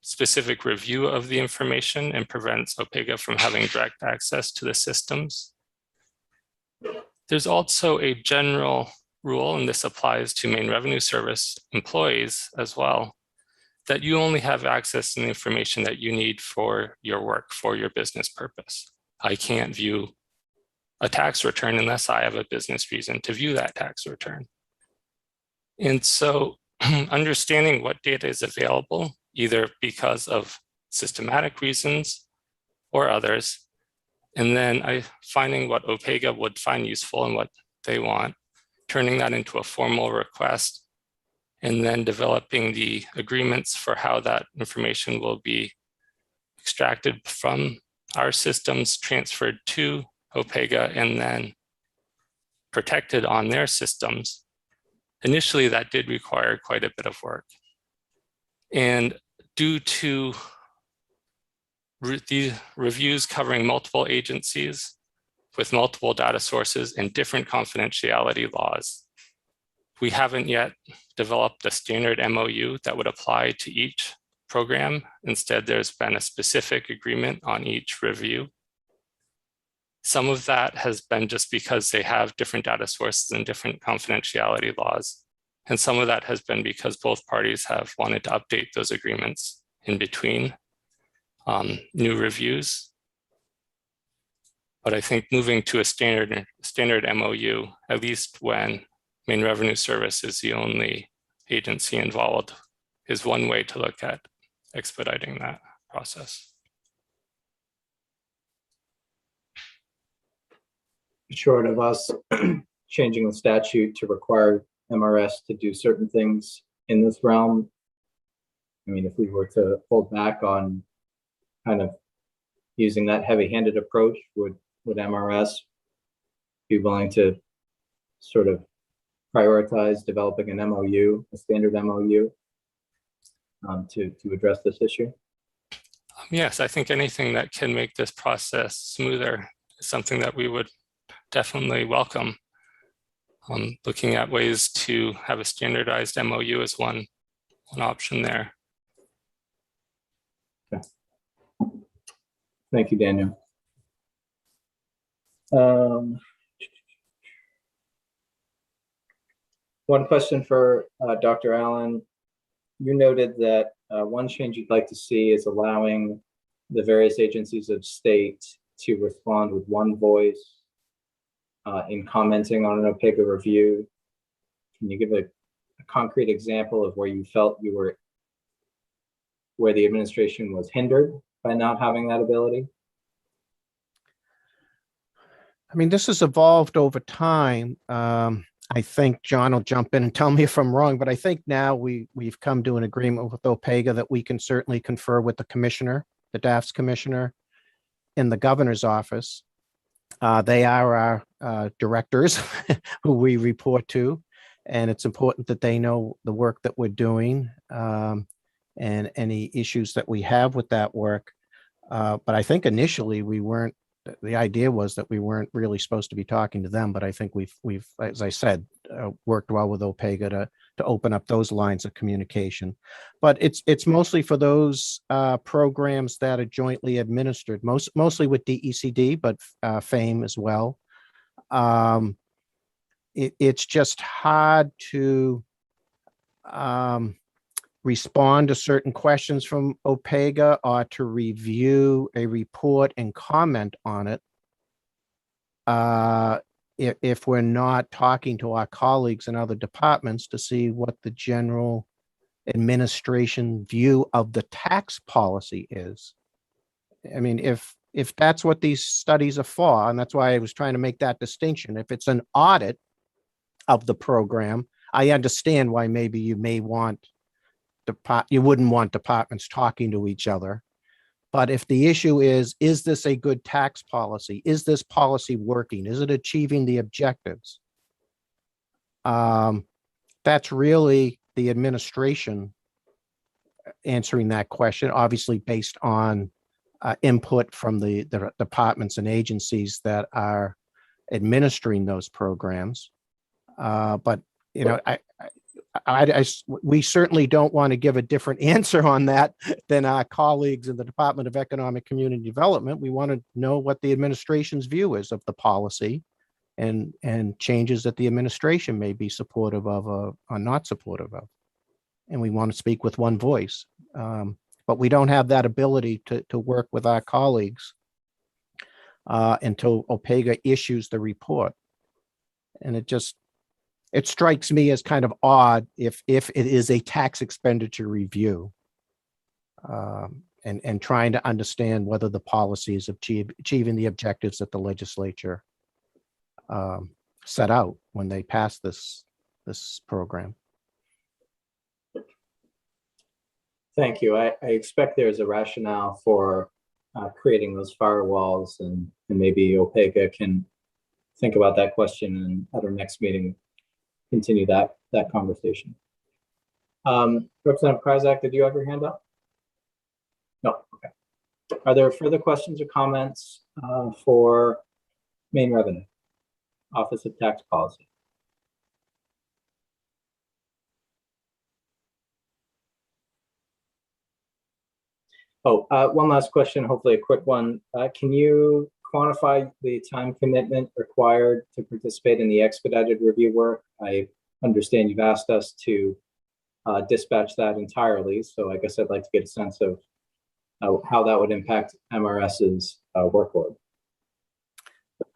specific review of the information and prevents OPEGA from having direct access to the systems. There's also a general rule, and this applies to Maine Revenue Service employees as well, that you only have access to the information that you need for your work, for your business purpose. I can't view a tax return unless I have a business reason to view that tax return. And so understanding what data is available, either because of systematic reasons or others, and then finding what OPEGA would find useful and what they want, turning that into a formal request, and then developing the agreements for how that information will be extracted from our systems, transferred to OPEGA, and then protected on their systems. Initially, that did require quite a bit of work. And due to the reviews covering multiple agencies with multiple data sources and different confidentiality laws, we haven't yet developed a standard MOU that would apply to each program. Instead, there's been a specific agreement on each review. Some of that has been just because they have different data sources and different confidentiality laws. And some of that has been because both parties have wanted to update those agreements in between new reviews. But I think moving to a standard MOU, at least when Maine Revenue Service is the only agency involved, is one way to look at expediting that process. Short of us changing the statute to require MRS to do certain things in this realm, I mean, if we were to hold back on kind of using that heavy-handed approach, would MRS be willing to sort of prioritize developing an MOU, a standard MOU, to address this issue? Yes, I think anything that can make this process smoother is something that we would definitely welcome. Looking at ways to have a standardized MOU is one option there. Okay. Thank you, Daniel. One question for Dr. Allen. You noted that one change you'd like to see is allowing the various agencies of state to respond with one voice in commenting on an OPEGA review. Can you give a concrete example of where you felt you were, where the administration was hindered by not having that ability? I mean, this has evolved over time. I think John will jump in and tell me if I'm wrong, but I think now we've come to an agreement with OPEGA that we can certainly confer with the commissioner, the DAF's commissioner, in the governor's office. They are our directors who we report to, and it's important that they know the work that we're doing and any issues that we have with that work. But I think initially the idea was that we weren't really supposed to be talking to them, but I think we've, as I said, worked well with OPEGA to open up those lines of communication. But it's mostly for those programs that are jointly administered, mostly with DECD, but FAME as well. It's just hard to respond to certain questions from OPEGA or to review a report and comment on it if we're not talking to our colleagues in other departments to see what the general administration view of the tax policy is. I mean, if that's what these studies are for, and that's why I was trying to make that distinction, if it's an audit of the program, I understand why maybe you wouldn't want departments talking to each other. But if the issue is this a good tax policy? Is this policy working? Is it achieving the objectives? That's really the administration answering that question, obviously based on input from the departments and agencies that are administering those programs. But, you know, we certainly don't want to give a different answer on that than our colleagues in the Department of Economic Community Development. We want to know what the administration's view is of the policy and changes that the administration may be supportive of or not supportive of. And we want to speak with one voice. But we don't have that ability to work with our colleagues until OPEGA issues the report. And it strikes me as kind of odd if it is a tax expenditure review and trying to understand whether the policy is achieving the objectives that the legislature set out when they passed this program. Thank you. I expect there's a rationale for creating those firewalls, and maybe OPEGA can think about that question and at our next meeting continue that conversation. Representative Kryzak, did you have your hand up? No. Okay. Are there further questions or comments for Maine Revenue, Office of Tax Policy? Oh, one last question, hopefully a quick one. Can you quantify the time commitment required to participate in the expedited review work? I understand you've asked us to dispatch that entirely, so I guess I'd like to get a sense of how that would impact MRS's workload.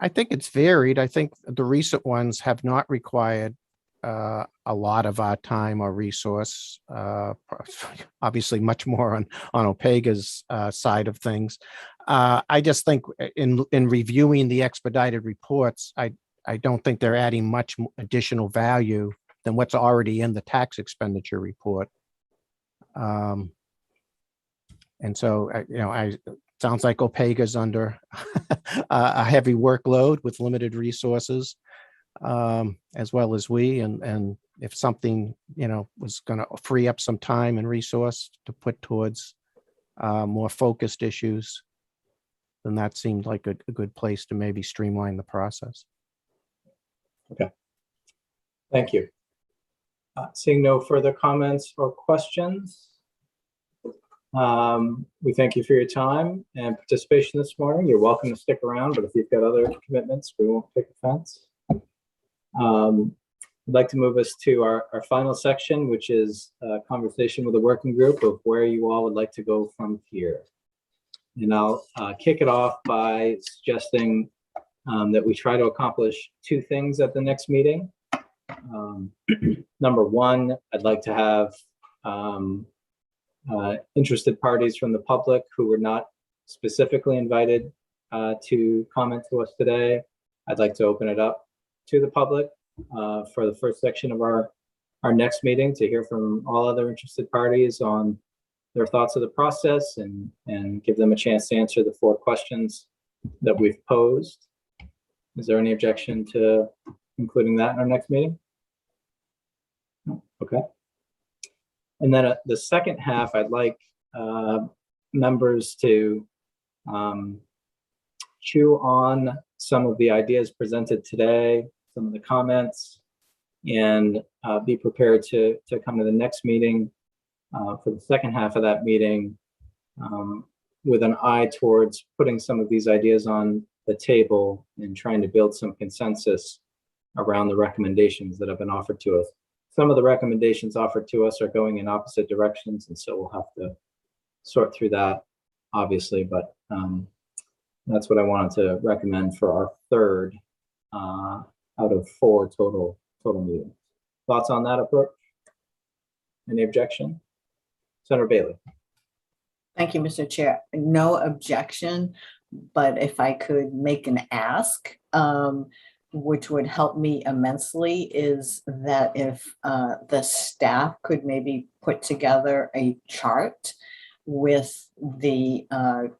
I think it's varied. I think the recent ones have not required a lot of our time or resource, obviously much more on OPEGA's side of things. I just think in reviewing the expedited reports, I don't think they're adding much additional value than what's already in the tax expenditure report. And so, you know, sounds like OPEGA's under a heavy workload with limited resources, as well as we. And if something, you know, was going to free up some time and resource to put towards more focused issues, then that seemed like a good place to maybe streamline the process. Okay. Thank you. Seeing no further comments or questions, we thank you for your time and participation this morning. You're welcome to stick around, but if you've got other commitments, we won't take offense. I'd like to move us to our final section, which is a conversation with the working group of where you all would like to go from here. And I'll kick it off by suggesting that we try to accomplish two things at the next meeting. Number one, I'd like to have interested parties from the public who were not specifically invited to comment to us today. I'd like to open it up to the public for the first section of our next meeting to hear from all other interested parties on their thoughts of the process and give them a chance to answer the 4 questions that we've posed. Is there any objection to including that in our next meeting? No? Okay. And then the second half, I'd like members to chew on some of the ideas presented today, some of the comments, and be prepared to come to the next meeting for the second half of that meeting with an eye towards putting some of these ideas on the table and trying to build some consensus around the recommendations that have been offered to us. Some of the recommendations offered to us are going in opposite directions, and so we'll have to sort through that, obviously, but that's what I wanted to recommend for our third out of 4 total meetings. Thoughts on that approach? Any objection? Senator Bailey. Thank you, Mr. Chair. No objection, but if I could make an ask, which would help me immensely, is that if the staff could maybe put together a chart with the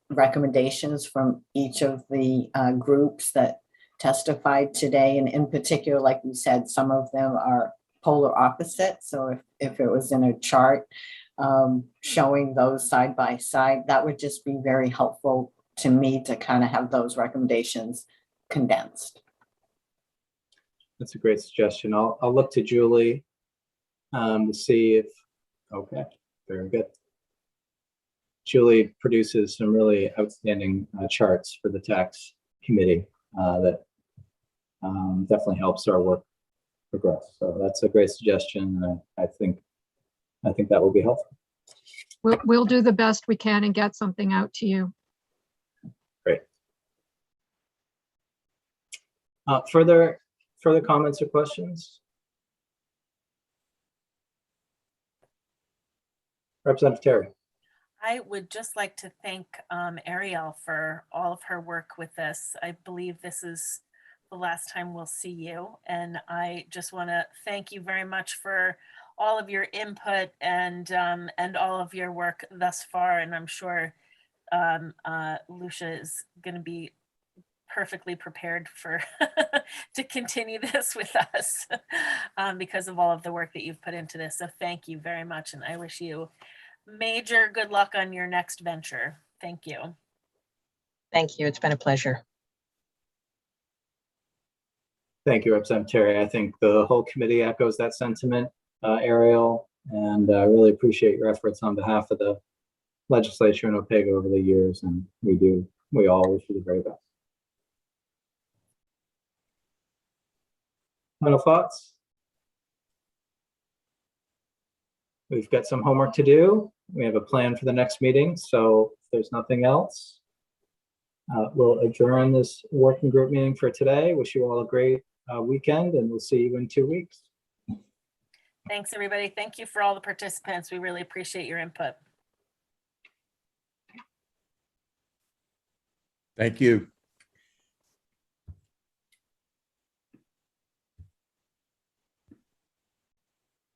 recommendations from each of the groups that testified today. And in particular, like you said, some of them are polar opposite. So if it was in a chart showing those side by side, that would just be very helpful to me to kind of have those recommendations condensed. That's a great suggestion. I'll look to Julie to see if, okay, very good. Julie produces some really outstanding charts for the tax committee that definitely helps our work progress. So that's a great suggestion. I think that will be helpful. We'll do the best we can and get something out to you. Great. Further comments or questions? Representative Terry. I would just like to thank Ariel for all of her work with this. I believe this is the last time we'll see you. And I just want to thank you very much for all of your input and all of your work thus far. And I'm sure Lucia is going to be perfectly prepared for to continue this with us because of all of the work that you've put into this. So thank you very much. And I wish you major good luck on your next venture. Thank you. Thank you. It's been a pleasure. Thank you, Representative Terry. I think the whole committee echoes that sentiment, Ariel, and I really appreciate your efforts on behalf of the legislature in Opega over the years, and we all wish you the very best. Final thoughts? We've got some homework to do. We have a plan for the next meeting, so if there's nothing else, we'll adjourn this working group meeting for today. Wish you all a great weekend, and we'll see you in 2 weeks. Thanks, everybody. Thank you for all the participants. We really appreciate your input. Thank you.